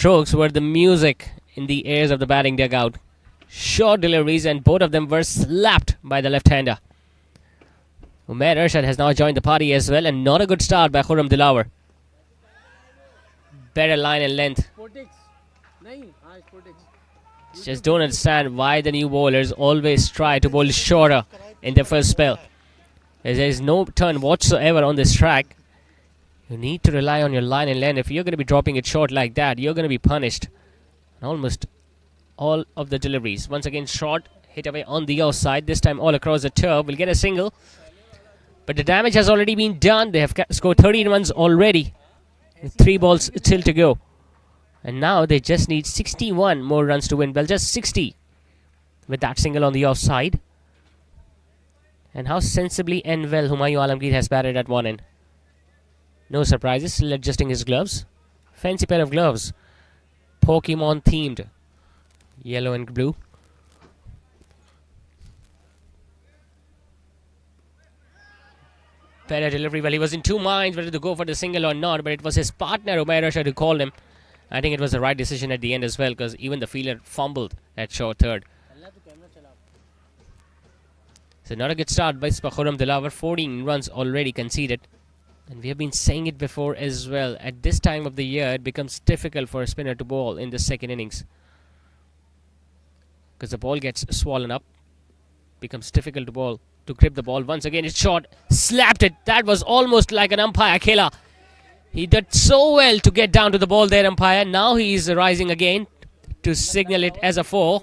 Speaker 12: strokes were the music in the ears of the batting dugout. Short deliveries, and both of them were slapped by the left-hander. Umair Arshad has now joined the party as well, and not a good start by Khurram Dilawar. Better line and length. Just don't understand why the new bowlers always try to bowl shorter in their first spell. There is no turn whatsoever on this track. You need to rely on your line and length. If you're going to be dropping it short like that, you're going to be punished. Almost all of the deliveries. Once again, short, hit away on the outside. This time all across the turf. Will get a single. But the damage has already been done. They have scored 13 runs already. With 3 balls still to go. And now they just need 61 more runs to win. Well, just 60 with that single on the offside. And how sensibly and well Humayun Alamgir has batted at one end. No surprises, still adjusting his gloves. Fancy pair of gloves. Pokemon themed. Yellow and blue. Better delivery. Well, he was in two minds whether to go for the single or not, but it was his partner Umair Arshad who called him. I think it was the right decision at the end as well, because even the fielder fumbled at short third. So not a good start by Khurram Dilawar. 14 runs already conceded. And we have been saying it before as well. At this time of the year, it becomes difficult for a spinner to bowl in the second innings. Because the ball gets swollen up. Becomes difficult to bowl, to grip the ball. Once again, it's short. Slapped it. That was almost like an umpire killer. He did so well to get down to the ball there, umpire. Now he is rising again to signal it as a 4.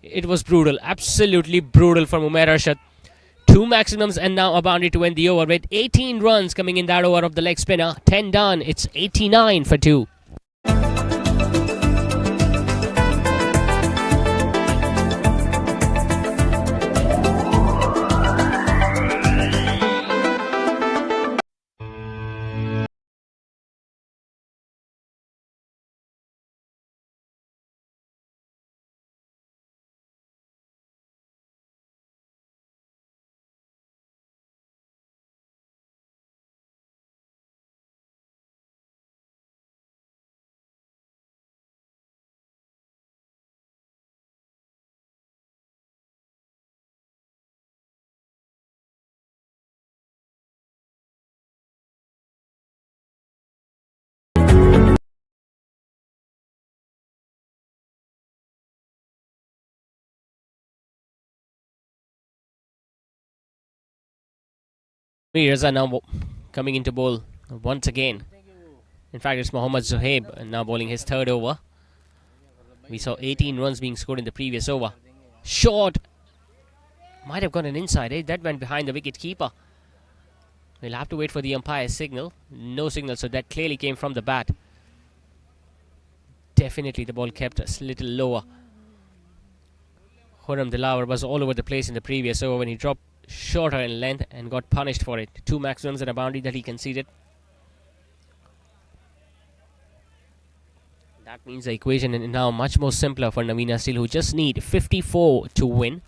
Speaker 12: It was brutal. Absolutely brutal from Umair Arshad. 2 maximums and now a boundary to end the over with 18 runs coming in that over of the leg spinner. 10 done. It's 89 for 2. Players are now coming into bowl once again. In fact, it's Mohammad Zuhaib now bowling his third over. We saw 18 runs being scored in the previous over. Short. Might have gone an inside. That went behind the wicket keeper. We'll have to wait for the umpire's signal. No signal, so that clearly came from the bat. Definitely the ball kept a little lower. Khurram Dilawar was all over the place in the previous over when he dropped shorter in length and got punished for it. 2 maximums and a boundary that he conceded. That means the equation is now much more simpler for Navina Steel, who just need 54 to win.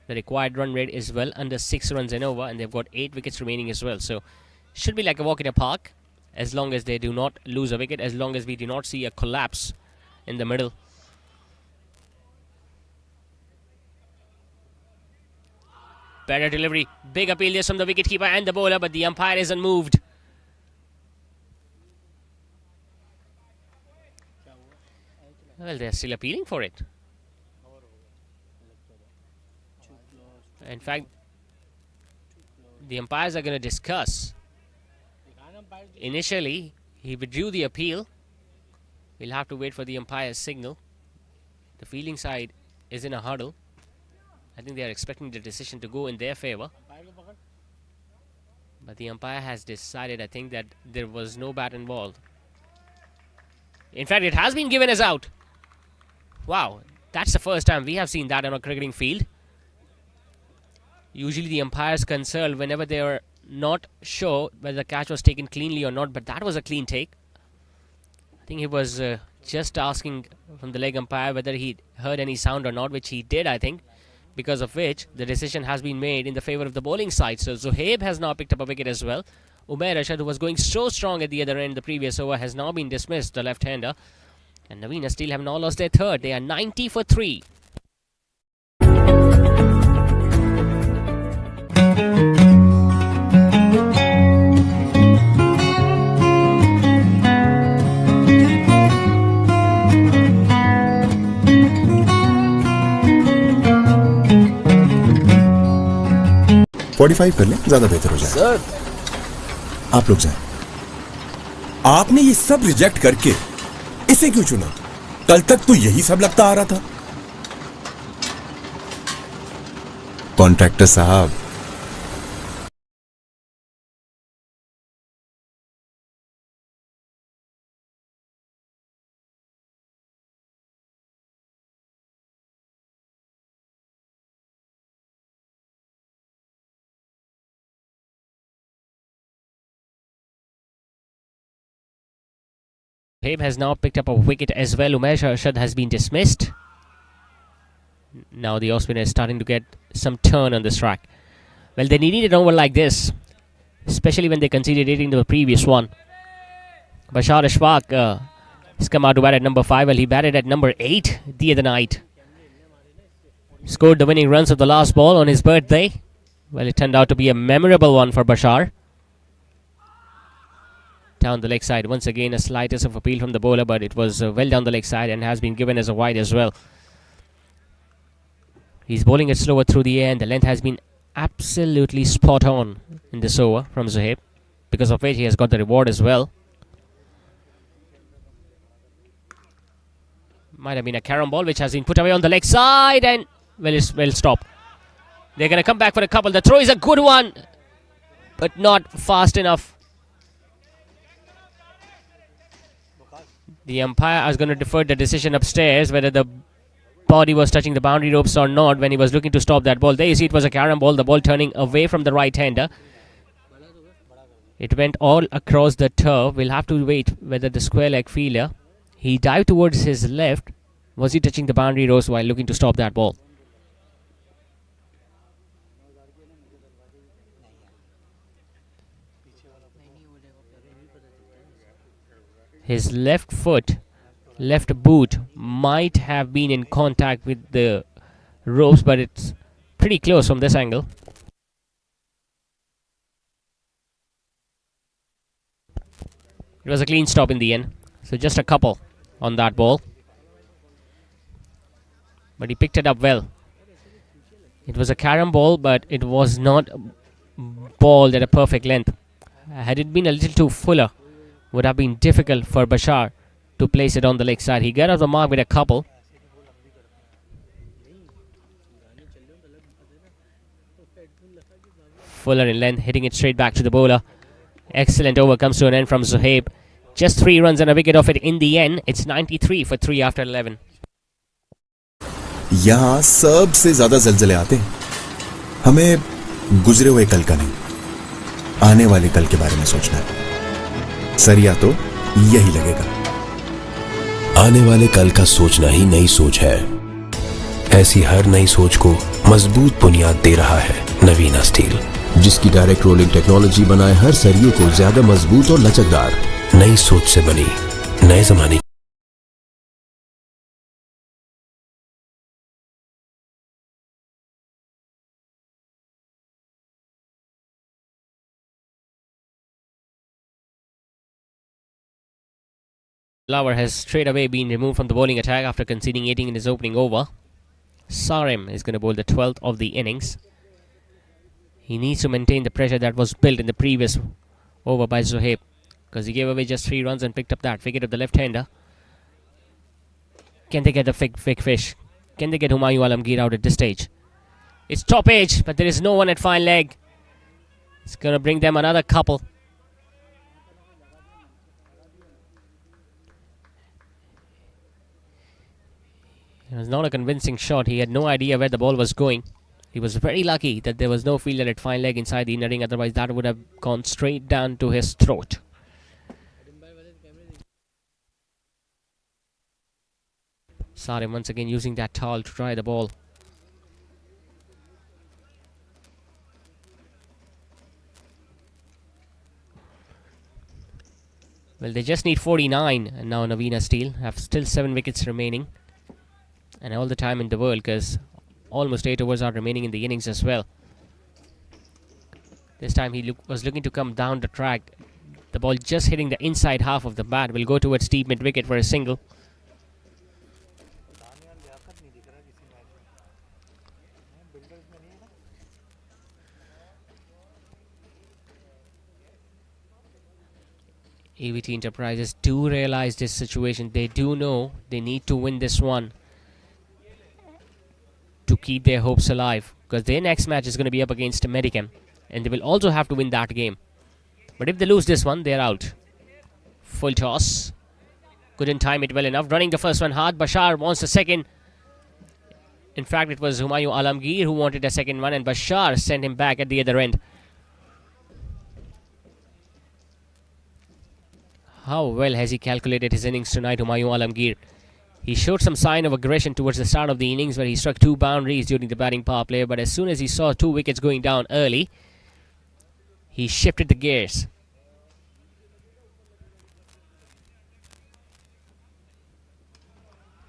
Speaker 12: The required run rate is well under 6 runs and over, and they've got 8 wickets remaining as well. So should be like a walk in a park, as long as they do not lose a wicket, as long as we do not see a collapse in the middle. Better delivery. Big appeal there from the wicketkeeper and the bowler, but the umpire isn't moved. Well, they're still appealing for it. In fact, the umpires are going to discuss. Initially, he withdrew the appeal. We'll have to wait for the umpire's signal. The fielding side is in a huddle. I think they are expecting the decision to go in their favor. But the umpire has decided, I think, that there was no bat involved. In fact, it has been given as out. Wow, that's the first time we have seen that on a cricketing field. Usually the umpires consult whenever they are not sure whether the catch was taken cleanly or not, but that was a clean take. I think he was just asking from the leg umpire whether he heard any sound or not, which he did, I think, because of which the decision has been made in the favor of the bowling side. So Zuhaib has now picked up a wicket as well. Umair Rashad, who was going so strong at the other end the previous over, has now been dismissed, the left-hander. And Navina Steel have now lost their third. They are 90 for 3.
Speaker 4: $45 कर लें, ज्यादा बेहतर हो जाए।
Speaker 11: Sir
Speaker 4: आप लोग जाएं।
Speaker 13: आपने ये सब रिजेक्ट करके इसे क्यों चुना? कल तक तो यही सब लगता आ रहा था।
Speaker 4: कॉन्ट्रैक्टर साहब,
Speaker 12: Zohaib has now picked up a wicket as well. Umair Rashad has been dismissed. Now the off-spinner is starting to get some turn on this track. Well, they needed an over like this, especially when they conceded 8 in the previous one. Bashar Ashfaq has come out to bat at number 5. Well, he batted at number 8 the other night. Scored the winning runs of the last ball on his birthday. Well, it turned out to be a memorable one for Bashar. Down the leg side. Once again, a slightest of appeal from the bowler, but it was well down the leg side and has been given as a wide as well. He's bowling it slower through the air, and the length has been absolutely spot on in this over from Zohaib, because of which he has got the reward as well. Might have been a carom ball which has been put away on the leg side, and well, it's well stopped. They're going to come back for a couple. The throw is a good one, but not fast enough. The umpire is going to defer the decision upstairs whether the body was touching the boundary ropes or not when he was looking to stop that ball. There you see it was a carom ball, the ball turning away from the right-hander. It went all across the turf. We'll have to wait whether the square leg fielder, he dived towards his left. Was he touching the boundary ropes while looking to stop that ball? His left foot, left boot might have been in contact with the ropes, but it's pretty close from this angle. It was a clean stop in the end. So just a couple on that ball. But he picked it up well. It was a carom ball, but it was not balled at a perfect length. Had it been a little too fuller, would have been difficult for Bashar to place it on the leg side. He got off the mark with a couple. Fuller in length, hitting it straight back to the bowler. Excellent over comes to an end from Zohaib. Just 3 runs and a wicket off it in the end. It's 93 for 3 after 11.
Speaker 4: यहां सबसे ज्यादा जलजले आते हैं। हमें गुजरे हुए कल का नहीं, आने वाले कल के बारे में सोचना है। सरिया तो यही लगेगा।
Speaker 5: आने वाले कल का सोचना ही नई सोच है। ऐसी हर नई सोच को मजबूत बुनियाद दे रहा है नवीना स्टील, जिसकी डायरेक्ट रोलिंग टेक्नोलॉजी बनाए हर सरिये को ज्यादा मजबूत और लचकदार। नई सोच से बनी नए जमाने।
Speaker 12: Lauer has straight away been removed from the bowling attack after conceding 18 in his opening over. Sarem is going to bowl the 12th of the innings. He needs to maintain the pressure that was built in the previous over by Zohaib, because he gave away just 3 runs and picked up that wicket of the left-hander. Can they get the big fish? Can they get Humayun Alamgir out at this stage? It's top edge, but there is no one at fine leg. It's going to bring them another couple. It was not a convincing shot. He had no idea where the ball was going. He was very lucky that there was no fielder at fine leg inside the inner ring. Otherwise, that would have gone straight down to his throat. Sarem once again using that towel to dry the ball. Well, they just need 49, and now Navina Steel have still 7 wickets remaining, and all the time in the world, because almost 8 overs are remaining in the innings as well. This time he was looking to come down the track. The ball just hitting the inside half of the bat will go towards deep mid wicket for a single. AVT Enterprises do realize this situation. They do know they need to win this one to keep their hopes alive, because their next match is going to be up against Medicam, and they will also have to win that game. But if they lose this one, they're out. Full toss. Couldn't time it well enough. Running the first one hard. Bashar wants the second. In fact, it was Humayun Alamgir who wanted the second one, and Bashar sent him back at the other end. How well has he calculated his innings tonight, Humayun Alamgir? He showed some sign of aggression towards the start of the innings, where he struck 2 boundaries during the batting power play, but as soon as he saw 2 wickets going down early, he shifted the gears.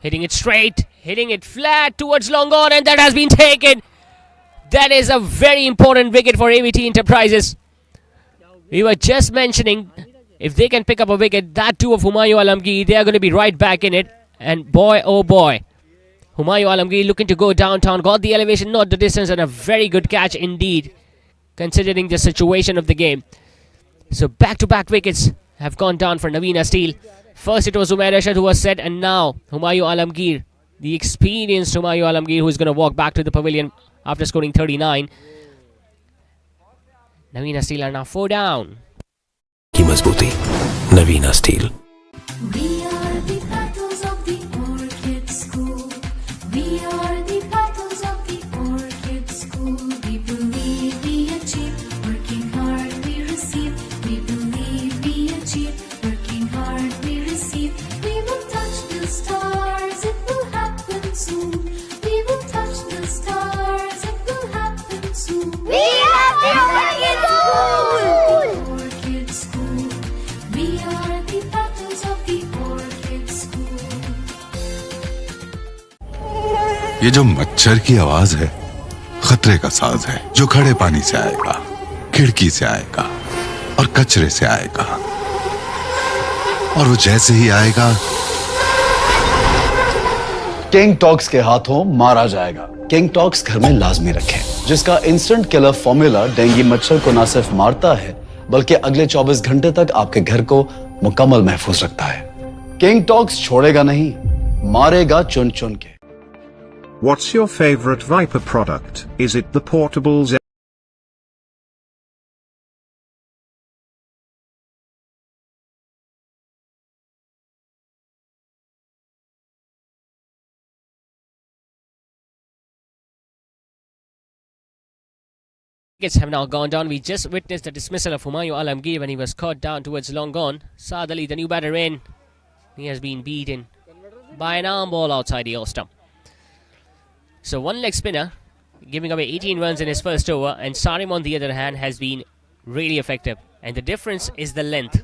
Speaker 12: Hitting it straight, hitting it flat towards long on, and that has been taken. That is a very important wicket for AVT Enterprises. We were just mentioning, if they can pick up a wicket, that too of Humayun Alamgir, they are going to be right back in it. And boy, oh boy, Humayun Alamgir looking to go downtown, got the elevation, not the distance, and a very good catch indeed, considering the situation of the game. So back-to-back wickets have gone down for Navina Steel. First it was Umair Rashid who was set, and now Humayun Alamgir, the experienced Humayun Alamgir, who is going to walk back to the pavilion after scoring 39. Navina Steel are now 4 down.
Speaker 5: की मजबूती नवीना steel.
Speaker 6: We are the petals of the orchid school. We are the petals of the orchid school. We believe we achieve, working hard we receive. We believe we achieve, working hard we receive. We will touch the stars, it will happen soon. We will touch the stars, it will happen soon.
Speaker 7: We are the orchid school.
Speaker 6: Orchid school. We are the petals of the orchid school.
Speaker 8: ये जो मच्छर की आवाज है खतरे का साज है, जो खड़े पानी से आएगा, खिड़की से आएगा और कचरे से आएगा, और वो जैसे ही आएगा
Speaker 9: किंग टॉक्स के हाथों मारा जाएगा। किंग टॉक्स घर में लाजमी रखें, जिसका इंस्टेंट किलर फॉर्मूला डेंगू मच्छर को न सिर्फ मारता है बल्कि अगले 24 घंटे तक आपके घर को मुकम्मल महफूज रखता है। किंग टॉक्स छोड़ेगा नहीं, मारेगा चुन चुन के।
Speaker 10: What's your favorite Viper product? Is it the portable Z?
Speaker 12: Wickets have now gone down. We just witnessed the dismissal of Humayun Alamgir when he was caught down towards long on. Saad Ali, the new batter in. He has been beaten by an arm ball outside the off stump. So one leg spinner giving away 18 runs in his first over, and Sarim on the other hand has been really effective. And the difference is the length.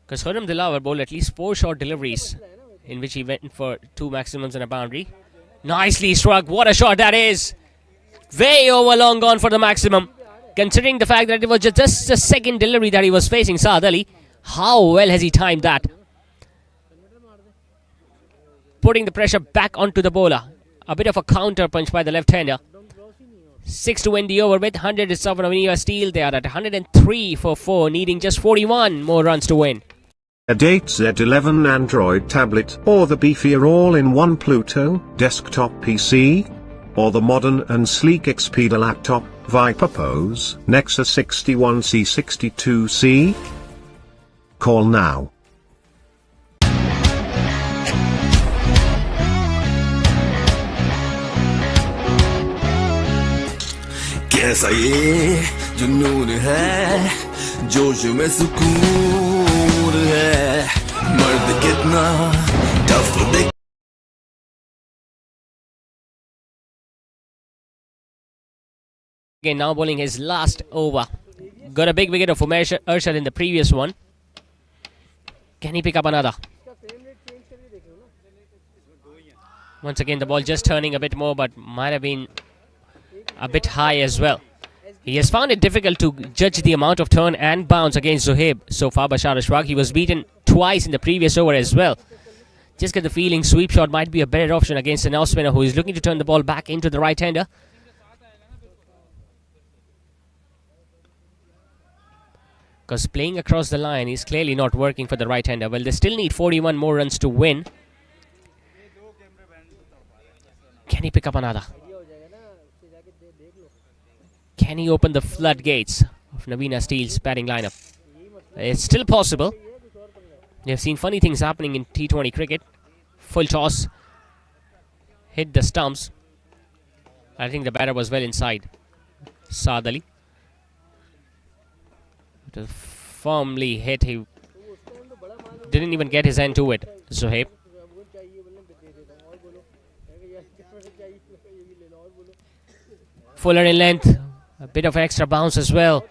Speaker 12: Because Khurram Dilawar bowled at least 4 short deliveries, in which he went for 2 maximums and a boundary. Nicely struck. What a shot that is. Way over long gone for the maximum. Considering the fact that it was just the second delivery that he was facing, Saad Ali. How well has he timed that? Putting the pressure back onto the bowler. A bit of a counter punch by the left-hander. 6 to win the over with 100 is of Navina Steel. They are at 103 for 4, needing just 41 more runs to win.
Speaker 10: A Date Z11 Android tablet, or the beefier all-in-one Pluto desktop PC, or the modern and sleek Expedia laptop, Viper Pose, Nexus 61C62C? Call now.
Speaker 11: कैसा ये जुनून है, जोश में सुकून है, मर्द कितना टफ देख
Speaker 12: again, now bowling his last over. Got a big wicket of Umesh Arshad in the previous one. Can he pick up another? Once again, the ball just turning a bit more, but might have been a bit high as well. He has found it difficult to judge the amount of turn and bounce against Zohaib so far. Bashar Ashfaq, he was beaten twice in the previous over as well. Just get the feeling sweep shot might be a better option against an off spinner who is looking to turn the ball back into the right-hander. Because playing across the line is clearly not working for the right-hander. Well, they still need 41 more runs to win. Can he pick up another? Can he open the floodgates of Navina Steel's batting lineup? It's still possible. We have seen funny things happening in T20 cricket. Full toss. Hit the stumps. I think the batter was well inside. Saad Ali. It was firmly hit. He didn't even get his hand to it. Zohaib. Fuller in length. A bit of extra bounce as well.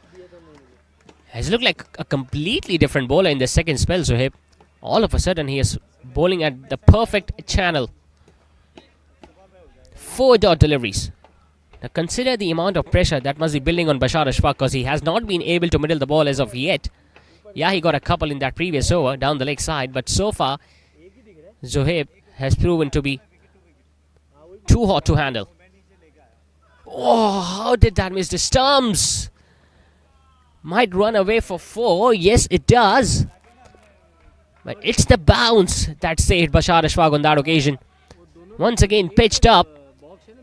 Speaker 12: Has looked like a completely different bowler in the second spell, Zohaib. All of a sudden, he is bowling at the perfect channel. 4 dot deliveries. Now consider the amount of pressure that must be building on Bashar Ashfaq because he has not been able to middle the ball as of yet. Yeah, he got a couple in that previous over down the leg side, but so far, Zohaib has proven to be too hot to handle. Oh, how did that miss the stumps? Might run away for 4. Yes, it does. But it's the bounce that saved Bashar Ashfaq on that occasion. Once again, pitched up.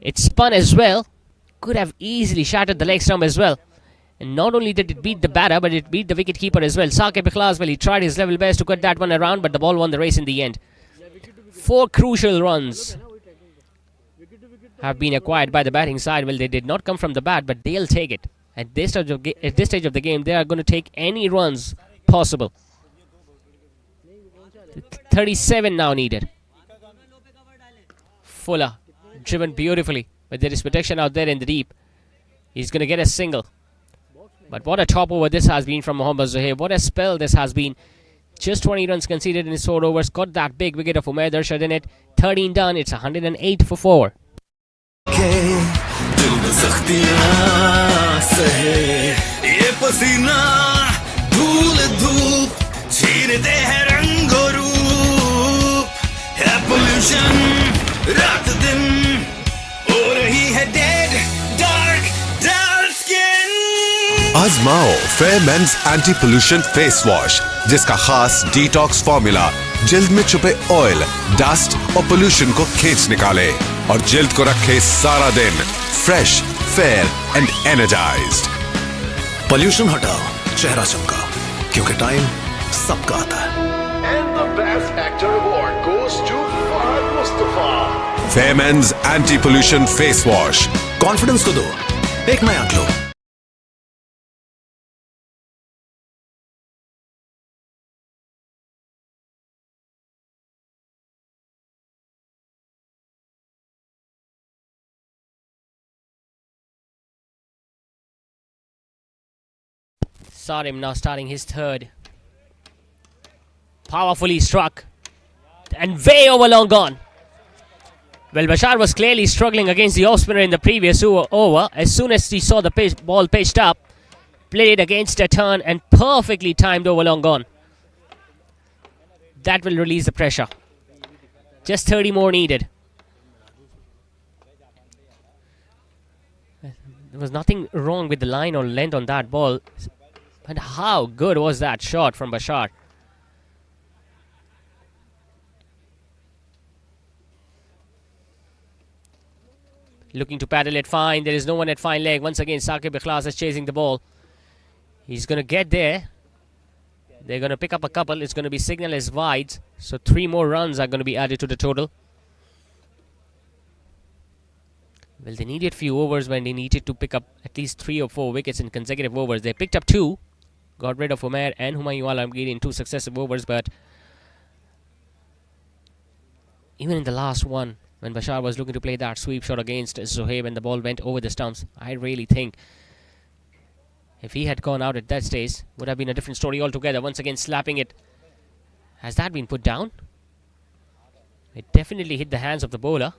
Speaker 12: It spun as well. Could have easily shattered the leg stump as well. And not only did it beat the batter, but it beat the wicketkeeper as well. Saqib Ikhlas, well, he tried his level best to cut that one around, but the ball won the race in the end. 4 crucial runs have been acquired by the batting side. Well, they did not come from the bat, but they'll take it. At this stage of the game, they are going to take any runs possible. 37 now needed. Fuller, driven beautifully, but there is protection out there in the deep. He's going to get a single. But what a top over this has been from Mohammad Zohaib. What a spell this has been. Just 20 runs conceded in his 4 overs. Got that big wicket of Umair Arshad in it. 13 done. It's 108 for 4.
Speaker 1: आजमाओ fair men's anti pollution face wash जिसका खास detox formula जिल्द में छुपे oil, dust और pollution को खींच निकाले और जिल्द को रखे सारा दिन fresh, fair and energised.
Speaker 2: Pollution हटाओ, चेहरा चमका, क्योंकि टाइम सबका आता है।
Speaker 3: And the best actor award goes to Fahad Mustafa.
Speaker 1: Fair men's anti pollution face wash.
Speaker 2: Confidence को दो एक नया glow.
Speaker 12: Sarim now starting his third. Powerfully struck. And way over long gone. Well, Bashar was clearly struggling against the off-spinner in the previous over. As soon as he saw the ball pitched up, played it against a turn and perfectly timed over long gone. That will release the pressure. Just 30 more needed. There was nothing wrong with the line or length on that ball. But how good was that shot from Bashar? Looking to paddle it fine. There is no one at fine leg. Once again, Saqib Ikhlas is chasing the ball. He's going to get there. They're going to pick up a couple. It's going to be signal as wides. So 3 more runs are going to be added to the total. Well, they needed few overs when they needed to pick up at least 3 or 4 wickets in consecutive overs. They picked up 2. Got rid of Umair and Humayun Alamgir in 2 successive overs. But even in the last one, when Bashar was looking to play that sweep shot against Zohaib and the ball went over the stumps, I really think If he had gone out at that stage, would have been a different story altogether. Once again, slapping it. Has that been put down? It definitely hit the hands of the bowler.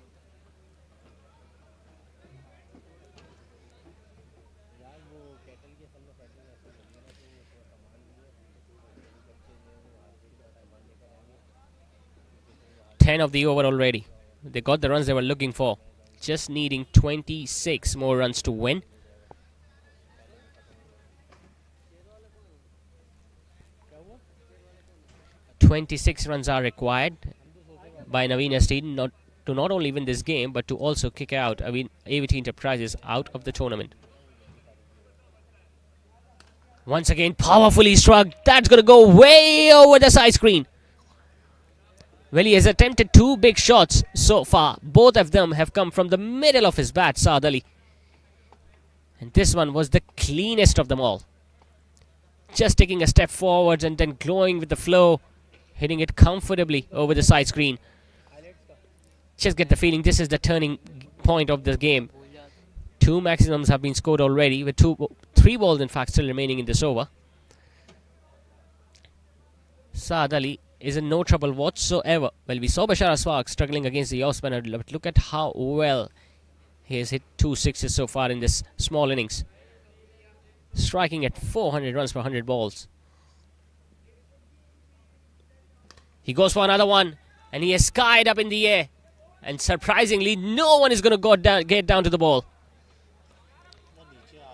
Speaker 12: Ten of the over already. They got the runs they were looking for. Just needing 26 more runs to win. "26 runs are required by Navina Steel to not only win this game but to also kick out AVT Enterprises out of the tournament." Once again, powerfully struck. That's going to go way over the side screen. Well, he has attempted two big shots so far. Both of them have come from the middle of his bat, Saad Ali. And this one was the cleanest of them all. Just taking a step forwards and then glowing with the flow, hitting it comfortably over the side screen. Just get the feeling this is the turning point of the game. Two maximums have been scored already, with three balls in fact still remaining in this over. Saad Ali is in no trouble whatsoever. Well, we saw Bashar Aswaq struggling against the off spinner, but look at how well he has hit 2 sixes so far in this small innings, striking at 400 runs per 100 balls. He goes for another one, and he has skied up in the air, and surprisingly no one is going to get down to the ball.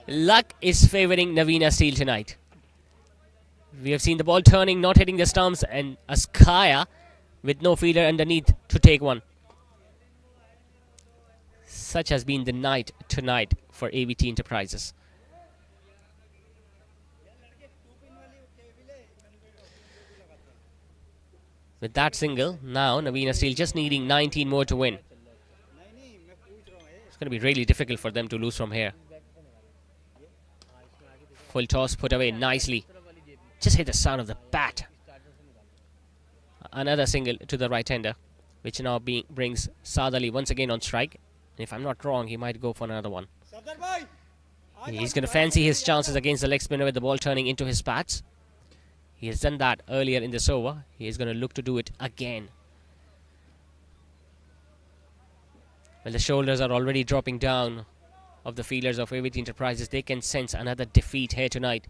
Speaker 12: Luck is favouring Navina Steel tonight. We have seen the ball turning, not hitting the stumps, and Askaya with no fielder underneath to take one. Such has been the night tonight for AVT Enterprises. With that single, now Navina Steel just needing 19 more to win. It's going to be really difficult for them to lose from here. Full toss put away nicely. Just hit the sound of the bat. Another single to the right-hander, which now brings Saad Ali once again on strike. And if I'm not wrong, he might go for another one. He's going to fancy his chances against the leg spinner with the ball turning into his bats. He has done that earlier in this over. He is going to look to do it again. Well, the shoulders are already dropping down of the fielders of AVT Enterprises. They can sense another defeat here tonight.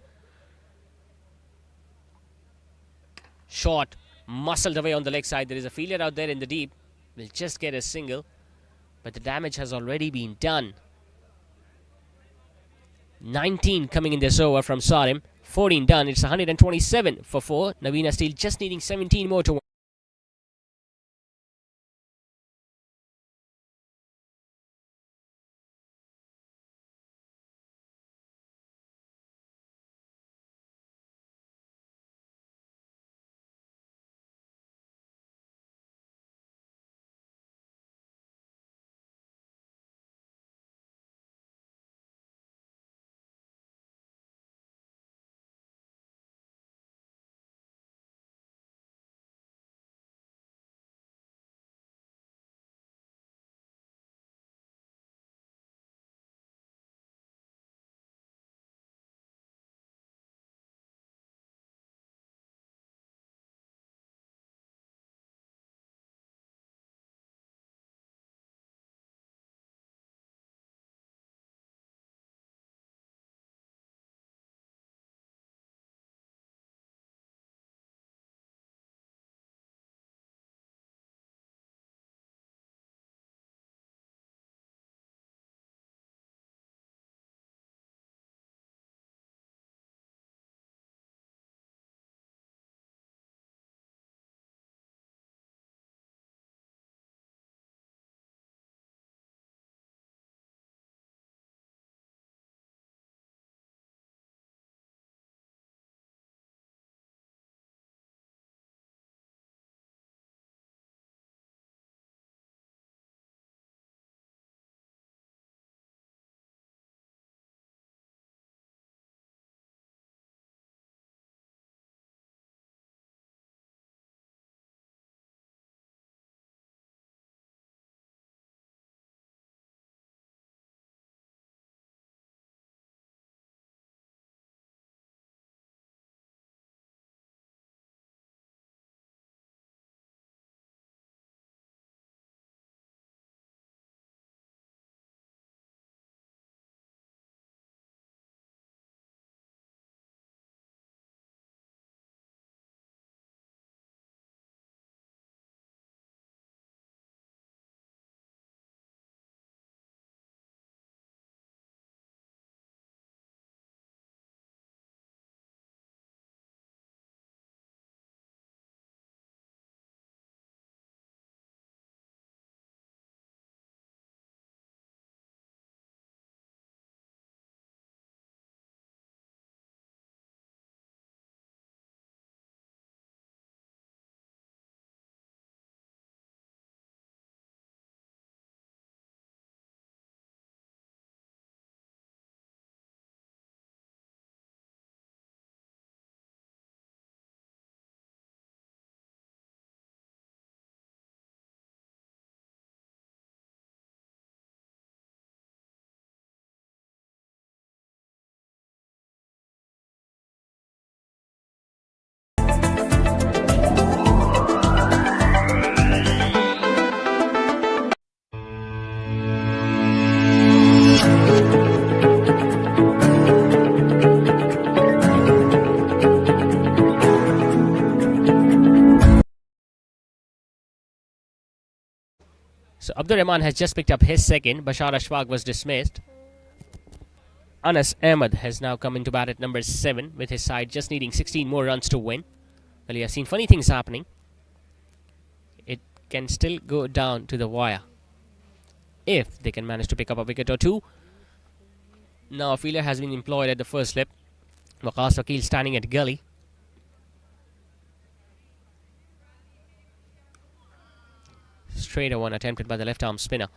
Speaker 12: Short, muscled away on the leg side. There is a fielder out there in the deep. Will just get a single, but the damage has already been done. 19 coming in this over from Sarim. 14 done. It's 127 for 4. Navina Steel just needing 17 more to win. Abdur Rahman has just picked up his second. Bashar Ashfaq was dismissed. Anas Ahmed has now come into bat at number 7 with his side just needing 16 more runs to win. Well, you have seen funny things happening. It can still go down to the wire if they can manage to pick up a wicket or two. Now a fielder has been employed at the first slip. Waqas Wakil standing at gully. Straighter one attempted by the left arm spinner.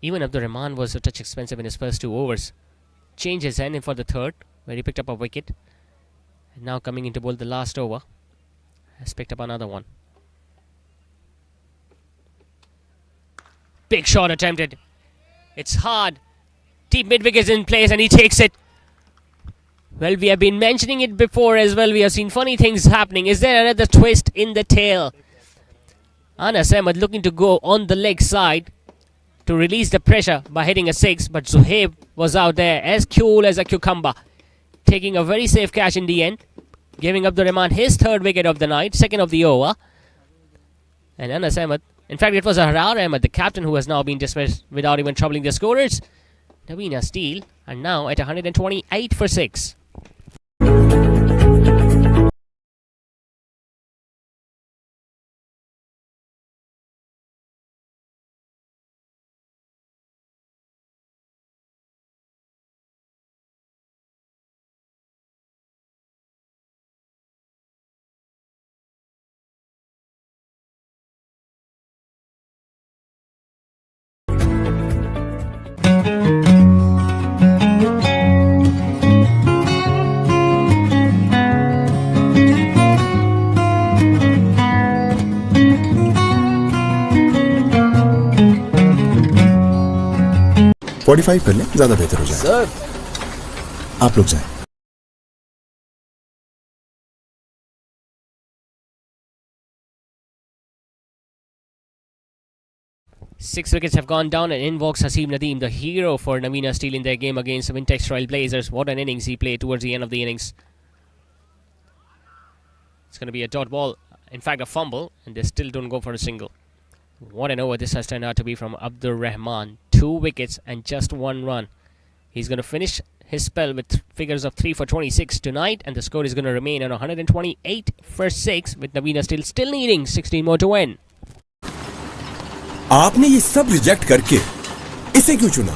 Speaker 12: Even Abdur Rahman was a touch expensive in his first 2 overs. Changed his end in for the third, where he picked up a wicket. And now coming into bowl the last over, has picked up another one. Big shot attempted. It's hard. Deep mid wicket is in place and he takes it. Well, we have been mentioning it before as well. We have seen funny things happening. Is there another twist in the tail? Anas Ahmed looking to go on the leg side to release the pressure by hitting a 6, but Zuhaib was out there as cool as a cucumber, taking a very safe catch in the end, giving Abdur Rahman his 3rd wicket of the night, 2nd of the over. And Anas Ahmed, in fact it was Harar Ahmed, the captain, who has now been dismissed without even troubling the scorers. Navina Steel are now at 128 for 6.
Speaker 4: Forty 45 कर लें, ज्यादा बेहतर हो जाए।
Speaker 2: Sir,
Speaker 4: आप लोग जाएं।
Speaker 12: Six wickets have gone down and in walks Haseeb Nadeem, the hero for Navina Steel in their game against Wintex Trailblazers. What an innings he played towards the end of the innings. It's going to be a dot ball, in fact a fumble, and they still don't go for a single. What an over this has turned out to be from Abdur Rahman. 2 wickets and just 1 run. He's going to finish his spell with figures of 3 for 26 tonight, and the score is going to remain on 128 for 6 with Navina still needing 16 more to win.
Speaker 13: आपने ये सब reject करके इसे क्यों चुना?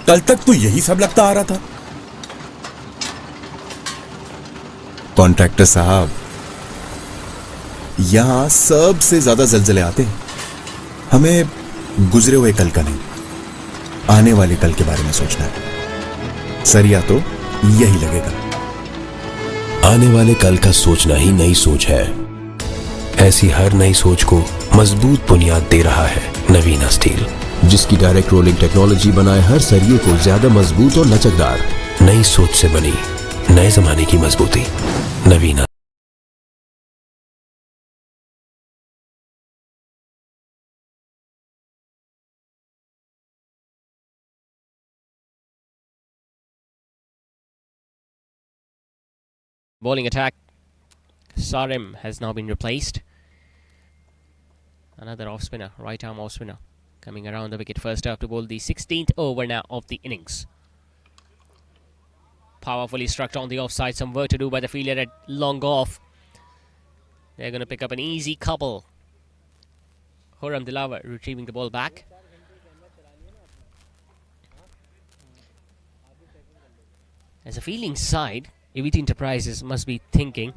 Speaker 13: कल तक तो यही सब लगता आ रहा था।
Speaker 4: कॉन्ट्रैक्टर साहब, यहां सबसे ज्यादा जलजले आते हैं। हमें गुजरे हुए कल का नहीं, आने वाले कल के बारे में सोचना है। सरिया तो यही लगेगा।
Speaker 5: आने वाले कल का सोचना ही नई सोच है। ऐसी हर नई सोच को मजबूत बुनियाद दे रहा है नवीना स्टील, जिसकी डायरेक्ट रोलिंग टेक्नोलॉजी बनाए हर सरिये को ज्यादा मजबूत और लचकदार। नई सोच से बनी नए जमाने की मजबूती। नवीना।
Speaker 12: Bowling attack. Sarim has now been replaced. Another off spinner, right arm off spinner, coming around the wicket first up to bowl the 16th over now of the innings. Powerfully struck on the offside. Some work to do by the fielder at long off. They're going to pick up an easy couple. Khurram Dilawar retrieving the ball back. As a fielding side, AVT Enterprises must be thinking,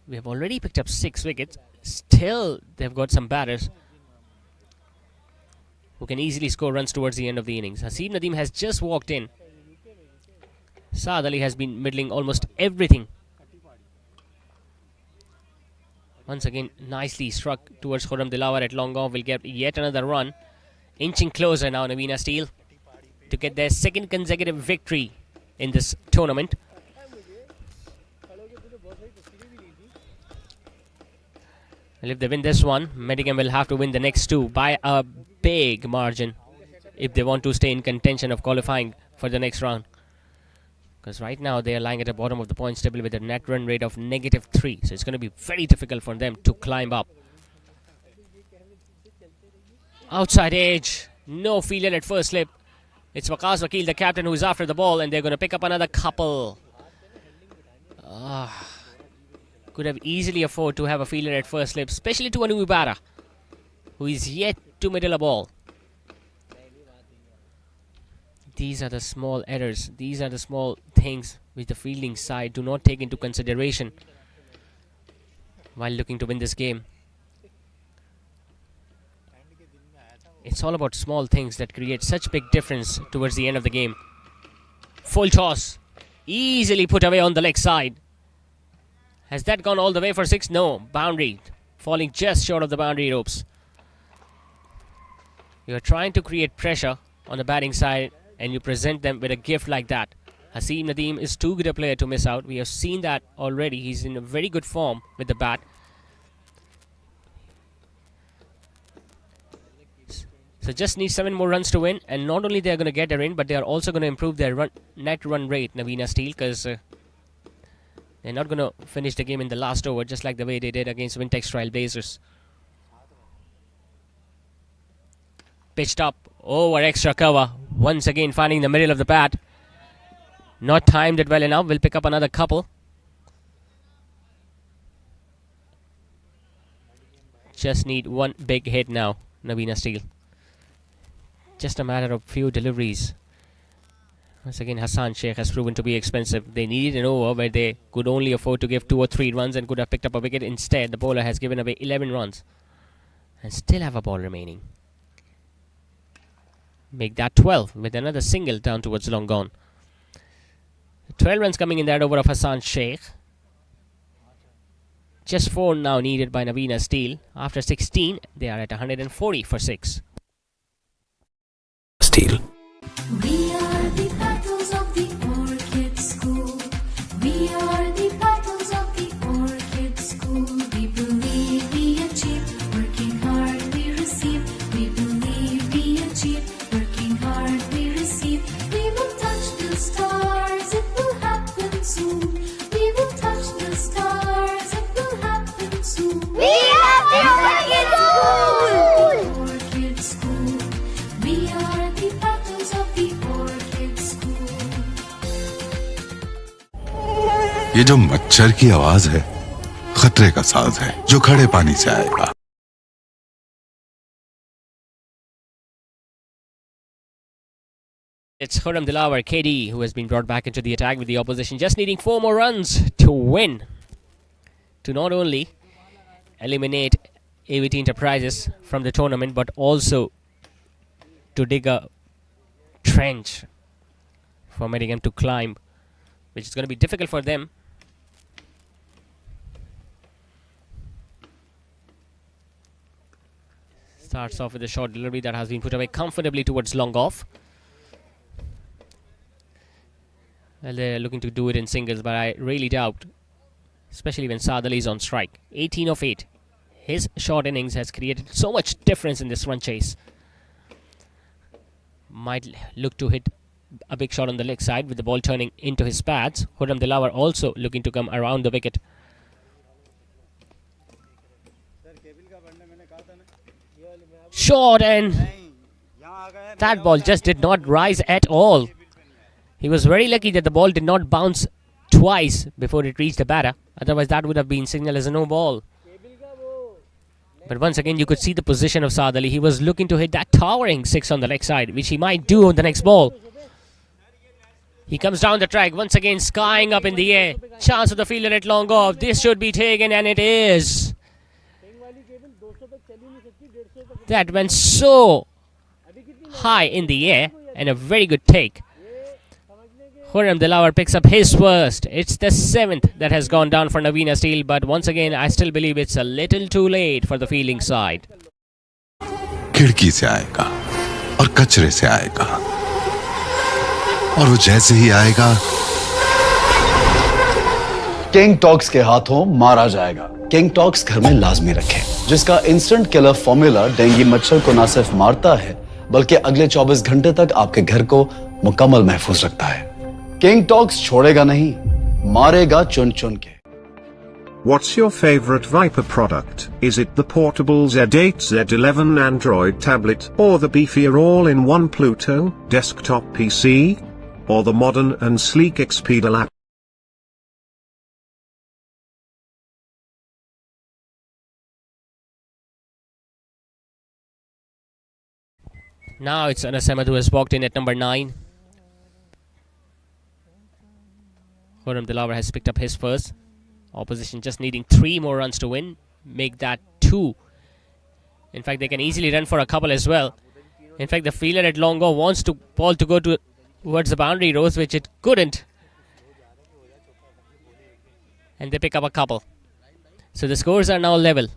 Speaker 12: we have already picked up 6 wickets. Still, they've got some batters who can easily score runs towards the end of the innings. Haseeb Nadeem has just walked in. Saad Ali has been middling almost everything. Once again, nicely struck towards Khurram Dilawar at long off. Will get yet another run. Inching closer now, Navina Steel, to get their 2nd consecutive victory in this tournament. And if they win this one, Medicam will have to win the next 2 by a big margin if they want to stay in contention of qualifying for the next round. Because right now they are lying at the bottom of the points table with a net run rate of -3. So it's going to be very difficult for them to climb up. Outside edge. No fielder at first slip. It's Waqas Wakil, the captain, who is after the ball, and they're going to pick up another couple. Could have easily afforded to have a fielder at first slip, especially to Anu Ibarra, who is yet to middle a ball. These are the small errors. These are the small things which the fielding side do not take into consideration while looking to win this game. It's all about small things that create such big difference towards the end of the game. Full toss. Easily put away on the leg side. Has that gone all the way for 6? No. Boundary. Falling just short of the boundary ropes. You're trying to create pressure on the batting side and you present them with a gift like that. Haseem Nadeem is too good a player to miss out. We have seen that already. He's in a very good form with the bat. So just need 7 more runs to win, and not only they are going to get a win, but they are also going to improve their net run rate, Navina Steel, because they're not going to finish the game in the last over, just like the way they did against Wintex Trailblazers. Pitched up over extra cover, once again finding the middle of the bat. Not timed it well enough. We'll pick up another couple. Just need one big hit now, Navina Steel. Just a matter of few deliveries. Once again, Hassan Sheikh has proven to be expensive. They needed an over where they could only afford to give 2 or 3 runs and could have picked up a wicket. Instead, the bowler has given away 11 runs and still have a ball remaining. Make that 12 with another single down towards long gone. 12 runs coming in that over of Hassan Sheikh. Just 4 now needed by Navina Steel. After 16, they are at 140 for 6.
Speaker 5: Steel.
Speaker 6: We are the battles of the Orchid School. We are the battles of the Orchid School. We believe we achieve, working hard we receive. We believe we achieve, working hard we receive. We will touch the stars, it will happen soon. We will touch the stars, it will happen soon.
Speaker 7: We are the
Speaker 6: Orchid School. We are the battles of the Orchid School.
Speaker 8: ये जो मच्छर की आवाज है खतरे का साज है जो खड़े पानी से आएगा.
Speaker 12: It's Khurram Dilawar, KD, who has been brought back into the attack with the opposition, just needing 4 more runs to win. To not only eliminate AVT Enterprises from the tournament, but also to dig a trench for Medicam to climb, which is going to be difficult for them. Starts off with a short delivery that has been put away comfortably towards long off. Well, they're looking to do it in singles, but I really doubt, especially when Saad Ali is on strike. 18 of 8. His short innings has created so much difference in this run chase. Might look to hit a big shot on the leg side with the ball turning into his pads. Khurram Dilawar also looking to come around the wicket. Short, and that ball just did not rise at all. He was very lucky that the ball did not bounce twice before it reached the batter. Otherwise, that would have been signaled as a no ball. But once again, you could see the position of Saad Ali. He was looking to hit that towering 6 on the leg side, which he might do on the next ball. He comes down the track, once again skying up in the air. Chance of the fielder at long off. This should be taken, and it is. That went so high in the air, and a very good take. Khurram Dilawar picks up his first. It's the 7th that has gone down for Navina Steel, but once again, I still believe it's a little too late for the fielding side.
Speaker 8: खिड़की से आएगा और कचरे से आएगा और वो जैसे ही आएगा
Speaker 9: किंग टॉक्स के हाथों मारा जाएगा. किंग टॉक्स घर में लाजमी रखें, जिसका इंस्टेंट किलर फॉर्मूला डेंगू मच्छर को न सिर्फ मारता है बल्कि अगले 24 घंटे तक आपके घर को मुकम्मल महफूज रखता है. किंग टॉक्स छोड़ेगा नहीं, मारेगा चुन चुन के.
Speaker 10: What's your favorite Viper product? Is it the portable Z8 Z11 Android tablet, or the beefier all-in-one Pluto desktop PC, or the modern and sleek Expedia laptop?
Speaker 12: Now it's Anas Ahmed who has walked in at number 9. Khurram Dilawar has picked up his first. Opposition just needing 3 more runs to win. Make that 2. In fact, they can easily run for a couple as well. In fact, the fielder at long go wants to ball to go towards the boundary rows, which it couldn't. And they pick up a couple. So the scores are now level.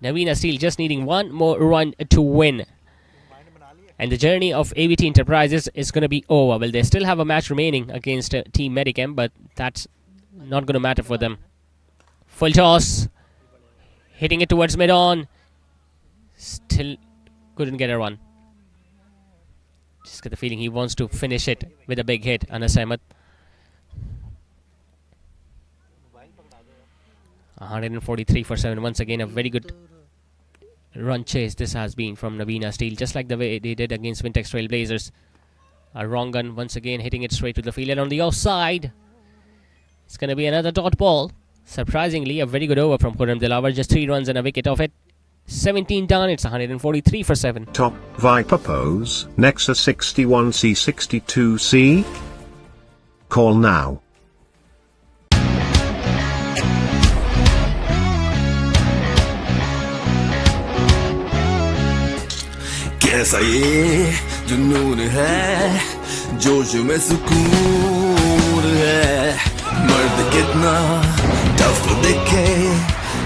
Speaker 12: Navina Steel just needing 1 more run to win. And the journey of AVT Enterprises is going to be over. Well, they still have a match remaining against Team Medicam, but that's not going to matter for them. Full toss. Hitting it towards mid-on. Still couldn't get a run. Just get the feeling he wants to finish it with a big hit, Anas Ahmed. 143 for 7. Once again, a very good run chase this has been from Navina Steel, just like the way they did against Wintex Trailblazers. A wrong gun once again, hitting it straight to the field and on the offside. It's going to be another dot ball. Surprisingly, a very good over from Khurram Dilawar. Just 3 runs and a wicket off it. 17 done. It's 143 for 7.
Speaker 10: Top Viper pose, Nexus 61C 62C. Call now.
Speaker 11: कैसा ये जुनून है जोश में सुकून है मर्द कितना टफ तो दिखे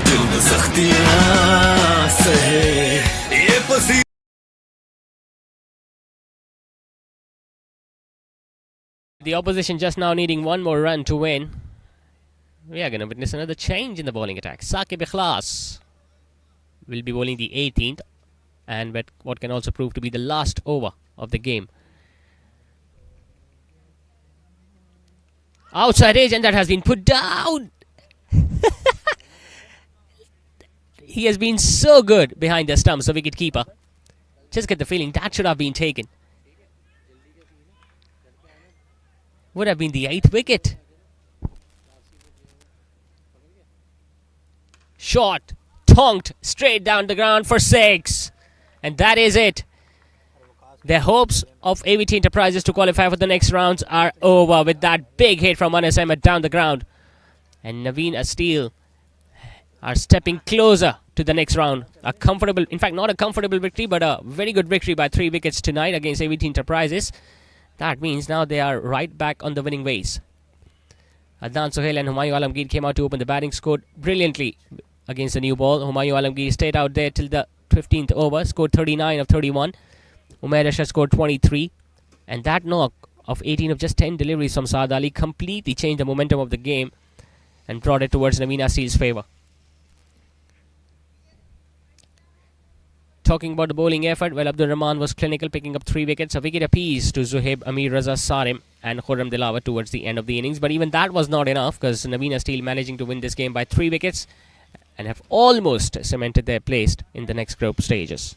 Speaker 11: दिल में सख्तियां सहे ये पसी
Speaker 12: The opposition just now needing 1 more run to win. We are going to witness another change in the bowling attack. Saqib Ikhlas will be bowling the 18th. And what can also prove to be the last over of the game. Outside edge, and that has been put down. He has been so good behind the stumps, the wicket keeper. Just get the feeling that should have been taken. Would have been the 8th wicket. Shot, tonked straight down the ground for 6. And that is it. The hopes of AVT Enterprises to qualify for the next rounds are over with that big hit from Anas Ahmed down the ground. And Navina Steel are stepping closer to the next round. A comfortable, in fact not a comfortable victory, but a very good victory by 3 wickets tonight against AVT Enterprises. That means now they are right back on the winning ways. Adnan Sohail and Humayun Alamgir came out to open the batting, scored brilliantly against the new ball. Humayun Alamgir stayed out there till the 15th over, scored 39 of 31. Umair Rashid scored 23. And that knock of 18 of just 10 deliveries from Saad Ali completely changed the momentum of the game and brought it towards Navina Steel's favour. Talking about the bowling effort, well, Abdul Rahman was clinical, picking up 3 wickets, a wicket apiece to Zuhaib, Amir Raza Sarim and Khurram Dilawar towards the end of the innings. But even that was not enough, because Navina Steel managing to win this game by 3 wickets and have almost cemented their place in the next group stages.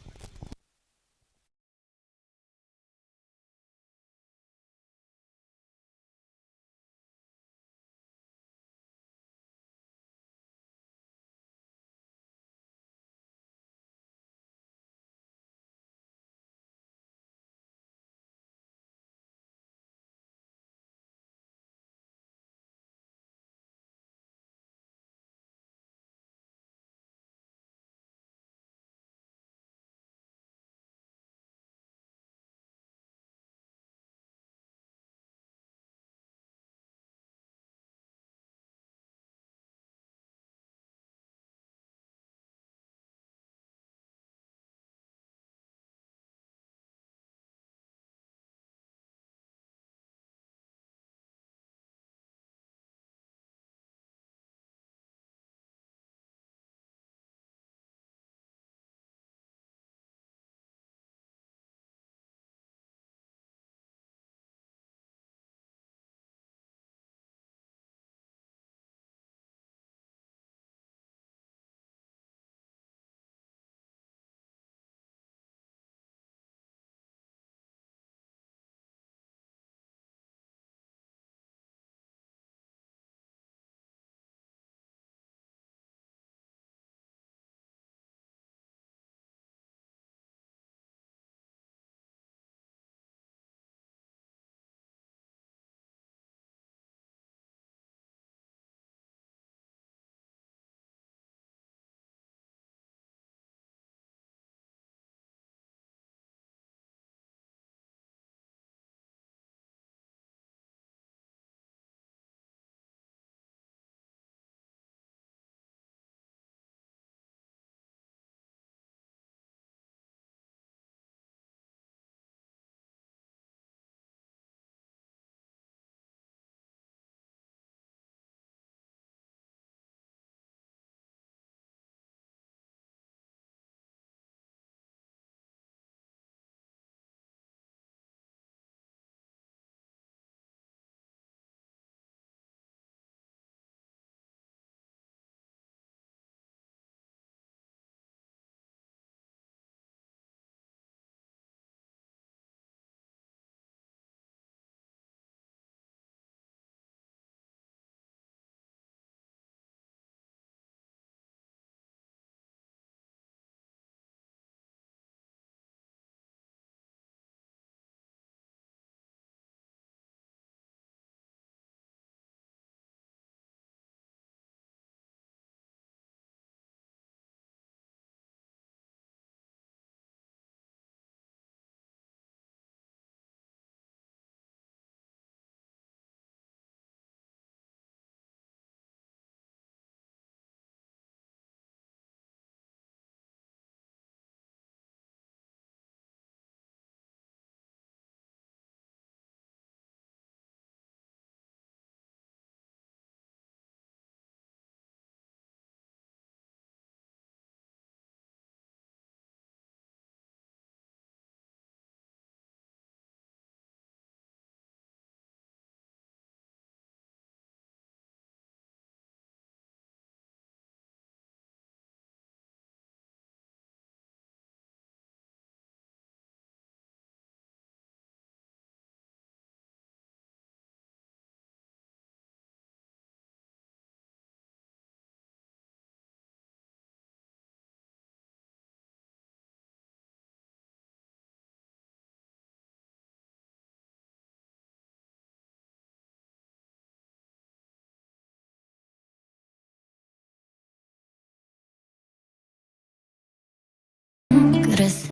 Speaker 6: Press